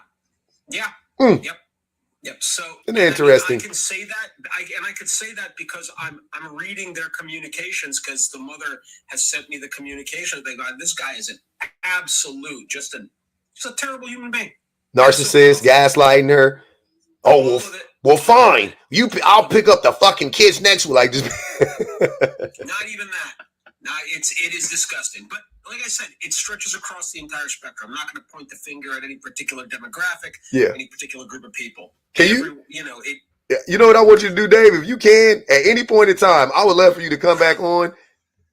Yep. So interesting. I can say that, I could say that because I'm reading their communications, because the mother has sent me the communication. They go, this guy is an absolute, just a terrible human being. Narcissist, gaslighting her. Oh, well, fine. I'll pick up the fucking kids next week. Like just not even that. No, it is disgusting. But like I said, it stretches across the entire spectrum. I'm not going to point the finger at any particular demographic, any particular group of people. Can you know what I want you to do, Dave? If you can, at any point in time, I would love for you to come back on.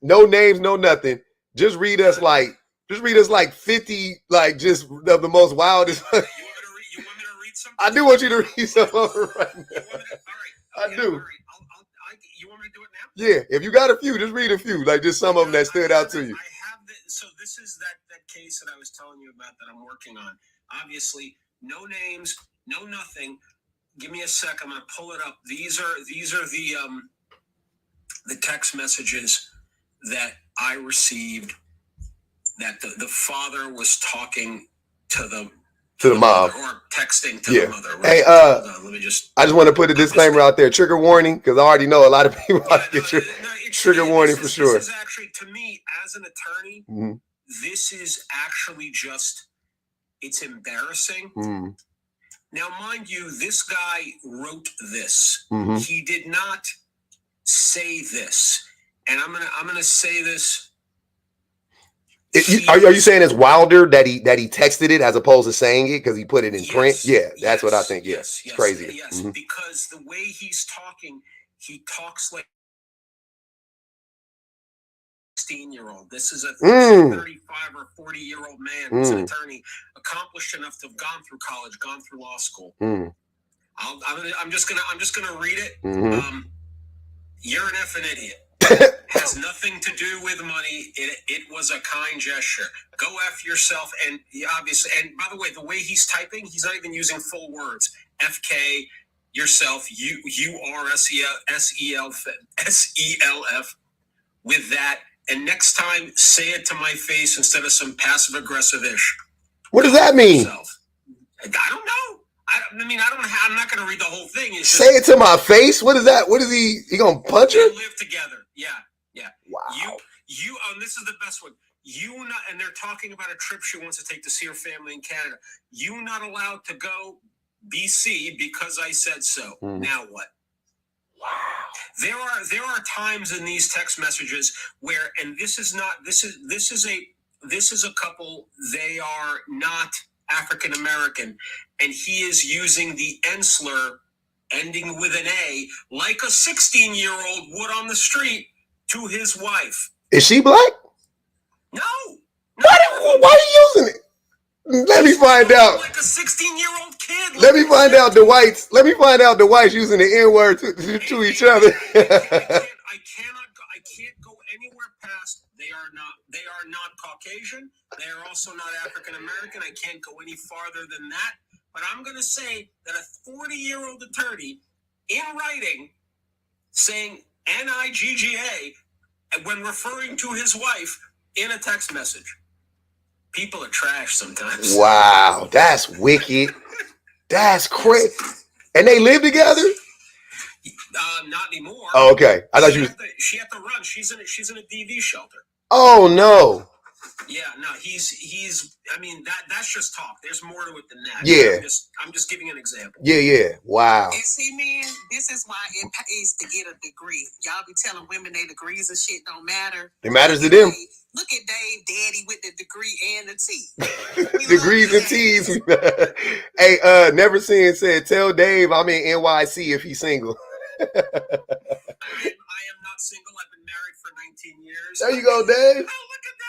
No names, no nothing. Just read us like 50, like just of the most wildest. You want me to read something? I do want you to read something right now. I do. You want me to do it now? Yeah, if you got a few, just read a few, like just some of them that stood out to you. I have so this is that case that I was telling you about that I'm working on. Obviously, no names, no nothing. Give me a sec. I'm gonna pull it up. These are the text messages that I received. That the father was talking to the mom or texting to the mother. Right? Hey, let me just. I just want to put a disclaimer out there. Trigger warning, because I already know a lot of people get trigger warning for sure. This is actually, to me, as an attorney, this is actually just, it's embarrassing. Now, mind you, this guy wrote this. He did not say this, and I'm gonna say this. Are you saying it's wilder that he texted it as opposed to saying it because he put it in print? Yeah, that's what I think. Yes, it's crazy. Yes, because the way he's talking, he talks like a 16-year-old. This is a 35 or 40-year-old man who's an attorney, accomplished enough to have gone through college, gone through law school. I'm just gonna read it. You're an effing idiot. Has nothing to do with money. It was a kind gesture. Go F yourself. And obviously, and by the way, the way he's typing, he's not even using full words. FK, yourself, you are SELF with that. And next time, say it to my face instead of some passive aggressive ish. What does that mean? I don't know. I'm not going to read the whole thing. It's say it to my face. What is that? What is he gonna punch her? Live together. Yeah. Wow. You this is the best one. And they're talking about a trip she wants to take to see her family in Canada. You not allowed to go BC because I said so. Now what? Wow. There are times in these text messages where, and this is a couple. They are not African American, and he is using the N slur ending with an A like a 16-year-old would on the street to his wife. Is she black? No. Why are you using it? Let me find out. Like a 16-year-old kid. Let me find out the whites. Let me find out the whites using the N-word to each other. I can't go anywhere past. They are not Caucasian. They are also not African American. I can't go any farther than that. But I'm going to say that a 40-year-old attorney in writing saying NIGGA when referring to his wife in a text message. People are trash sometimes. Wow, that's wicked. That's crazy. And they live together? Not anymore. Oh, okay. I thought she had to run. She's in a DV shelter. Oh no. Yeah, no, he's. I mean, that's just talk. There's more to it than that. Yeah, I'm just giving an example. Yeah. Wow. And see, man, this is why it pays to get a degree. Y'all be telling women their degrees and shit don't matter. It matters to them. Look at Dave, daddy with the degree and the T. Degrees and T's. Hey, Never Seen said, tell Dave I'm in NYC if he's single. I am not single. I've been married for 19 years. There you go, Dave. Oh, look at Dave.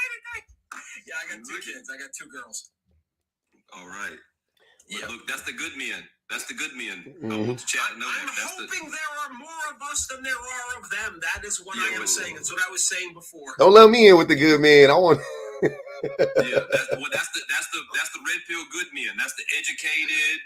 Yeah, I got 2 kids. I got 2 girls. All right. Yeah. Look, that's the good men. That's the good men. I'm hoping there are more of us than there are of them. That is what I am saying. That's what I was saying before. Don't let me in with the good men. I want. That's the red pill good men. That's the educated,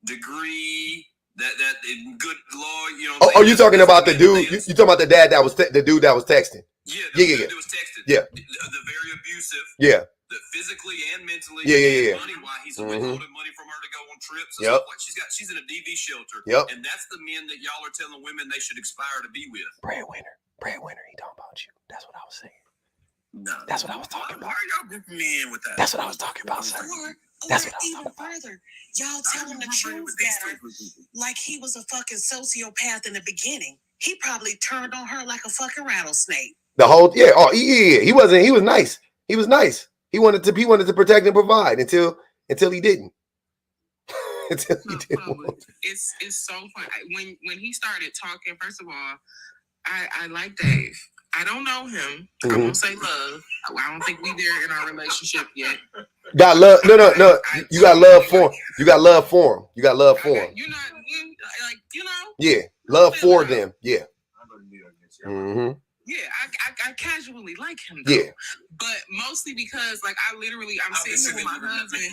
degree. That good law. Oh, you talking about the dude? You talking about the dad that was the dude that was texting? Yeah. That was texting. Yeah. The very abusive. Yeah. The physically and mentally. Yeah. Money wise, he's withholding money from her to go on trips. Yep. She's in a DV shelter. Yep. And that's the men that y'all are telling women they should aspire to be with. Breadwinner. He talking about you. That's what I was saying. No. That's what I was talking about. Why are y'all grouping me in with that? That's what I was talking about, sir. That's what I was even further. Y'all telling the truth better. Like he was a fucking sociopath in the beginning. He probably turned on her like a fucking rattlesnake. The whole yeah. He was nice. He was nice. He wanted to protect and provide until he didn't. Until he didn't. It's so funny. When he started talking, first of all, I like Dave. I don't know him. I won't say love. I don't think we there in our relationship yet. Got love. No. You got love for him. You got love for him. Yeah, love for them. Yeah. Yeah, I casually like him though. Yeah. But mostly because like I'm sitting here with my husband.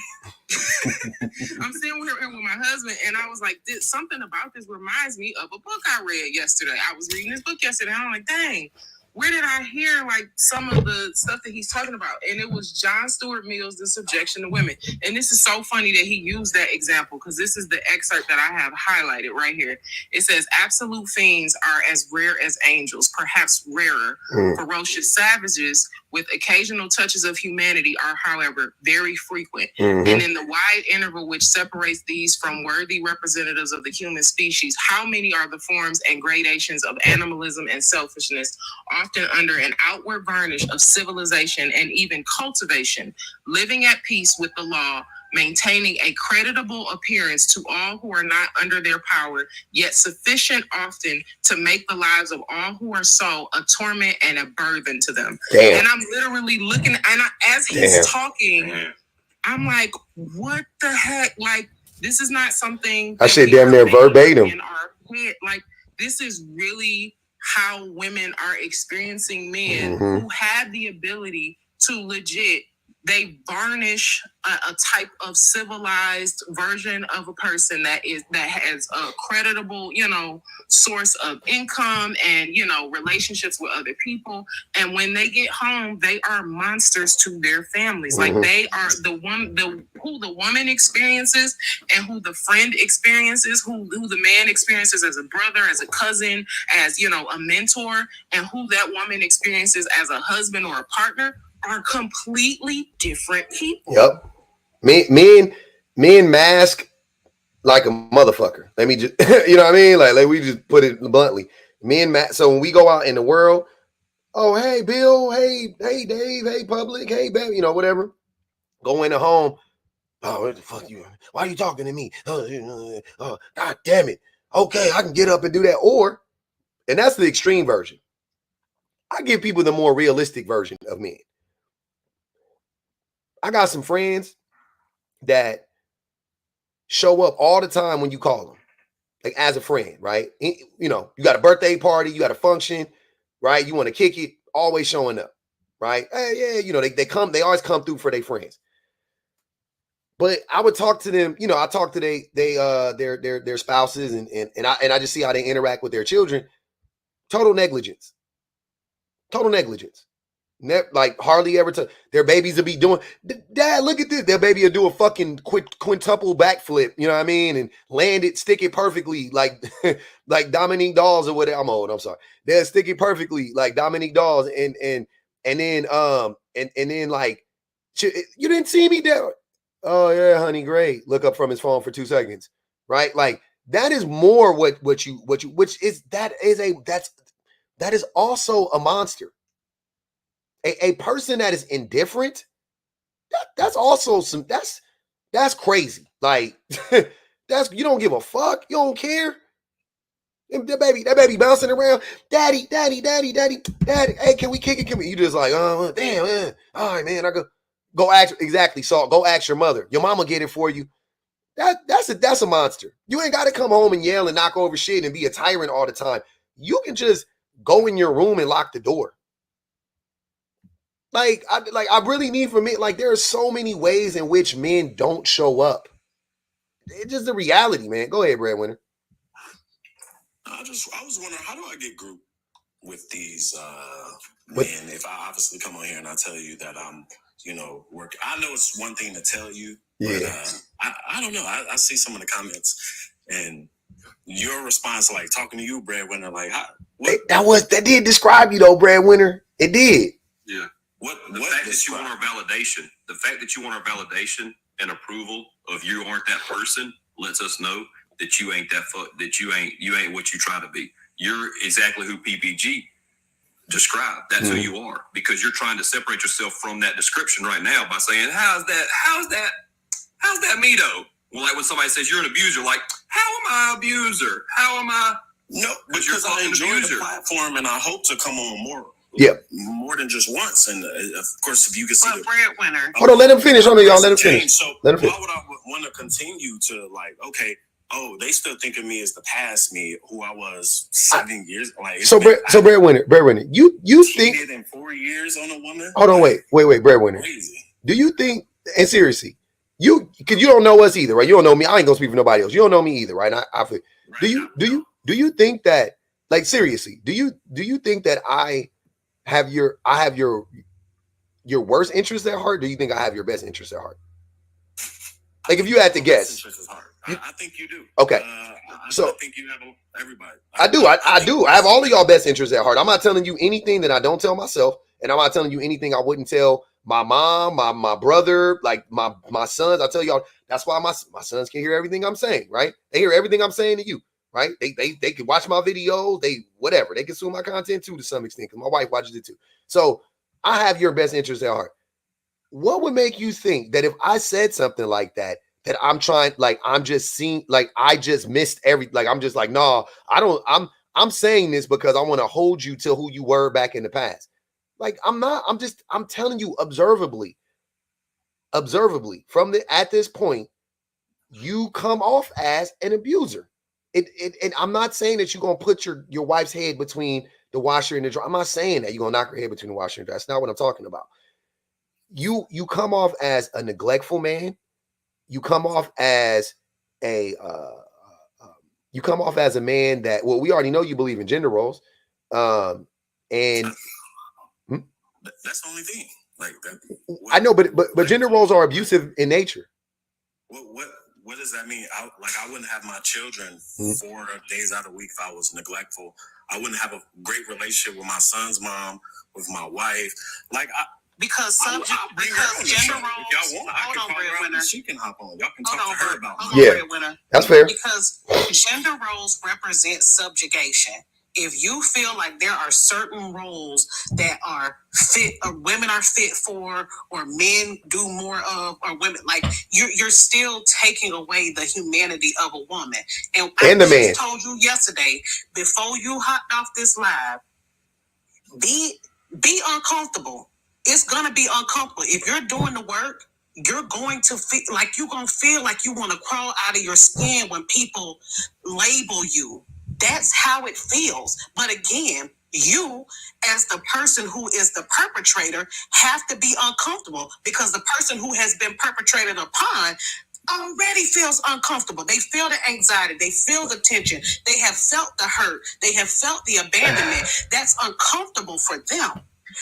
I'm sitting here with my husband and I was like, something about this reminds me of a book I read yesterday. I was reading this book yesterday and I'm like, dang, where did I hear like some of the stuff that he's talking about? And it was John Stuart Mill's The Subjection to Women. And this is so funny that he used that example because this is the excerpt that I have highlighted right here. It says, absolute fiends are as rare as angels, perhaps rarer. Ferocious savages with occasional touches of humanity are, however, very frequent. And in the wide interval which separates these from worthy representatives of the human species, how many are the forms and gradations of animalism and selfishness, often under an outward varnish of civilization and even cultivation, living at peace with the law, maintaining a creditable appearance to all who are not under their power, yet sufficient often to make the lives of all who are so a torment and a burden to them. Damn. And I'm literally looking, and as he's talking, I'm like, what the heck? Like, this is not something I said damn near verbatim. in our head. Like, this is really how women are experiencing men who have the ability to legit, they varnish a type of civilized version of a person that has a creditable, source of income and, relationships with other people. And when they get home, they are monsters to their families. Like they are who the woman experiences and who the friend experiences, who the man experiences as a brother, as a cousin, as, a mentor, and who that woman experiences as a husband or a partner are completely different people. Yep. Men mask like a motherfucker. Let me just, you know what I mean? Like we just put it bluntly. Men mask. So when we go out in the world, oh, hey, Bill, hey, Dave, hey, Public, hey, babe, whatever. Go into home. Oh, what the fuck you? Why are you talking to me? Oh, God damn it. Okay, I can get up and do that. And that's the extreme version. I give people the more realistic version of men. I got some friends that show up all the time when you call them, like as a friend, right? You got a birthday party, you got a function, right? You want to kick it, always showing up, right? Hey, yeah, they always come through for their friends. But I would talk to them, I talk to their spouses and I just see how they interact with their children. Total negligence. Like hardly ever their babies will be doing, Dad, look at this. Their baby will do a fucking quintuple backflip, you know what I mean? And land it, stick it perfectly, like Dominique Dawes or whatever. I'm old, I'm sorry. They'll stick it perfectly like Dominique Dawes and then like, you didn't see me there. Oh yeah, honey, great. Look up from his phone for 2 seconds, right? Like that is more that is also a monster. A person that is indifferent, that's also that's crazy. Like you don't give a fuck. You don't care. That baby bouncing around. Daddy. Hey, can we kick it? You just like, oh damn, man. All right, man. I go ask exactly. So go ask your mother. Your mama get it for you. That's a monster. You ain't got to come home and yell and knock over shit and be a tyrant all the time. You can just go in your room and lock the door. I really need for me, like there are so many ways in which men don't show up. It's just the reality, man. Go ahead, Breadwinner. I was wondering, how do I get grouped with these men? If I obviously come on here and I tell you that I'm, working. I know it's one thing to tell you, but I don't know. I see some of the comments and your response, like talking to you, Breadwinner, like that did describe you though, Breadwinner. It did. Yeah. The fact that you want our validation and approval of you aren't that person lets us know that you ain't you ain't what you try to be. You're exactly who PPG described. That's who you are, because you're trying to separate yourself from that description right now by saying, how's that me though? Well, like when somebody says you're an abuser, like, how am I an abuser? How am I? No, because I enjoy the platform and I hope to come on more. Yeah, more than just once, and of course, if you can see the Breadwinner. Hold on, let him finish. Hold on, y'all. Let him finish. So why would I want to continue to like? Okay, oh, they still think of me as the past me, who I was 7 years. Like, breadwinner, you think in 4 years on a woman? Hold on, wait, breadwinner. Crazy. Do you think? And seriously, because you don't know us either, right? You don't know me. I ain't gonna speak for nobody else. You don't know me either, right? Do you think that, like, seriously, do you think that I have your worst interest at heart? Do you think I have your best interest at heart? Like, if you had to guess. I think you do. Okay. I think you have everybody. I do. I have all of y'all best interests at heart. I'm not telling you anything that I don't tell myself, and I'm not telling you anything I wouldn't tell my mom, my brother, like my sons. I tell y'all, that's why my sons can hear everything I'm saying, right? They hear everything I'm saying to you, right? They can watch my videos, whatever. They consume my content too to some extent, because my wife watches it too. So I have your best interest at heart. What would make you think that if I said something like that, that I'm trying, like, I'm just seeing, like, I just missed like, I'm just like, no, I don't, I'm saying this because I want to hold you to who you were back in the past. Like, I'm telling you observably at this point, you come off as an abuser. And I'm not saying that you're going to put your wife's head between the washer and the dryer. I'm not saying that you're going to knock her head between the washer and the dryer. That's not what I'm talking about. You come off as a neglectful man. You come off as a man that, well, we already know you believe in gender roles, and that's the only thing. Like that. I know, but gender roles are abusive in nature. What does that mean? I wouldn't have my children 4 days out of the week if I was neglectful. I wouldn't have a great relationship with my son's mom, with my wife. Like, because gender roles. If y'all want, I can call her and she can hop on. Y'all can talk to her about it. That's fair. Because gender roles represent subjugation. If you feel like there are certain roles that are fit, or women are fit for, or men do more of, or women, like, you're still taking away the humanity of a woman. And the man told you yesterday, before you hopped off this live, be uncomfortable. It's gonna be uncomfortable. If you're doing the work, you're going to feel like you want to crawl out of your skin when people label you. That's how it feels. But again, you, as the person who is the perpetrator, have to be uncomfortable, because the person who has been perpetrated upon already feels uncomfortable. They feel the anxiety. They feel the tension. They have felt the hurt. They have felt the abandonment. That's uncomfortable for them.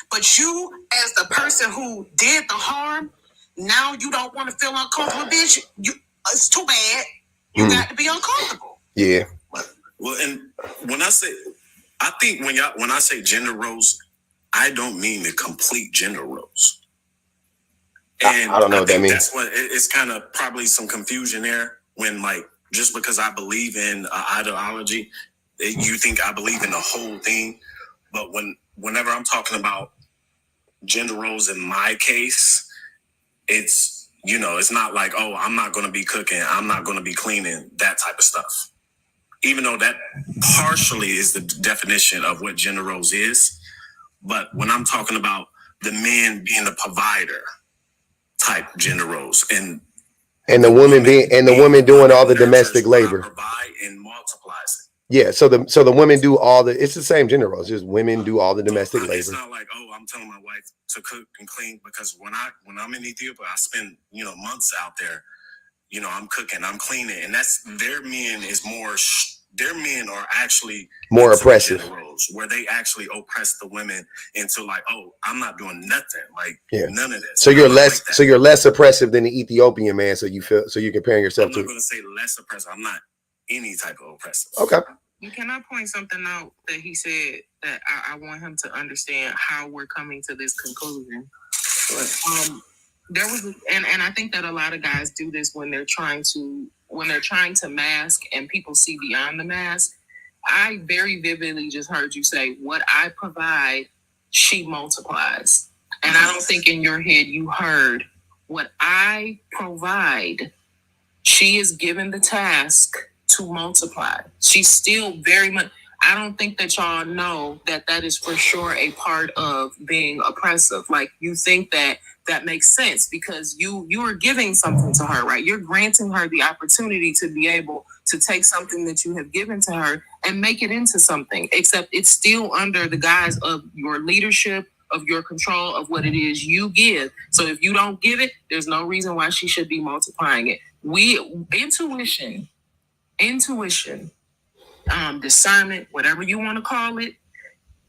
But you, as the person who did the harm, now you don't want to feel uncomfortable, bitch. It's too bad. You got to be uncomfortable. Yeah. Well, and when I think when I say gender roles, I don't mean the complete gender roles. And I don't know what that means. That's what it's kind of probably some confusion there, when, like, just because I believe in ideology, you think I believe in the whole thing. But whenever I'm talking about gender roles in my case, it's, it's not like, oh, I'm not going to be cooking, I'm not going to be cleaning, that type of stuff. Even though that partially is the definition of what gender roles is. But when I'm talking about the men being the provider type gender roles, and the woman doing all the domestic labor, provide and multiplies it. Yeah, so the women do all the, it's the same gender roles, just women do all the domestic labor. It's not like, oh, I'm telling my wife to cook and clean, because when I'm in Ethiopia, I spend, months out there, I'm cooking, I'm cleaning, and that's, their men are actually more oppressive, roles, where they actually oppress the women into, like, oh, I'm not doing nothing, like, none of this. So you're less oppressive than the Ethiopian man. So you're comparing yourself I'm to. not going to say less oppressive. I'm not any type of oppressive. Okay. Can I point something out that he said that I want him to understand how we're coming to this conclusion? There was, and I think that a lot of guys do this when they're trying to mask and people see beyond the mask. I very vividly just heard you say, what I provide, she multiplies. And I don't think in your head you heard, what I provide, she is given the task to multiply. She's still very much, I don't think that y'all know that that is for sure a part of being oppressive. Like, you think that that makes sense because you are giving something to her, right? You're granting her the opportunity to be able to take something that you have given to her and make it into something, except it's still under the guise of your leadership, of your control of what it is you give. So if you don't give it, there's no reason why she should be multiplying it. Intuition, discernment, whatever you want to call it,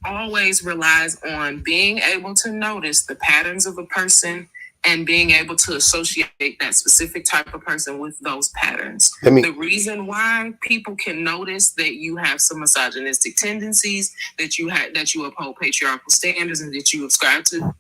always relies on being able to notice the patterns of a person and being able to associate that specific type of person with those patterns. The reason why people can notice that you have some misogynistic tendencies, that you uphold patriarchal standards, and that you ascribe to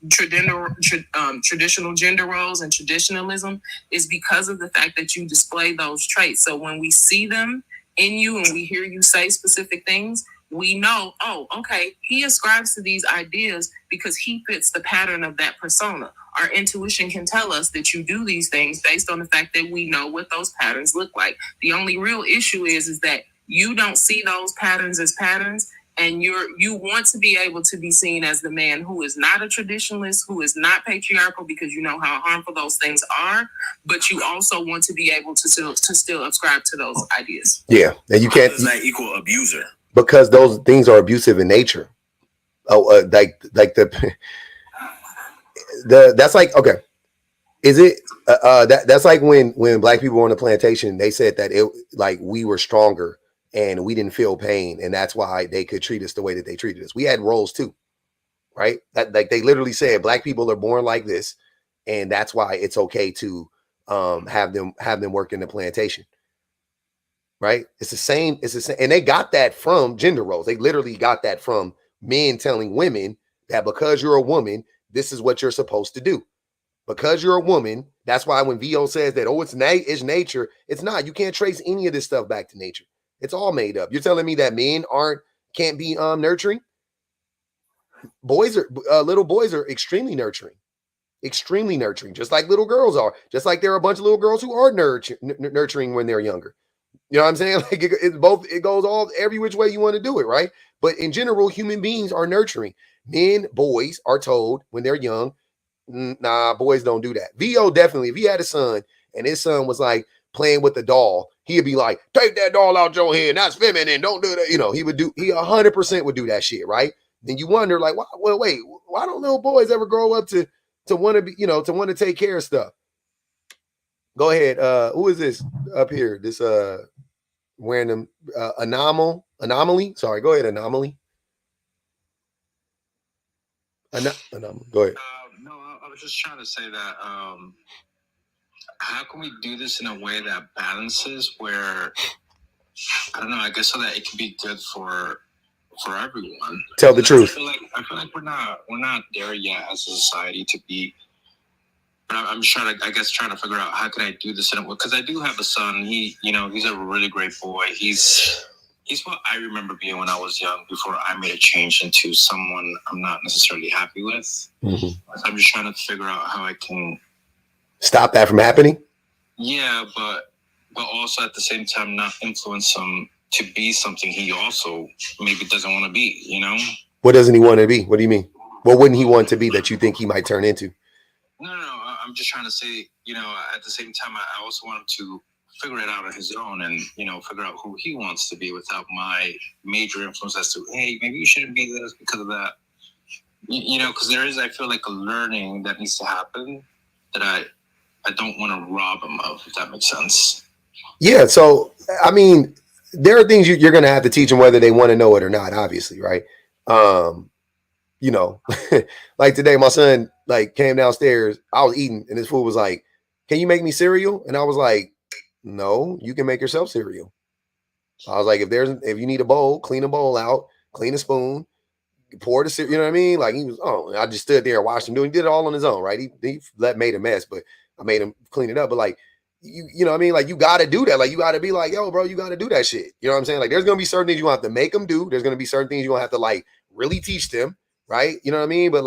traditional gender roles and traditionalism is because of the fact that you display those traits. So when we see them in you and we hear you say specific things, we know, oh, okay, he ascribes to these ideas because he fits the pattern of that persona. Our intuition can tell us that you do these things based on the fact that we know what those patterns look like. The only real issue is that you don't see those patterns as patterns, and you want to be able to be seen as the man who is not a traditionalist, who is not patriarchal, because you know how harmful those things are, but you also want to be able to still ascribe to those ideas. Yeah, and you can't. Does that equal abuser? Because those things are abusive in nature. Oh, that's like, okay. Is it that's like when black people were on the plantation, they said that it like we were stronger and we didn't feel pain, and that's why they could treat us the way that they treated us. We had roles too, right? That like they literally said black people are born like this, and that's why it's okay to have them work in the plantation. Right? It's the same. And they got that from gender roles. They literally got that from men telling women that because you're a woman, this is what you're supposed to do. Because you're a woman, that's why when VO says that, oh, it's nature, it's not. You can't trace any of this stuff back to nature. It's all made up. You're telling me that men can't be nurturing? Little boys are extremely nurturing, just like little girls are. Just like there are a bunch of little girls who are nurturing when they're younger. You know what I'm saying? Like it goes all every which way you want to do it, right? But in general, human beings are nurturing. Boys are told when they're young, nah, boys don't do that. VO definitely, if he had a son and his son was like playing with the doll, he'd be like, take that doll out your head. That's feminine. Don't do that. You know, he 100% would do that shit, right? Then you wonder, like, why don't little boys ever grow up to want to be, to want to take care of stuff? Go ahead. Who is this up here? This wearing them anomaly. Sorry, go ahead, anomaly. Anomaly. Go ahead. No, I was just trying to say that how can we do this in a way that balances where I don't know, I guess so that it can be good for everyone. Tell the truth. I feel like we're not there yet as a society to be. I'm just trying to figure out how can I do this in a way, because I do have a son. He's a really great boy. He's what I remember being when I was young before I made a change into someone I'm not necessarily happy with. Mm-hmm. So I'm just trying to figure out how I can stop that from happening. Yeah, but also at the same time not influence him to be something he also maybe doesn't want to be. What doesn't he want to be? What do you mean? What wouldn't he want to be that you think he might turn into? No. I'm just trying to say, at the same time, I also want him to figure it out on his own and, figure out who he wants to be without my major influence as to, hey, maybe you shouldn't be this because of that. Because there is, I feel like, a learning that needs to happen that I don't want to rob him of, if that makes sense. Yeah. So, I mean, there are things you're going to have to teach them whether they want to know it or not, obviously, right? Like today, my son came downstairs. I was eating, and his food was like, "Can you make me cereal?" And I was like, "No, you can make yourself cereal." So I was like, "If you need a bowl, clean a bowl out, clean a spoon, pour the cereal." You know what I mean? Like I just stood there and watched him do it. He did it all on his own, right? He made a mess, but I made him clean it up. But like you know what I mean? Like you got to do that. Like you got to be like, "Yo, bro, you got to do that shit." You know what I'm saying? Like there's gonna be certain things you have to make them do. There's gonna be certain things you gonna have to really teach them. Right? You know what I mean? But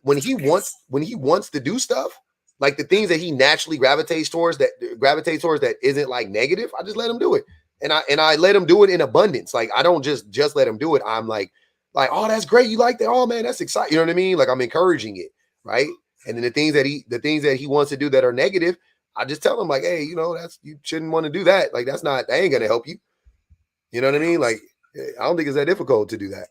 when he wants to do stuff, like the things that he naturally gravitates towards that isn't negative, I just let him do it. And I let them do it in abundance. Like, I don't just let them do it. I'm like, oh, that's great. You like that? Oh man, that's exciting. You know what I mean? Like, I'm encouraging it, right? And then the things that he wants to do that are negative, I just tell him like, hey, you know, you shouldn't want to do that. Like, that ain't gonna help you. You know what I mean? Like, I don't think it's that difficult to do that.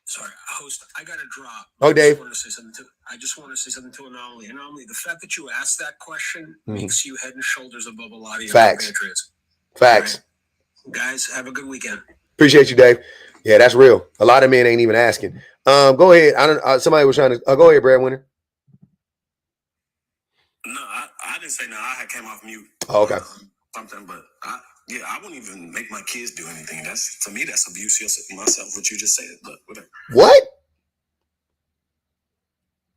Sorry, host, I got to drop. Oh, Dave. I just want to say something to Anomaly. Anomaly, the fact that you asked that question makes you head and shoulders above a lot of your compatriots. Facts. Right. Guys, have a good weekend. Appreciate you, Dave. Yeah, that's real. A lot of men ain't even asking. Go ahead. Somebody was trying to go ahead, Breadwinner. No, I didn't say no. I had came off mute. Oh, okay. Something, but I wouldn't even make my kids do anything. To me, that's abuse myself, what you just said. But whatever. What?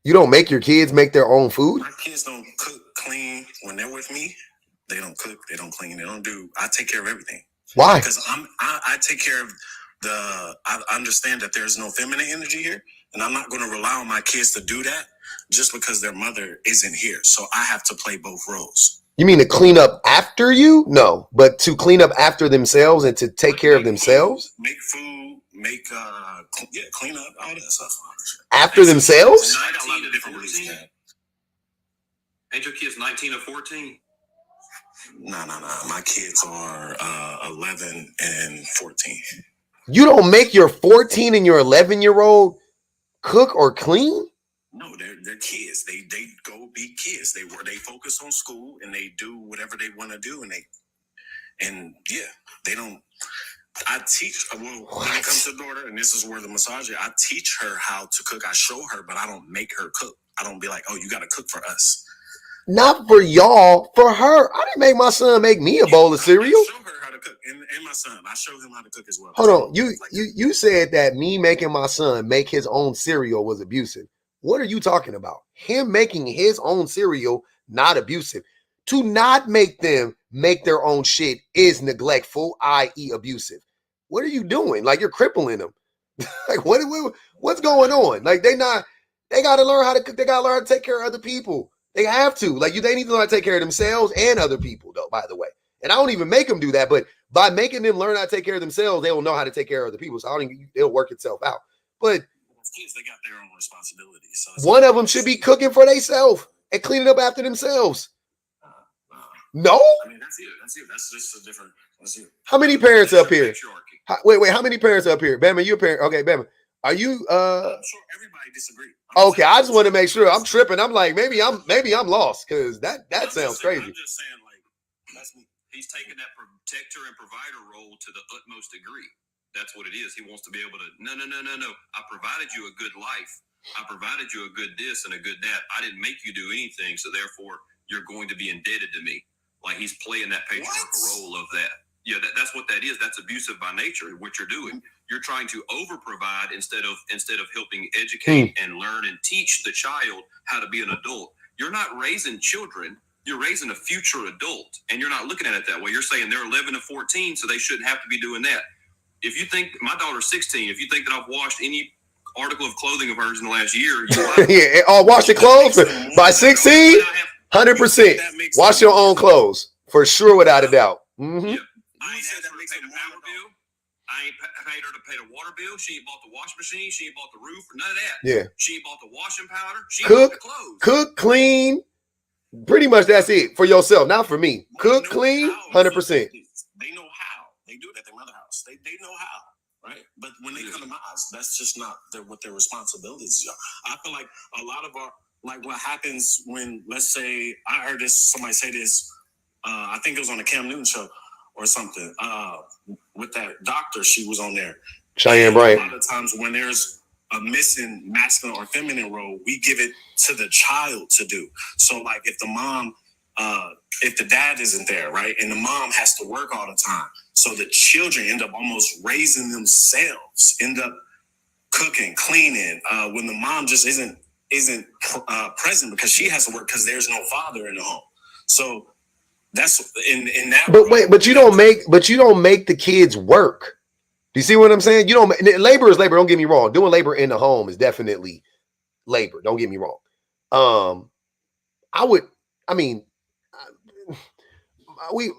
You don't make your kids make their own food? My kids don't cook, clean. When they're with me, they don't cook, they don't clean, they don't do. I take care of everything. Why? Because I take care of I understand that there's no feminine energy here, and I'm not going to rely on my kids to do that just because their mother isn't here. So I have to play both roles. You mean to clean up after you? No, but to clean up after themselves and to take care of themselves? Make food, clean up, all that stuff. After themselves? I got a lot of different reasons. Ain't your kids 19 or 14? No. My kids are 11 and 14. You don't make your 14 and your 11-year-old cook or clean? No, they're kids. They go be kids. They focus on school and they do whatever they want to do, they don't. I teach. Well, when it comes to daughter, and this is where the misogyny, I teach her how to cook. I show her, but I don't make her cook. I don't be like, oh, you got to cook for us. Not for y'all, for her. I didn't make my son make me a bowl of cereal. I show her how to cook, and my son. I show him how to cook as well. Hold on, you said that me making my son make his own cereal was abusive. What are you talking about? Him making his own cereal, not abusive. To not make them make their own shit is neglectful, i.e. abusive. What are you doing? Like, you're crippling them. Like, what's going on? Like, they got to learn how to cook. They got to learn how to take care of other people. They have to. Like, they need to learn how to take care of themselves and other people, though, by the way. And I don't even make them do that, but by making them learn how to take care of themselves, they will know how to take care of other people. So I don't think it'll work itself out. But kids, they got their own responsibilities. So one of them should be cooking for themselves and cleaning up after themselves. No? I mean, that's you. That's just a different. That's you. How many parents up here? Wait. How many parents up here? Bama, you a parent? Okay, Bama. Are you? I'm sure everybody disagree. Okay, I just want to make sure. I'm tripping. I'm like, maybe I'm lost because that sounds crazy. I'm just saying, like, that's me. He's taking that protector and provider role to the utmost degree. That's what it is. He wants to be able to, no. I provided you a good life. I provided you a good this and a good that. I didn't make you do anything, so therefore you're going to be indebted to me. Like, he's playing that patriarchal role of that. Yeah, that's what that is. That's abusive by nature. What you're doing, you're trying to over-provide instead of helping educate and learn and teach the child how to be an adult. You're not raising children. You're raising a future adult, and you're not looking at it that way. You're saying they're 11 to 14, so they shouldn't have to be doing that. If you think my daughter's 16, if you think that I've washed any article of clothing of hers in the last year, wash your clothes by 16, 100%. Wash your own clothes for sure, without a doubt. Mm-hmm. Yeah. I ain't asked her to pay the power bill. I ain't paid her to pay the water bill. She ain't bought the wash machine. She ain't bought the roof or none of that. Yeah. She ain't bought the washing powder. She ain't bought the clothes. Cook, clean. Pretty much that's it for yourself. Not for me. Cook, clean, 100%. They know how. They do it at their mother house. They know how, right? But when they come to my house, that's just not what their responsibilities are. I feel like a lot of like what happens when, let's say, I heard somebody say this, I think it was on the Cam Newton show or something, with that doctor, she was on there. Cheyenne Bryant. A lot of times when there's a missing masculine or feminine role, we give it to the child to do. So like if the mom, if the dad isn't there, right, and the mom has to work all the time, so the children end up almost raising themselves, end up cooking, cleaning, when the mom just isn't present because she has to work because there's no father in the home. So that's in that. But wait, but you don't make the kids work. Do you see what I'm saying? You don't. Labor is labor. Don't get me wrong. Doing labor in the home is definitely labor. Don't get me wrong.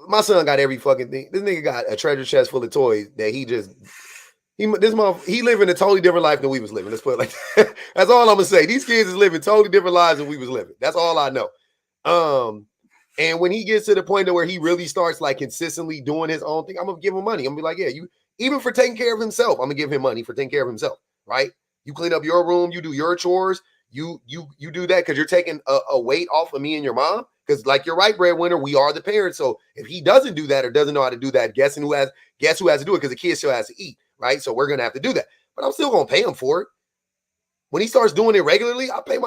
my son got every fucking thing. This nigga got a treasure chest full of toys that he live in a totally different life than we was living. Let's put it like that. That's all I'm gonna say. These kids is living totally different lives than we was living. That's all I know. And when he gets to the point where he really starts like consistently doing his own thing, I'm gonna give him money. I'm gonna be like, yeah, you even for taking care of himself, I'm gonna give him money for taking care of himself, right? You clean up your room, you do your chores, you do that because you're taking a weight off of me and your mom. Because like you're right, breadwinner, we are the parents. So if he doesn't do that or doesn't know how to do that, guess who has to do it? Because the kid still has to eat, right? So we're gonna have to do that. But I'm still gonna pay him for it. When he starts doing it regularly, I pay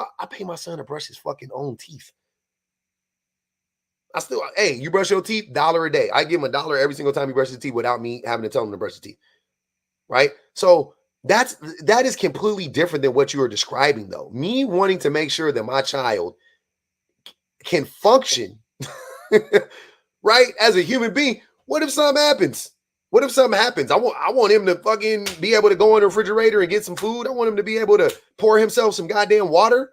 my son to brush his fucking own teeth. Hey, you brush your teeth, $1 a day. I give him $1 every single time he brushes his teeth without me having to tell him to brush his teeth. Right? So that is completely different than what you are describing, though. Me wanting to make sure that my child can function, right, as a human being. What if something happens? What if something happens? I want him to fucking be able to go in the refrigerator and get some food. I want him to be able to pour himself some goddamn water.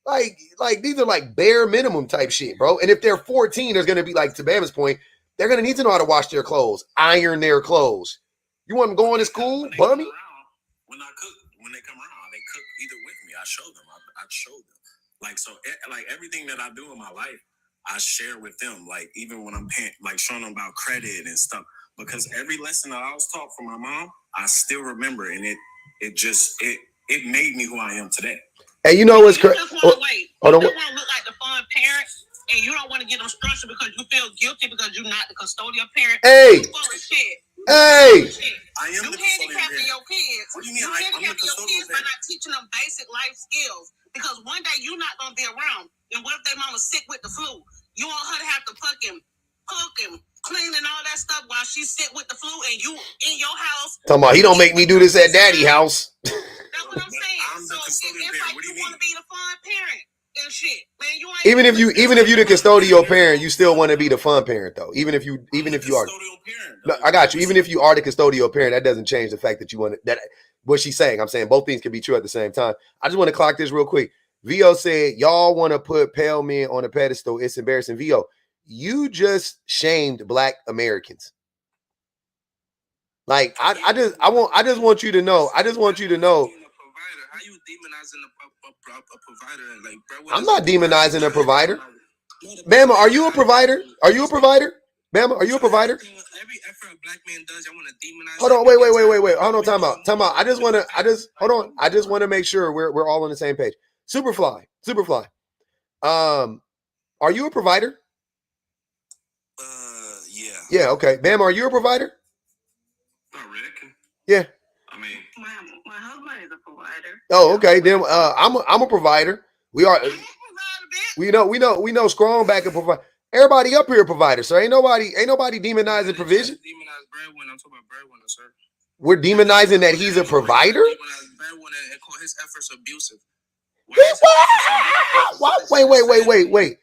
Like these are like bare minimum type shit, bro. And if they're 14, there's gonna be, like to Bama's point, they're gonna need to know how to wash their clothes, iron their clothes. You want them going to school, bummy? When they come around, they cook either with me. I show them. I show them. Like, so, like everything that I do in my life, I share with them. Like, even when I'm like showing them about credit and stuff, because every lesson that I was taught from my mom, I still remember, and it made me who I am today. Hey, you know what's crazy? Hold on. You don't want to look like the fun parent, and you don't want to get them structured because you feel guilty because you're not the custodial parent. Hey. Hey. I am the custodial parent. Your kids. What do you mean? You I'm the custodial kids by not teaching them basic life skills. Because one day you're not gonna be around, and what if their mama's sick with the flu? You want her to have to fucking cook and clean and all that stuff while she's sick with the flu, and you in your house. Talking about he don't make me do this at daddy house. That's what I'm saying. I'm the custodial parent. Like What do you mean? Want to be the fun parent and shit, man. You ain't Even if you the custodial parent, you still want to be the fun parent though. Even if you are. No, I got you. Even if you are the custodial parent, that doesn't change the fact that you want that. What she's saying, I'm saying both things can be true at the same time. I just want to clock this real quick. Vo said, y'all want to put pale men on a pedestal. It's embarrassing. Vo, you just shamed Black Americans. Like, I just want you to know. I just want you to know. How you demonizing a provider? Like, bro, I'm not demonizing a provider. Bama, are you a provider? Are you a provider? Bama, are you a provider? Every effort a Black man does, y'all want to demonize. Hold on, wait. Hold on, time out. I just want to make sure we're all on the same page. Superfly. Are you a provider? Yeah. Yeah, okay. Bama, are you a provider? I reckon. Yeah. I mean, my husband is a provider. Oh, okay. Then I'm a provider. We are. We know strong back and provide. Everybody up here a provider, so ain't nobody demonizing provision. Demonize breadwinner. I'm talking about breadwinner, sir. We're demonizing that he's a provider. Demonize breadwinner and call his efforts abusive. Wait.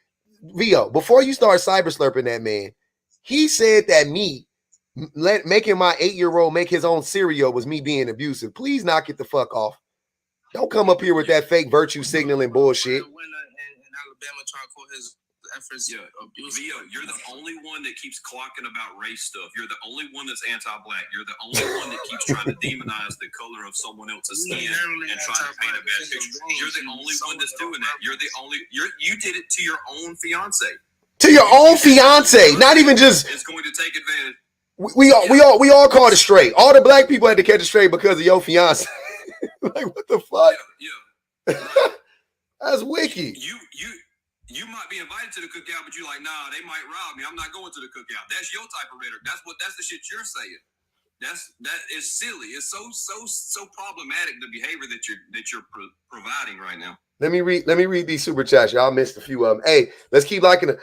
Vo, before you start cyber slurping that man, he said that me making my 8-year-old make his own cereal was me being abusive. Please knock it the fuck off. Don't come up here with that fake virtue signaling bullshit. In Alabama, trying to call his efforts abusive. Vo, you're the only one that keeps clocking about race stuff. You're the only one that's anti-Black. You're the only one that keeps trying to demonize the color of someone else's skin and trying to paint a bad picture. You're the only one that's doing that. You did it to your own fiance. To your own fiance, not even just. It's going to take advantage. We all caught it straight. All the Black people had to catch it straight because of your fiance. Like, what the fuck? Yeah. That's wicked. You might be invited to the cookout, but you're like, nah, they might rob me. I'm not going to the cookout. That's your type of rhetoric. That's the shit you're saying. That is silly. It's so problematic, the behavior that you're providing right now. Let me read these super chats. Y'all missed a few of them. Hey, let's keep liking it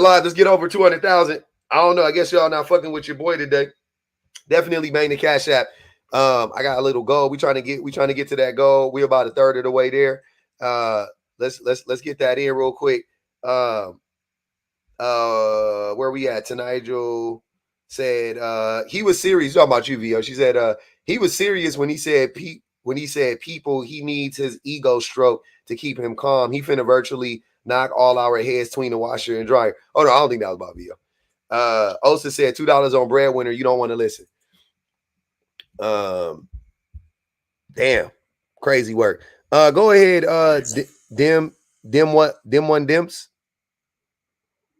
live. Let's get over 200,000. I don't know. I guess y'all not fucking with your boy today. Definitely bang the Cash App. I got a little goal. We trying to get to that goal. We're about a third of the way there. Let's get that in real quick. Where we at? Nigel said he was serious. Talking about you, Vo. She said he was serious when he said people he needs his ego stroke to keep him calm. He finna virtually knock all our heads between the washer and dryer. Oh no, I don't think that was about Vo. Osa said $2 on Breadwinner. You don't want to listen. Damn, crazy work. Go ahead. Dimps.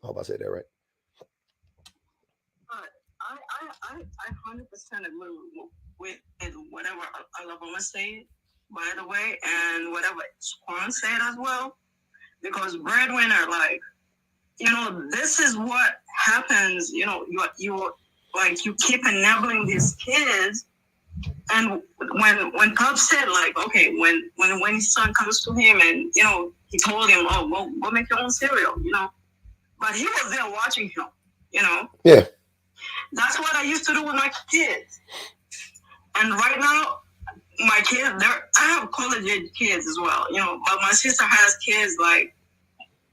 I hope I said that right. I 100% agree with whatever Alabama said, by the way, and whatever Quan said as well. Because Breadwinner, like, you know, this is what happens. You know, you like you keep enabling these kids. And when Pops said, like, okay, when his son comes to him and, you know, he told him, oh, go make your own cereal, you know. But he was there watching him, you know. Yeah. That's what I used to do with my kids. And right now, my kids, I have college-age kids as well, you know. But my sister has kids, like,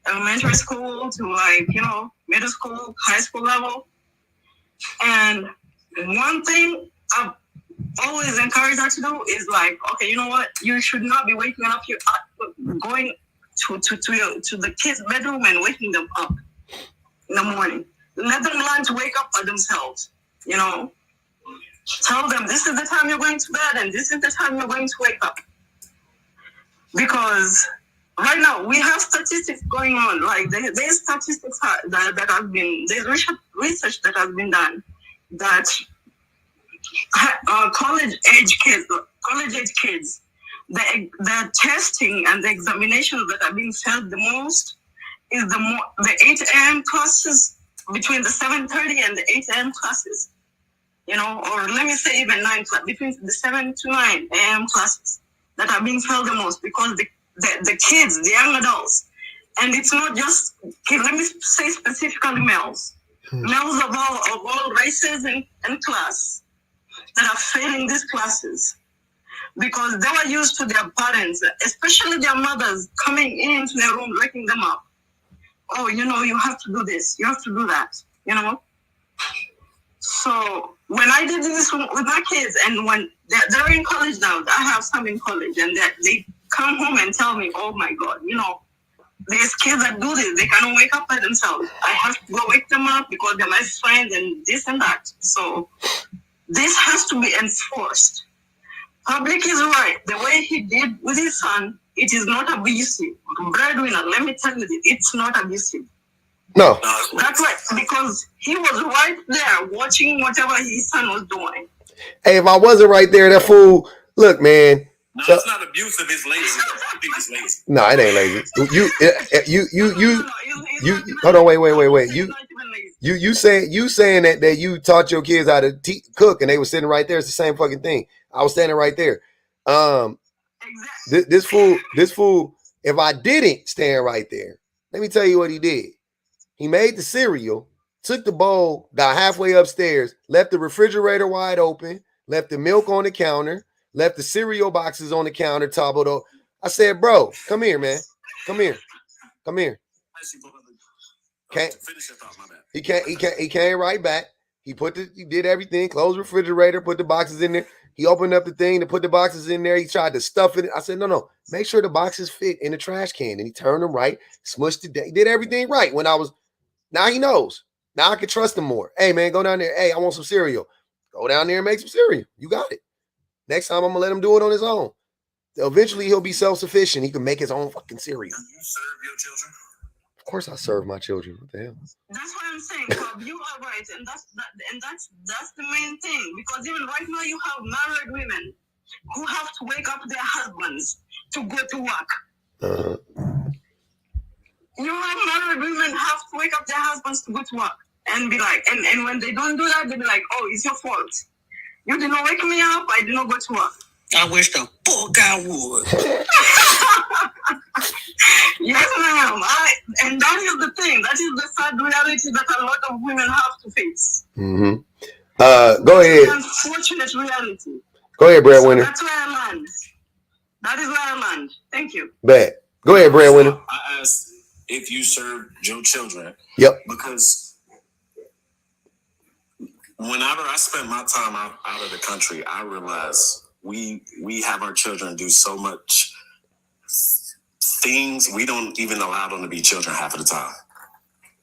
elementary school to, like, you know, middle school, high school level. And one thing I've always encouraged her to do is, like, okay, you know what? You should not be waking up, going to the kids' bedroom and waking them up in the morning. Let them learn to wake up by themselves, you know. Tell them this is the time you're going to bed and this is the time you're going to wake up. Because right now we have statistics going on. Like there's statistics that have been, there's research that has been done that college age kids, the testing and the examinations that are being failed the most is the 8 a.m. classes, between the 7:30 and the 8 a.m. classes, you know, or let me say even 9 between the 7 to 9 a.m. classes that are being failed the most, because the kids, the young adults, and it's not just, let me say specifically males of all races and class that are failing these classes, because they were used to their parents, especially their mothers, coming into their room, waking them up. Oh, you know, you have to do this, you have to do that, you know. So when I did this with my kids, and when they're in college now, I have some in college, and they come home and tell me, oh my God, you know, there's kids that do this, they cannot wake up by themselves. I have to go wake them up because they're my friends and this and that. So this has to be enforced. Public is right. The way he did with his son, it is not abusive. Breadwinner, let me tell you this, it's not abusive. No. That's right, because he was right there watching whatever his son was doing. Hey, if I wasn't right there, that fool, look, man. No, it's not abusive, it's lazy. I think it's lazy. No, it ain't lazy. You hold on, wait. You saying that you taught your kids how to cook and they were sitting right there. It's the same fucking thing. I was standing right there. This fool, if I didn't stand right there, let me tell you what he did. He made the cereal, took the bowl, got halfway upstairs, left the refrigerator wide open, left the milk on the counter, left the cereal boxes on the counter, toppled over. I said, bro, come here, man. Come here. He came right back. He did everything, closed the refrigerator, put the boxes in there. He opened up the thing to put the boxes in there. He tried to stuff it. I said, no, make sure the boxes fit in the trash can. And he turned them right, smushed it. He did everything right. Now he knows. Now I can trust him more. Hey, man, go down there. Hey, I want some cereal. Go down there and make some cereal. You got it. Next time I'm going to let him do it on his own. Eventually he'll be self-sufficient. He can make his own fucking cereal. Do you serve your children? Of course I serve my children. What the hell? That's what I'm saying, Bob. You are right, and that's the main thing. Because even right now, you have married women who have to wake up their husbands to go to work. You have married women who have to wake up their husbands to go to work and be like, and when they don't do that, they be like, oh, it's your fault. You did not wake me up. I did not go to work. I wish the fuck I would. Yes, ma'am. And that is the thing. That is the sad reality that a lot of women have to face. Mm-hmm. Go ahead. Unfortunate reality. Go ahead, Breadwinner. So that's where I land. That is where I land. Thank you. Bad. Go ahead, Breadwinner. I asked if you serve your children. Yep. Because whenever I spend my time out of the country, I realize we have our children do so much things we don't even allow them to be children half of the time.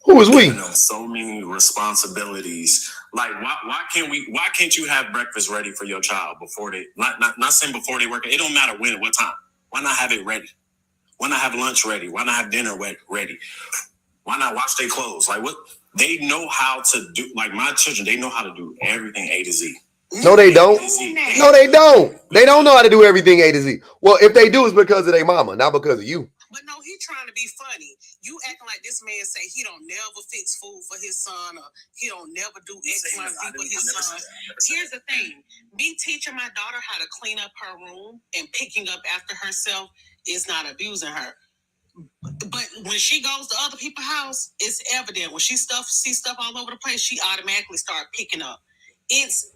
Who is we? So many responsibilities. Like, why can't you have breakfast ready for your child before they, not saying before they work, it don't matter when, what time. Why not have it ready? Why not have lunch ready? Why not have dinner ready? Why not wash their clothes? Like, what? They know how to do, like my children, they know how to do everything A to Z. No, they don't. No, they don't. They don't know how to do everything A to Z. Well, if they do, it's because of their mama, not because of you. But no, he trying to be funny. You acting like this man say he don't never fix food for his son, or he don't never do X, Y, Z for his son. Here's the thing. Me teaching my daughter how to clean up her room and picking up after herself is not abusing her. But when she goes to other people's house, it's evident. When she sees stuff all over the place, she automatically start picking up. It's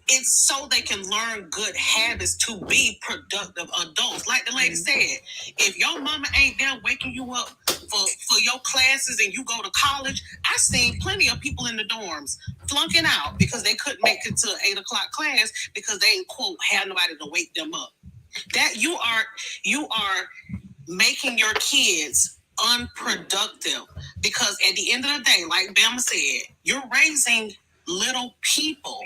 so they can learn good habits to be productive adults. Like the lady said, if your mama ain't there waking you up for your classes and you go to college, I seen plenty of people in the dorms flunking out because they couldn't make it to 8 o'clock class because they ain't, quote, have nobody to wake them up. That you are making your kids unproductive because at the end of the day, like Bama said, you're raising little people.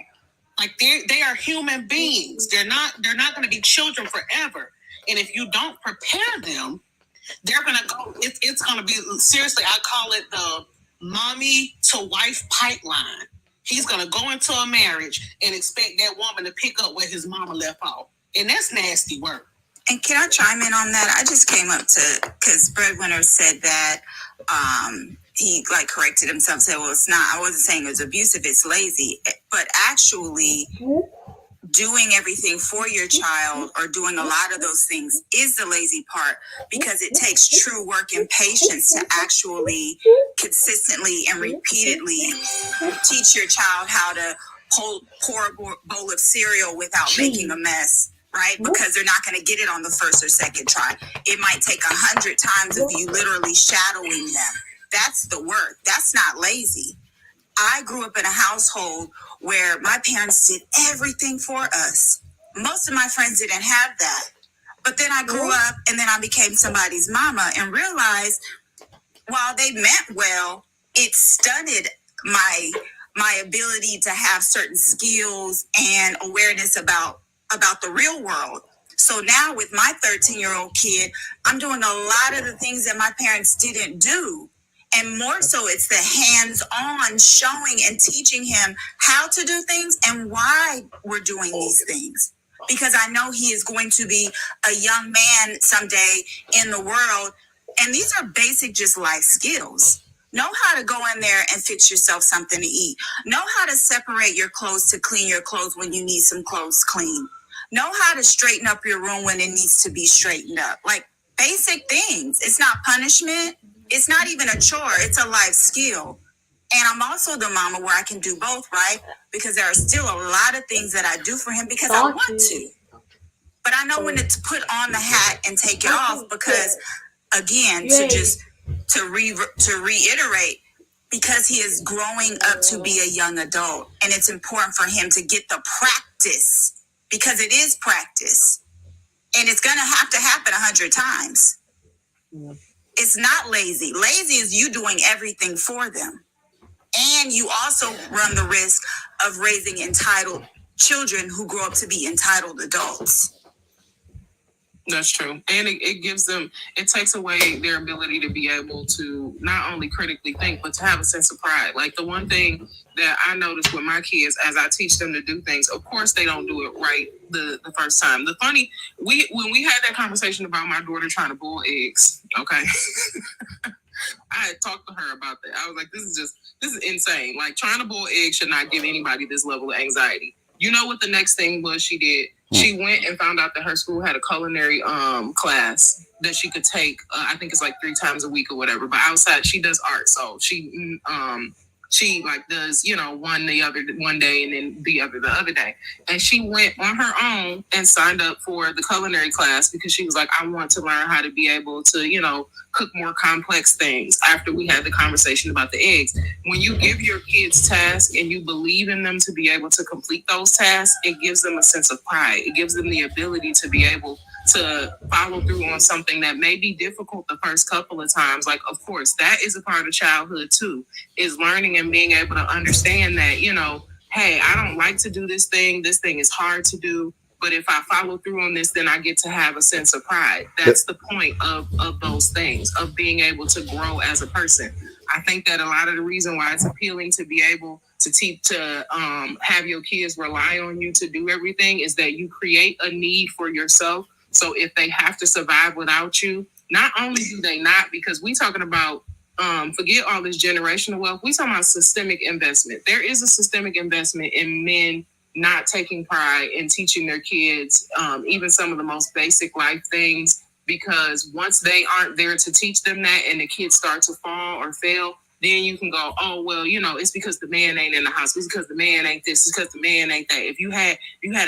Like they are human beings. They're not going to be children forever. And if you don't prepare them, they're going to go. It's going to be, seriously, I call it the mommy to wife pipeline. He's going to go into a marriage and expect that woman to pick up where his mama left off. And that's nasty work. And can I chime in on that? I just came up to, because Breadwinner said that he like corrected himself, said, well, it's not, I wasn't saying it was abusive, it's lazy. But actually doing everything for your child or doing a lot of those things is the lazy part, because it takes true work and patience to actually consistently and repeatedly teach your child how to pour a bowl of cereal without making a mess. Right? Because they're not going to get it on the first or second try. It might take 100 times of you literally shadowing them. That's the work. That's not lazy. I grew up in a household where my parents did everything for us. Most of my friends didn't have that. But then I grew up and then I became somebody's mama and realized while they meant well, it stunted my ability to have certain skills and awareness about the real world. So now with my 13-year-old kid, I'm doing a lot of the things that my parents didn't do. And more so, it's the hands-on showing and teaching him how to do things and why we're doing these things. Because I know he is going to be a young man someday in the world. And these are basic just life skills. Know how to go in there and fix yourself something to eat. Know how to separate your clothes to clean your clothes when you need some clothes clean. Know how to straighten up your room when it needs to be straightened up. Like basic things. It's not punishment. It's not even a chore. It's a life skill. And I'm also the mama where I can do both, right? Because there are still a lot of things that I do for him because I want to. But I know when to put on the hat and take it off because, again, to reiterate, because he is growing up to be a young adult. And it's important for him to get the practice. Because it is practice. And it's going to happen 100 times. Yeah. It's not lazy. Lazy is you doing everything for them. And you also run the risk of raising entitled children who grow up to be entitled adults. That's true. And it gives them, it takes away their ability to be able to not only critically think, but to have a sense of pride. Like the one thing that I notice with my kids as I teach them to do things, of course they don't do it right the first time. When we had that conversation about my daughter trying to boil eggs, okay? I had talked to her about that. I was like, this is insane. Like trying to boil eggs should not give anybody this level of anxiety. You know what the next thing was she did? She went and found out that her school had a culinary class that she could take. I think it's like 3 times a week or whatever. But outside, she does art, so she like does one day and then the other day. And she went on her own and signed up for the culinary class because she was like, I want to learn how to be able to cook more complex things. After we had the conversation about the eggs, when you give your kids tasks and you believe in them to be able to complete those tasks, it gives them a sense of pride. It gives them the ability to be able to follow through on something that may be difficult the first couple of times. Like, of course, that is a part of childhood too, is learning and being able to understand that, you know, hey, I don't like to do this thing. This thing is hard to do. But if I follow through on this, then I get to have a sense of pride. That's the point of those things, of being able to grow as a person. I think that a lot of the reason why it's appealing to be able to teach, to have your kids rely on you to do everything, is that you create a need for yourself. So if they have to survive without you, not only do they not, because we talking about, forget all this generational wealth, we talking about systemic investment. There is a systemic investment in men not taking pride in teaching their kids even some of the most basic life things, because once they aren't there to teach them that and the kids start to fall or fail, then you can go, oh, well, you know, it's because the man ain't in the house. It's because the man ain't this. It's because the man ain't that. If you had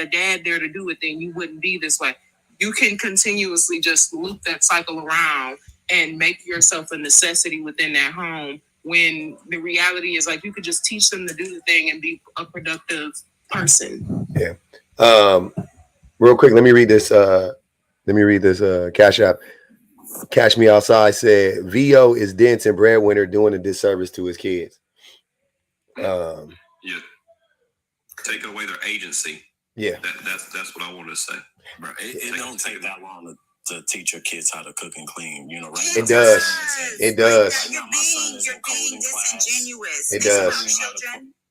a dad there to do it, then you wouldn't be this way. You can continuously just loop that cycle around and make yourself a necessity within that home, when the reality is, like, you could just teach them to do the thing and be a productive person. Yeah. Real quick, let me read this Cash App. Cash Me Outside said VO is dense and breadwinner doing a disservice to his kids. Yeah. Taking away their agency. Yeah. That's what I wanted to say. Bro, it don't take that long to teach your kids how to cook and clean. You know, right? It does. It does. You're being disingenuous. It does.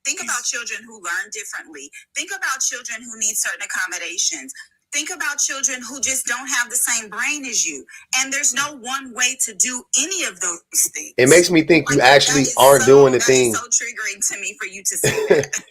Think about children who learn differently. Think about children who need certain accommodations. Think about children who just don't have the same brain as you. And there's no one way to do any of those things. It makes me think you actually aren't doing the thing. It's so triggering to me for you to say that.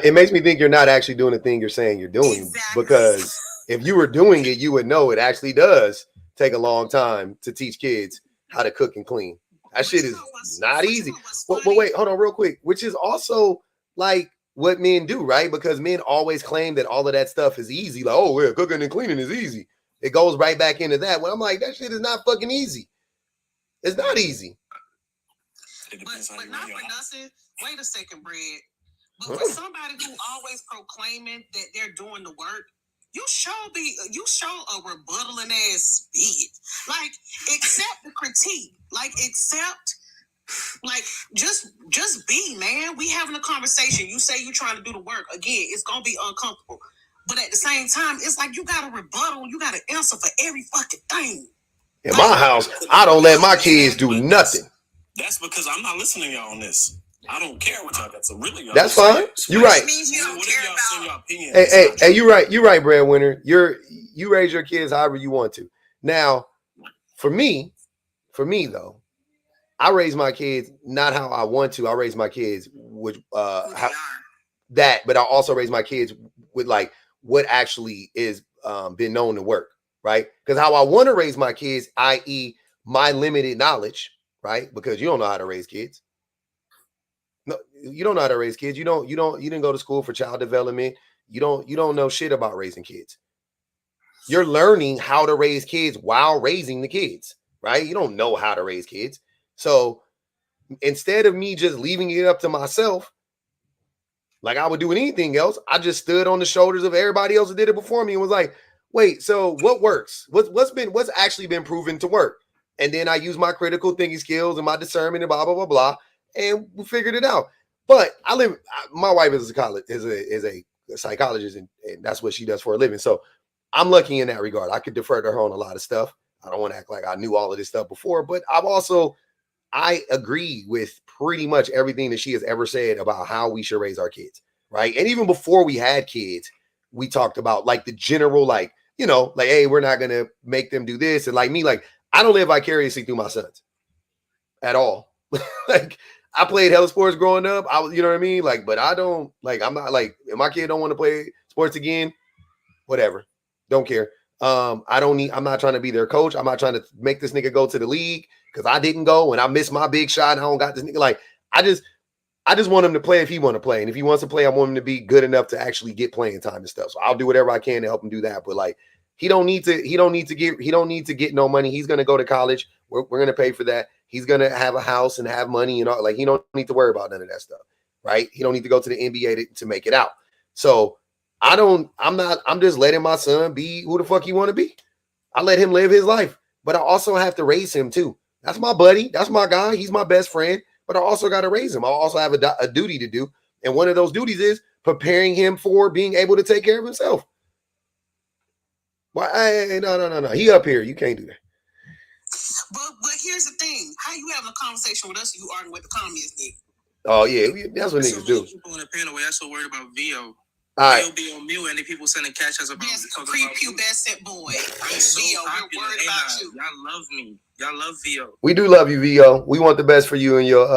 It makes me think you're not actually doing the thing you're saying you're doing. Exactly. Because if you were doing it, you would know it actually does take a long time to teach kids how to cook and clean. That shit is not easy. But wait, hold on real quick. Which is also like what men do, right? Because men always claim that all of that stuff is easy. Like, oh, yeah, cooking and cleaning is easy. It goes right back into that. Well, I'm like, that shit is not fucking easy. It's not easy. But not for nothing. Wait a second, Brad. But for somebody who always proclaiming that they're doing the work, you show a rebuttaling ass bitch. Like, accept the critique. Like, accept. Like, just be, man. We having a conversation. You say you're trying to do the work. Again, it's gonna be uncomfortable. But at the same time, it's like you got a rebuttal. You got an answer for every fucking thing. In my house, I don't let my kids do nothing. That's because I'm not listening to y'all on this. I don't care what y'all got. So really, that's fine. You're right. Hey, you're right. You're right, breadwinner. You raise your kids however you want to. Now, for me though, I raise my kids not how I want to. I raise my kids with but I also raise my kids with like what actually is been known to work, right? Because how I want to raise my kids, i.e., my limited knowledge, right? Because you don't know how to raise kids. No, you don't know how to raise kids. You didn't go to school for child development. You don't know shit about raising kids. You're learning how to raise kids while raising the kids, right? You don't know how to raise kids. So instead of me just leaving it up to myself, like I would do with anything else, I just stood on the shoulders of everybody else that did it before me and was like, wait, so what works? What's actually been proven to work? And then I use my critical thinking skills and my discernment and blah, blah, blah, blah. And we figured it out. But my wife is a psychologist, and that's what she does for a living. So I'm lucky in that regard. I could defer to her on a lot of stuff. I don't want to act like I knew all of this stuff before, but I agree with pretty much everything that she has ever said about how we should raise our kids, right? And even before we had kids, we talked about like the general, like, you know, like, hey, we're not going to make them do this. And like me, like, I don't live vicariously through my sons at all. Like, I played hella sports growing up. You know what I mean? Like, but I don't, like, I'm not like, if my kid don't want to play sports again, whatever. Don't care. I'm not trying to be their coach. I'm not trying to make this nigga go to the league because I didn't go and I missed my big shot and I don't got this nigga. Like, I just want him to play if he want to play. And if he wants to play, I want him to be good enough to actually get playing time and stuff. So I'll do whatever I can to help him do that. But like, he don't need to get no money. He's going to go to college. We're going to pay for that. He's going to have a house and have money and all. Like, he don't need to worry about none of that stuff, right? He don't need to go to the NBA to make it out. So I'm just letting my son be who the fuck he want to be. I let him live his life, but I also have to raise him too. That's my buddy. That's my guy. He's my best friend, but I also got to raise him. I also have a duty to do. And one of those duties is preparing him for being able to take care of himself. Why? No. He up here. You can't do that. But here's the thing. How you having a conversation with us, you arguing with the communist nigga? Oh, yeah. That's what niggas do. People in the panel, we're so worried about VO. All right. He'll be on mute, and the people sending cash as about prepubescent boy. VO, we're worried about you. Y'all love me. Y'all love VO. We do love you, VO. We want the best for you and your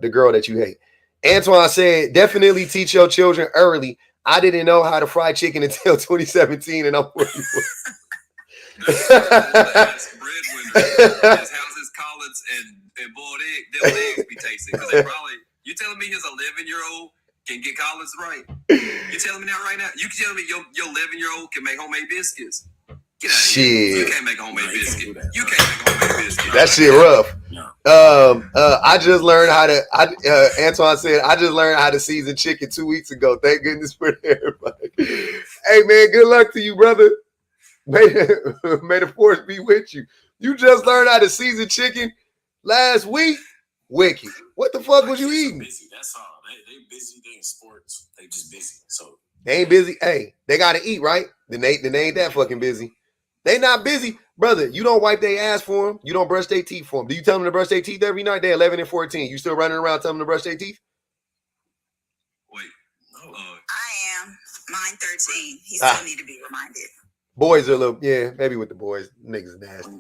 the girl that you hate. Antoine said, definitely teach your children early. I didn't know how to fry chicken until 2017, and I'm 41. Houses, collards, and boiled egg, them eggs be tasting. Because they probably, you telling me his 11-year-old can get collards right? You telling me that right now? You telling me your 11-year-old can make homemade biscuits? Get out of here. You can't make a homemade biscuit. You can't make a homemade biscuit. That shit rough. I just learned how to. Antoine said, I just learned how to season chicken 2 weeks ago. Thank goodness for everybody. Hey man, good luck to you, brother. May the force be with you. You just learned how to season chicken last week. Wicked. What the fuck was you eating? Busy. That's all. They busy. They in sports. They just busy. So they ain't busy. Hey, they gotta eat, right? Then they ain't that fucking busy. They not busy, brother. You don't wipe their ass for them. You don't brush their teeth for them. Do you tell them to brush their teeth every night? They're 11 and 14. You still running around telling them to brush their teeth? Wait, no. I am. Mine 13. He still need to be reminded. Boys are a little, yeah, maybe with the boys. Niggas are nasty.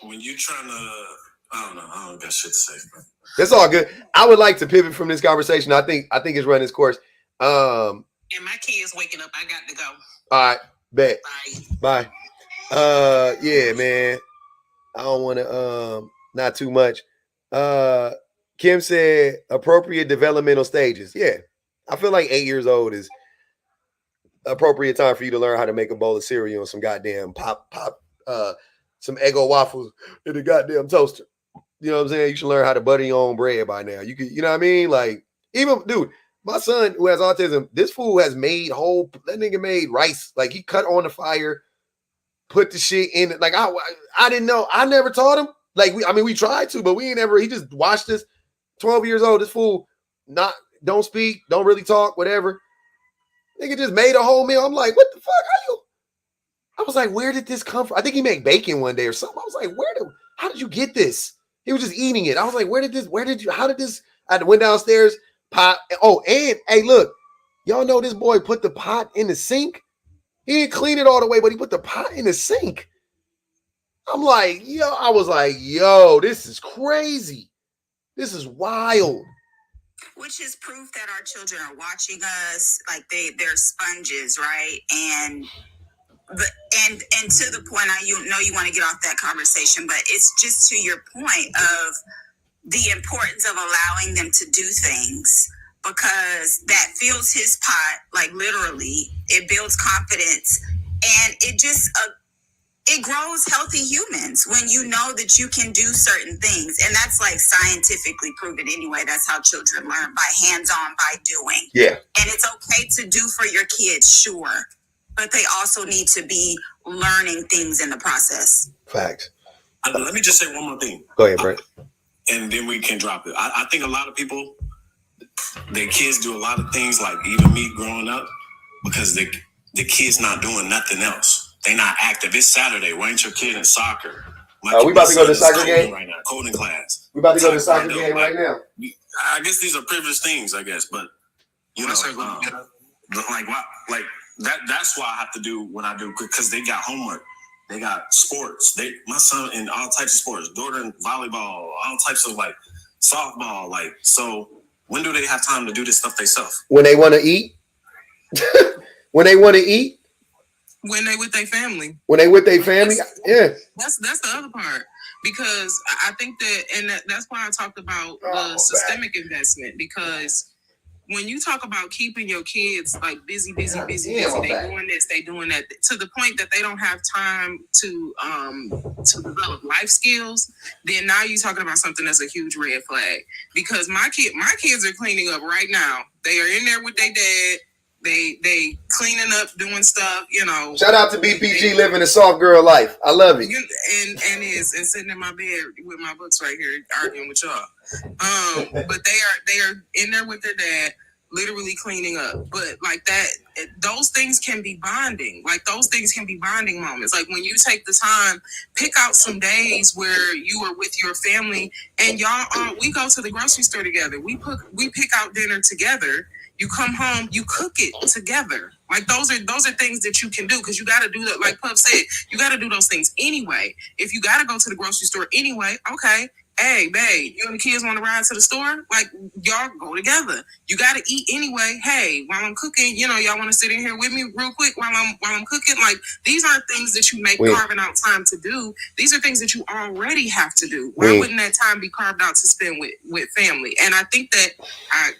When you trying to, I don't got shit to say, bro. That's all good. I would like to pivot from this conversation. I think it's run its course. And my kids waking up. I got to go. All right, bet. Bye. Yeah, man. I don't want to not too much. Kim said appropriate developmental stages. Yeah. I feel like 8 years old is appropriate time for you to learn how to make a bowl of cereal and some goddamn pop some Eggo waffles in the goddamn toaster. You know what I'm saying? You should learn how to butter your own bread by now. You could, you know what I mean? Like, even dude, my son who has autism, this fool has made that nigga made rice. Like, he cut on the fire, put the shit in it. Like, I didn't know. I never taught him. Like, we tried to, but we ain't ever. He just watched this. 12 years old, this fool don't speak, don't really talk, whatever. Nigga just made a whole meal. I'm like, what the fuck? I was like, where did this come from? I think he made bacon one day or something. I was like, how did you get this? He was just eating it. I was like, how did this? I went downstairs, pot. Oh, and hey, look, y'all know this boy put the pot in the sink. He didn't clean it all the way, but he put the pot in the sink. I'm like, I was like, this is crazy. This is wild. Which is proof that our children are watching us, like they're sponges, right? And to the point, you want to get off that conversation, but it's just to your point of the importance of allowing them to do things, because that fills his pot, like literally. It builds confidence, and it just it grows healthy humans when you know that you can do certain things. And that's like scientifically proven anyway. That's how children learn, by hands-on, by doing. Yeah. And it's okay to do for your kids, sure. But they also need to be learning things in the process. Facts. Let me just say one more thing. Go ahead, Brent. And then we can drop it. I think a lot of people, their kids do a lot of things, like even me growing up, because the kids not doing nothing else. They not active. It's Saturday. Why ain't your kid in soccer? We about to go to the soccer game right now. Coding class. We about to go to the soccer game right now. I guess these are privileged things, I guess, but that's why I have to do what I do, because they got homework, they got sports. My son in all types of sports, daughter in volleyball, all types of like softball. Like, so when do they have time to do this stuff themselves? When they want to eat. When they want to eat. When they with their family. When they with their family, yeah. That's the other part, because I think that's why I talked about the systemic investment, because when you talk about keeping your kids like busy, they doing this, they doing that, to the point that they don't have time to develop life skills, then now you're talking about something that's a huge red flag. Because my kids are cleaning up right now. They are in there with their dad. they cleaning up, doing stuff, you know. Shout out to BPG living a soft girl life. I love it. And sitting in my bed with my books right here arguing with y'all. But they are in there with their dad, literally cleaning up. But like that, those things can be bonding. Like those things can be bonding moments. Like when you take the time, pick out some days where you are with your family and y'all we go to the grocery store together. We pick out dinner together. You come home, you cook it together. Like those are things that you can do because you got to do that. Like Puff said, you got to do those things anyway. If you got to go to the grocery store anyway, okay. Hey, babe, you and the kids want to ride to the store? Like, y'all go together. You got to eat anyway. Hey, while I'm cooking, you know, y'all want to sit in here with me real quick while I'm cooking? Like, these aren't things that you make carving out time to do. These are things that you already have to do. Why wouldn't that time be carved out to spend with family? And I think that,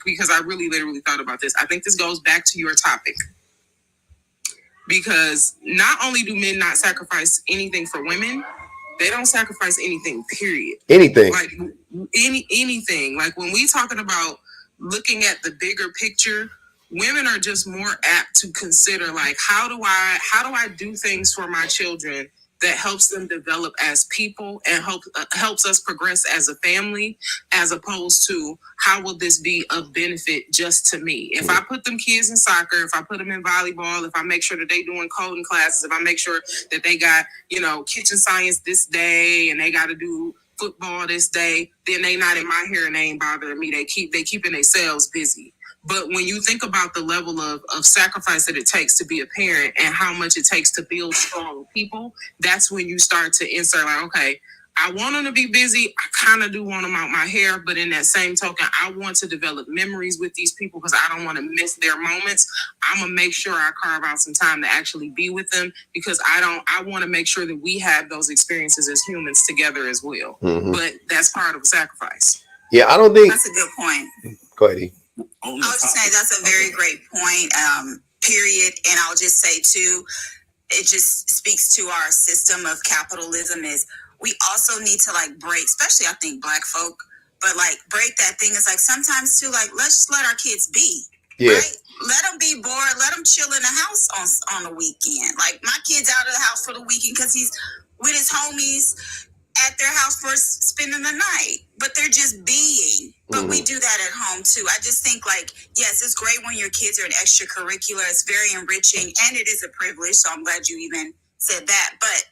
because I really literally thought about this, I think this goes back to your topic. Because not only do men not sacrifice anything for women, they don't sacrifice anything, period. Anything. Like anything. Like when we talking about looking at the bigger picture, women are just more apt to consider like, how do I do things for my children that helps them develop as people and helps us progress as a family, as opposed to how will this be of benefit just to me? If I put them kids in soccer, if I put them in volleyball, if I make sure that they doing coding classes, if I make sure that they got, you know, kitchen science this day and they got to do football this day, then they not in my hair and they ain't bothering me. They keeping themselves busy. But when you think about the level of sacrifice that it takes to be a parent and how much it takes to build strong people, that's when you start to insert like, okay, I want them to be busy. I kind of do want them out my hair. But in that same token, I want to develop memories with these people because I don't want to miss their moments. I'm going to make sure I carve out some time to actually be with them because I want to make sure that we have those experiences as humans together as well. Mm-hmm. But that's part of a sacrifice. Yeah, I don't think. That's a good point. Go ahead, E. I was just saying that's a very great point, period. And I'll just say, too, it just speaks to our system of capitalism is we also need to, like, break, especially, I think, Black folk, but, like, break that thing. It's like sometimes, too, like, let's just let our kids be. Yeah. Right? Let them be bored. Let them chill in the house on the weekend. Like, my kid's out of the house for the weekend because he's with his homies at their house for spending the night, but they're just being. But we do that at home too. I just think like, yes, it's great when your kids are in extracurricular. It's very enriching and it is a privilege. So I'm glad you even said that. But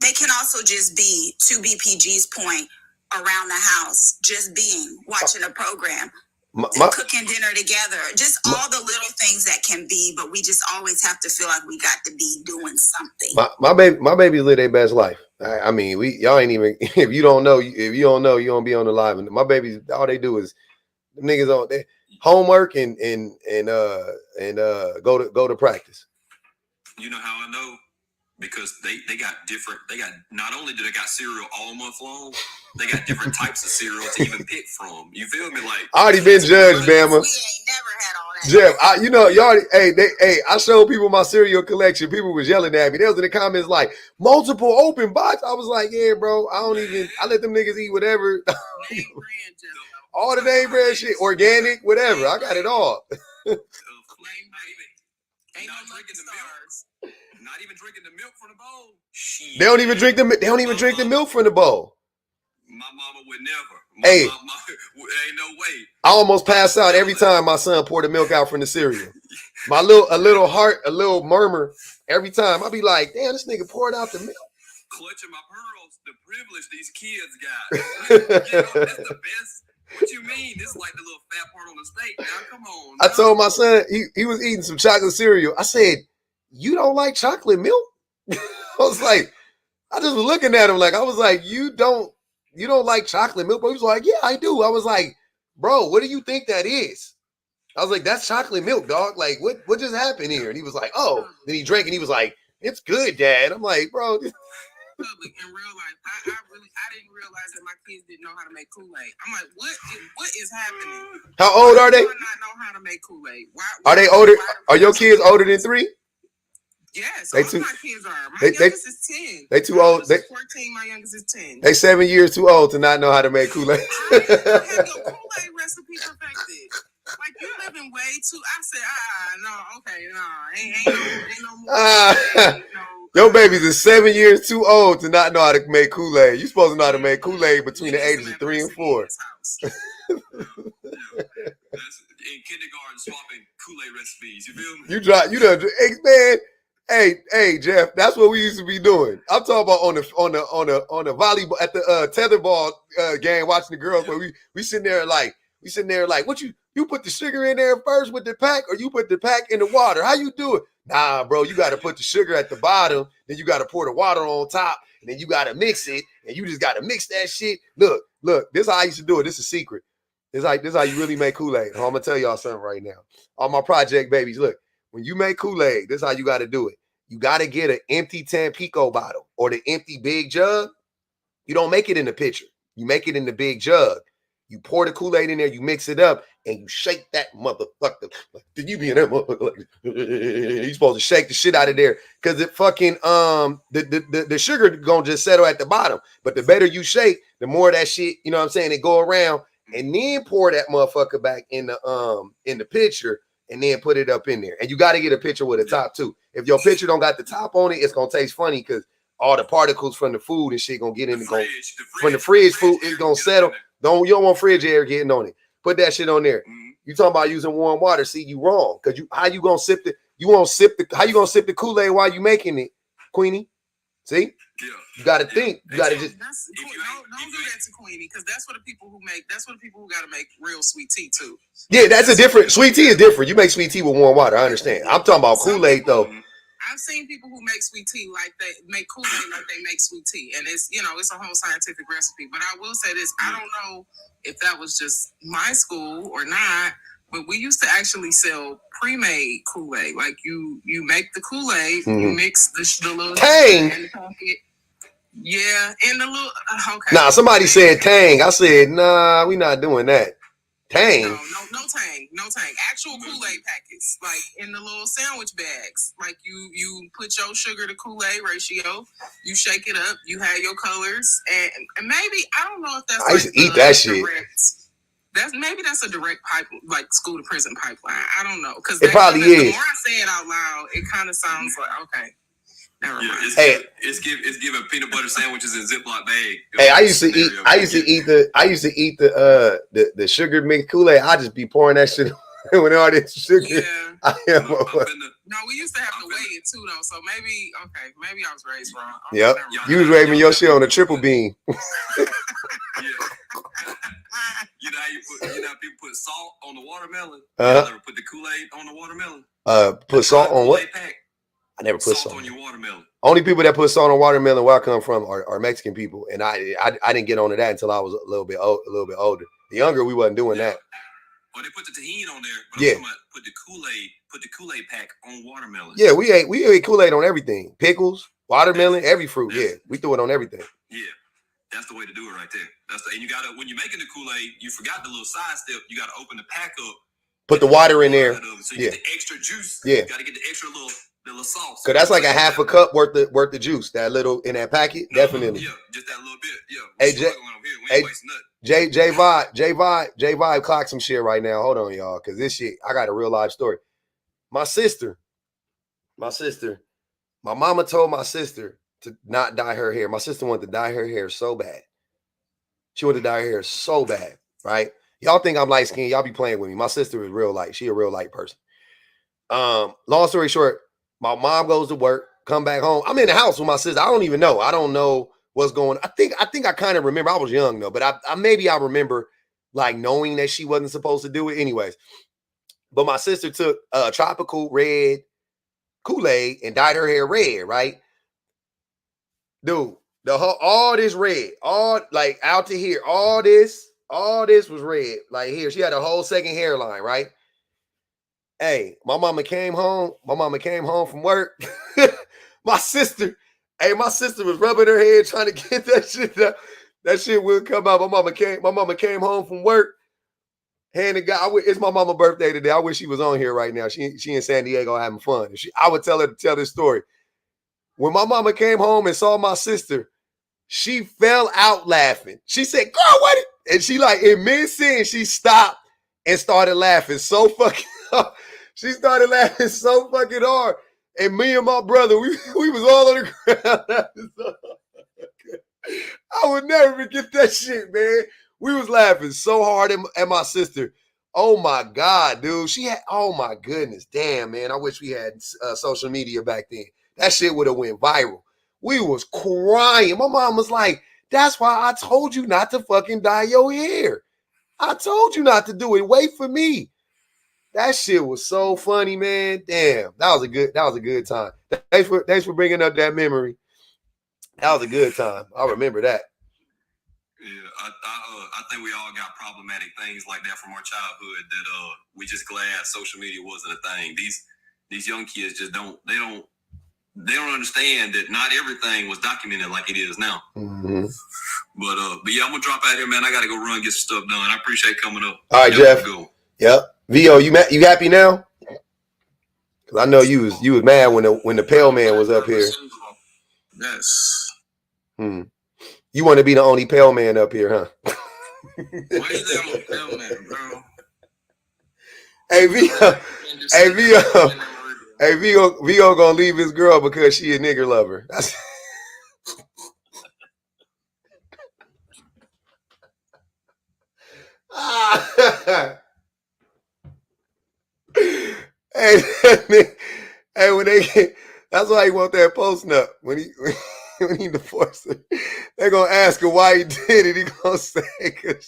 they can also just be, to BPG's point, around the house, just being, watching a program, cooking dinner together, just all the little things that can be. But we just always have to feel like we got to be doing something. My baby live their best life. I mean, y'all ain't even, if you don't know, you don't be on the live. And my babies, all they do is them niggas on their homework and go to practice. You know how I know? Because they got not only do they got cereal all month long, they got different types of cereal to even pick from. You feel me? Like I already been judged, Bama. We ain't never had all that. Jeff, y'all I showed people my cereal collection. People was yelling at me. They was in the comments like multiple open box. I was like, yeah, bro, I let them niggas eat whatever. All the name brand shit, organic, whatever. I got it all. Drinking the milk from the bowl. They don't even drink the milk from the bowl. My mama would never. Hey, ain't no way. I almost pass out every time my son poured the milk out from the cereal. A little murmur every time. I be like, damn, this nigga poured out the milk. Clutching my pearls, the privilege these kids got. That's the best. What you mean? This is like the little fat part on the steak. Now come on. I told my son he was eating some chocolate cereal. I said, you don't like chocolate milk? I was like, I just was looking at him like, I was like, you don't like chocolate milk? But he was like, yeah, I do. I was like, bro, what do you think that is? I was like, that's chocolate milk, dog. Like, what just happened here? And he was like, oh. Then he drank and he was like, it's good, Dad. I'm like, bro. In real life, I didn't realize that my kids didn't know how to make Kool-Aid. I'm like, what is happening? How old are they? Why do I not know how to make Kool-Aid? Are they older? Are your kids older than 3? Yes, all my kids are. My youngest is 10. They too old. They 14. My youngest is 10. They 7 years too old to not know how to make Kool-Aid. I have your Kool-Aid recipe perfected. Like you living way too. I said, no, okay, ain't no more. Your babies are 7 years too old to not know how to make Kool-Aid. You supposed to know how to make Kool-Aid between the ages of 3 and 4. In kindergarten, swapping Kool-Aid recipes. You feel me? You done, man. Hey, Jeff. That's what we used to be doing. I'm talking about on the volleyball at the tetherball game, watching the girls. Where we sitting there like what you put the sugar in there first with the pack, or you put the pack in the water? How you do it? Nah, bro. You got to put the sugar at the bottom, then you got to pour the water on top, and then you got to mix it, and you just got to mix that shit. Look. This is how I used to do it. This is a secret. This is how you really make Kool-Aid. I'm gonna tell y'all something right now. All my project babies, look, when you make Kool-Aid, this is how you got to do it. You got to get an empty Tampico bottle or the empty big jug. You don't make it in the pitcher. You make it in the big jug. You pour the Kool-Aid in there, you mix it up, and you shake that motherfucker. Did you be in that motherfucker? You're supposed to shake the shit out of there because it fucking the sugar gonna just settle at the bottom. But the better you shake, the more that shit, you know what I'm saying, it go around, and then pour that motherfucker back in the pitcher, and then put it up in there. And you got to get a pitcher with a top too. If your pitcher don't got the top on it, it's gonna taste funny because all the particles from the food and shit gonna get in from the fridge food. It's gonna settle. You don't want fridge air getting on it. Put that shit on there. You talking about using warm water? See, you wrong. Cause how you gonna sip the Kool-Aid while you making it, Queenie? See, you gotta think. You gotta just. Don't do that to Queenie, because that's what the people who make. That's what the people who gotta make real sweet tea too. Yeah, that's a different. Sweet tea is different. You make sweet tea with warm water. I understand. I'm talking about Kool-Aid though. I've seen people who make sweet tea like they make Kool-Aid like they make sweet tea, and it's it's a whole scientific recipe. But I will say this: I don't know if that was just my school or not, but we used to actually sell pre-made Kool-Aid. Like you make the Kool-Aid, you mix the little Tang. in the pocket. Yeah, in the little okay. Nah, somebody said Tang. I said nah, we not doing that. Tang. No Tang. Actual Kool-Aid packets, like in the little sandwich bags. Like you put your sugar to Kool-Aid ratio, you shake it up, you have your colors, and maybe I don't know if that's. I used to eat that shit. That's a direct pipe, like school to prison pipeline. I don't know, because it probably is. The more I say it out loud, it kind of sounds like okay. Never mind. It's giving peanut butter sandwiches in Ziploc bag. Hey, I used to eat the sugar mixed Kool-Aid. I just be pouring that shit with all this sugar. Yeah. No, we used to have to weigh it too though. So maybe I was raised wrong. Yep. You was raising your shit on a triple beam. You know how people put salt on the watermelon? Uh-huh. Put the Kool-Aid on the watermelon? Put salt on what? I never put salt on your watermelon. Only people that put salt on watermelon where I come from are Mexican people, and I didn't get onto that until I was a little bit older. The younger, we wasn't doing that. Well, they put the tahini on there. But yeah. I'm talking about put the Kool-Aid pack on watermelon. Yeah, we ate Kool-Aid on everything. Pickles, watermelon, every fruit. Yeah, we threw it on everything. Yeah. That's the way to do it right there. And you gotta, when you're making the Kool-Aid, you forgot the little side step. You gotta open the pack up. Put the water in there. So you get the extra juice. Yeah. You gotta get the extra little sauce. Cause that's like a half a cup worth of juice. That little in that packet, definitely. Yeah, just that little bit. Yeah. Hey, J Vibe clocked some shit right now. Hold on, y'all, cause this shit, I got a real life story. My mama told my sister to not dye her hair. My sister wanted to dye her hair so bad. She wanted to dye her hair so bad, right? Y'all think I'm light skinned. Y'all be playing with me. My sister is real light. She a real light person. Long story short, my mom goes to work, come back home. I'm in the house with my sister. I don't even know. I don't know what's going on. I think I kind of remember. I was young though, but I remember like knowing that she wasn't supposed to do it anyways. But my sister took tropical red Kool-Aid and dyed her hair red, right? Dude, all this red, all like out to here, all this was red. Like here, she had a whole second hairline, right? Hey, my mama came home from work. my sister was rubbing her head trying to get that shit out. That shit would come out. My mama came home from work. Handed guy, it's my mama's birthday today. I wish she was on here right now. She in San Diego having fun. I would tell her to tell this story. When my mama came home and saw my sister, she fell out laughing. She said, "Girl, what?" And she like in mid-sentence, she stopped and started laughing so fucking hard. She started laughing so fucking hard. And me and my brother, we was all on the ground. I would never forget that shit, man. We was laughing so hard at my sister. Oh my God, dude. She had, oh my goodness. Damn, man. I wish we had social media back then. That shit would have went viral. We was crying. My mom was like, that's why I told you not to fucking dye your hair. I told you not to do it. Wait for me. That shit was so funny, man. Damn, that was a good time. Thanks for bringing up that memory. That was a good time. I remember that. Yeah, I think we all got problematic things like that from our childhood that we just glad social media wasn't a thing. These young kids just don't understand that not everything was documented like it is now. Mm-hmm. But yeah, I'm gonna drop out here, man. I gotta go run, get some stuff done. I appreciate coming up. All right, Jeff. Yep. Vo, you happy now? Cause I know you was mad when the Pale Man was up here. Yes. You want to be the only Pale Man up here, huh? Why you think I'm a Pale Man, bro? Hey, Vo gonna leave his girl because she a nigger lover. That's hey, when they get, that's why he want that post nut. When he divorced her, they're gonna ask her why he did it. He gonna say because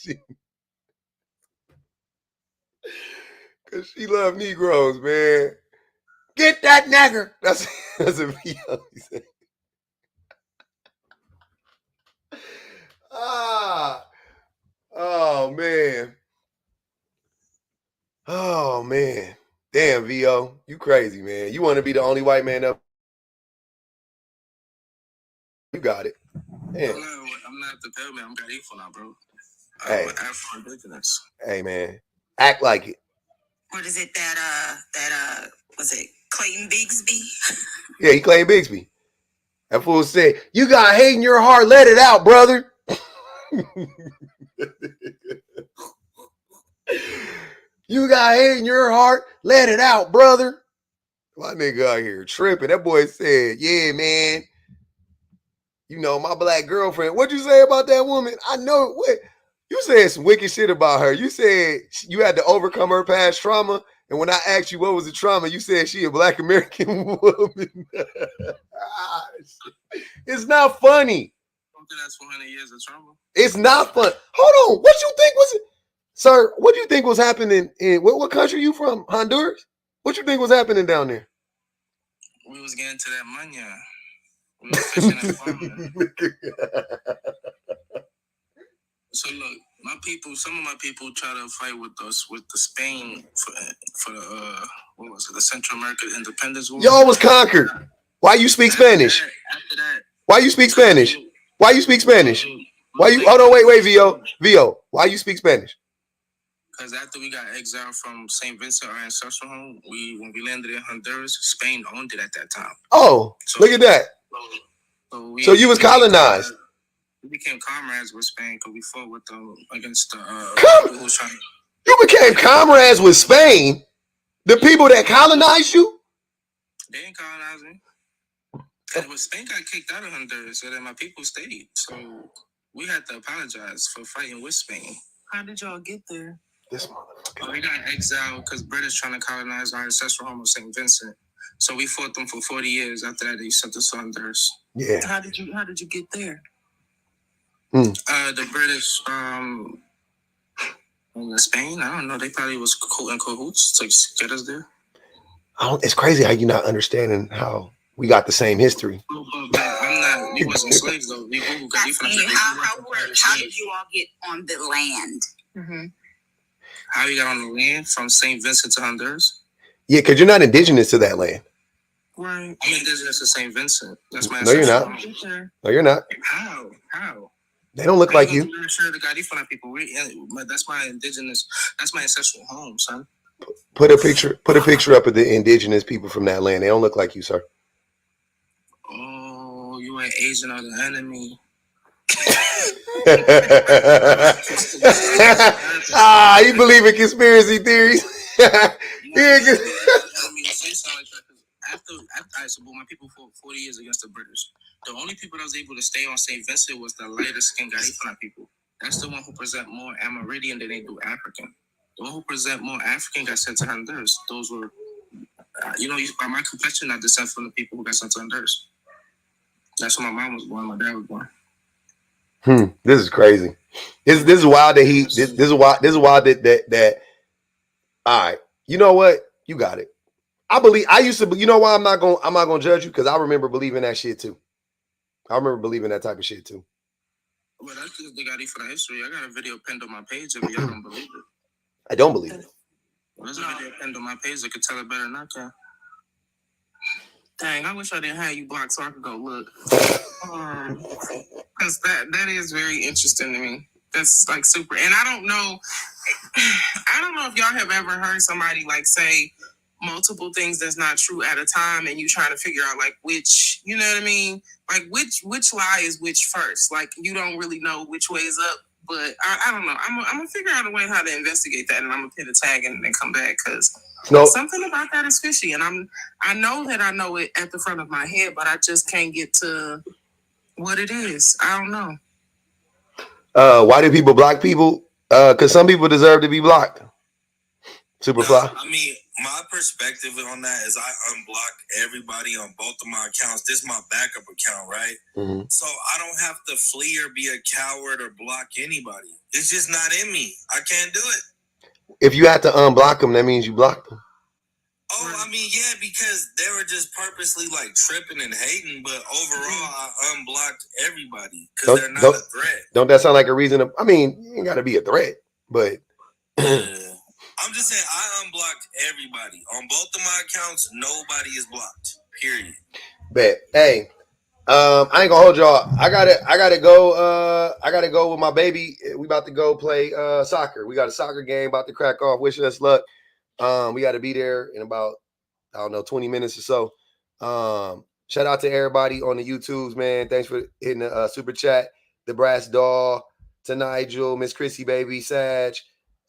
she love Negroes, man. Get that nigger. That's a video. He said. Oh man. Oh man. Damn, Vo, you crazy, man. You want to be the only white man up? You got it. Damn. I'm not the Pale Man. I'm got equal now, bro. Hey. Afro-Indigenous. Hey, man. Act like it. What is it that was it Clayton Bigsby? Yeah, he Clayton Bigsby. That fool said, "You got hate in your heart, let it out, brother." You got hate in your heart, let it out, brother. My nigga out here tripping. That boy said, "Yeah, man. You know, my black girlfriend." What'd you say about that woman? I know what you said some wicked shit about her. You said you had to overcome her past trauma. And when I asked you what was the trauma, you said she a black American woman. It's not funny. Something that's 400 years of trauma. It's not fun. Hold on. What you think was it? Sir, what do you think was happening in what country you from? Honduras? What you think was happening down there? We was getting to that money. We was fishing and farming. So look, some of my people try to fight with us with the Spain for the what was it, the Central American Independence War. Y'all was conquered. Why you speak Spanish? After that. Why you speak Spanish? Why you speak Spanish? Why you? Hold on, wait, Vo. Why you speak Spanish? Because after we got exiled from St. Vincent, our ancestral home, when we landed in Honduras, Spain owned it at that time. Oh, so, look at that. So you was colonized. We became comrades with Spain because we fought with them against the people who was trying to... You became comrades with Spain? The people that colonized you? They didn't colonize me. And Spain got kicked out of Honduras, so then my people stayed. So we had to apologize for fighting with Spain. How did y'all get there? This motherfucker. We got exiled because British trying to colonize our ancestral home of St. Vincent. So we fought them for 40 years. After that, they sent us to Honduras. Yeah. How did you get there? The British, in Spain, I don't know. They probably was in cahoots to get us there. It's crazy how you're not understanding how we got the same history. I'm not. We wasn't slaves though. How did you all get on the land? Mm-hmm. How you got on the land from St. Vincent to Honduras? Yeah, because you're not indigenous to that land. Right. I'm indigenous to St. Vincent. That's my. No, you're not. No, you're not. How? They don't look like you. I'm sure the Garifuna people. That's my indigenous. That's my ancestral home, son. Put a picture up of the indigenous people from that land. They don't look like you, sir. Oh, you an Asian or the enemy? You believe in conspiracy theories? After I supported my people for 40 years against the British, the only people that was able to stay on St. Vincent was the lighter skinned Garifuna people. That's the one who present more Amerindian than they do African. The one who present more African got sent to Honduras. Those were, by my complexion, I descend from the people who got sent to Honduras. That's when my mom was born. My dad was born. This is crazy. This is wild that this is wild that. All right, you know what? You got it. I used to. You know why I'm not gonna judge you, because I remember believing that shit too. I remember believing that type of shit too. Well, that's because they got it for the history. I got a video pinned on my page if y'all don't believe it. I don't believe it. Well, there's a video pinned on my page that could tell it better than I can. Dang, I wish I didn't have you blocked so I could go look. Because that is very interesting to me. That's like super. And I don't know if y'all have ever heard somebody like say multiple things that's not true at a time, and you trying to figure out like which, you know what I mean? Like which lie is which first. Like you don't really know which way is up. But I don't know. I'm gonna figure out a way how to investigate that, and I'm gonna put a tag in and then come back, because something about that is fishy. And I know that I know it at the front of my head, but I just can't get to what it is. I don't know. Why do people block people? Because some people deserve to be blocked. Superfly. I mean, my perspective on that is I unblock everybody on both of my accounts. This is my backup account, right? Mm-hmm. So I don't have to flee or be a coward or block anybody. It's just not in me. I can't do it. If you have to unblock them, that means you blocked them. Oh, I mean, yeah, because they were just purposely like tripping and hating, but overall, I unblocked everybody because they're not a threat. Don't that sound like a reason to, I mean, you ain't got to be a threat, but. I'm just saying, I unblocked everybody. On both of my accounts, nobody is blocked, period. Bet. Hey, I ain't gonna hold y'all. I gotta go with my baby. We about to go play soccer. We got a soccer game about to crack off. Wish us luck. We got to be there in about, 20 minutes or so. Shout out to everybody on the YouTubes, man. Thanks for hitting the super chat. The Brass Doll, to Nigel, Miss Chrissy Baby, Sag,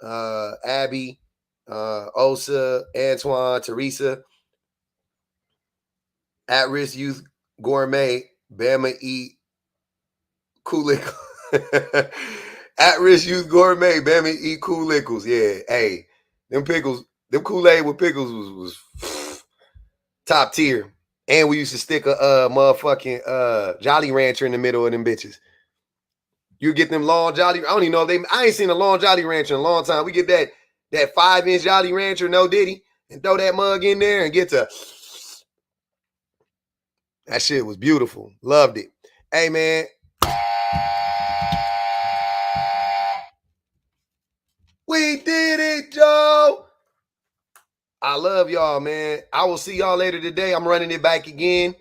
Abby, Osa, Antoine, Teresa, At Risk Youth Gourmet, Bama Eat Cool Lickles. At Risk Youth Gourmet, Bama Eat Cool Lickles. Yeah, hey, them pickles. Them Kool-Aid with pickles was top tier. And we used to stick a motherfucking Jolly Rancher in the middle of them bitches. You get them long Jolly. I don't even know if I ain't seen a long Jolly Rancher in a long time. We get that 5-inch Jolly Rancher, no Diddy, and throw that mug in there and get to. That shit was beautiful. Loved it. Hey, man. We did it, Joe. I love y'all, man. I will see y'all later today. I'm running it back again.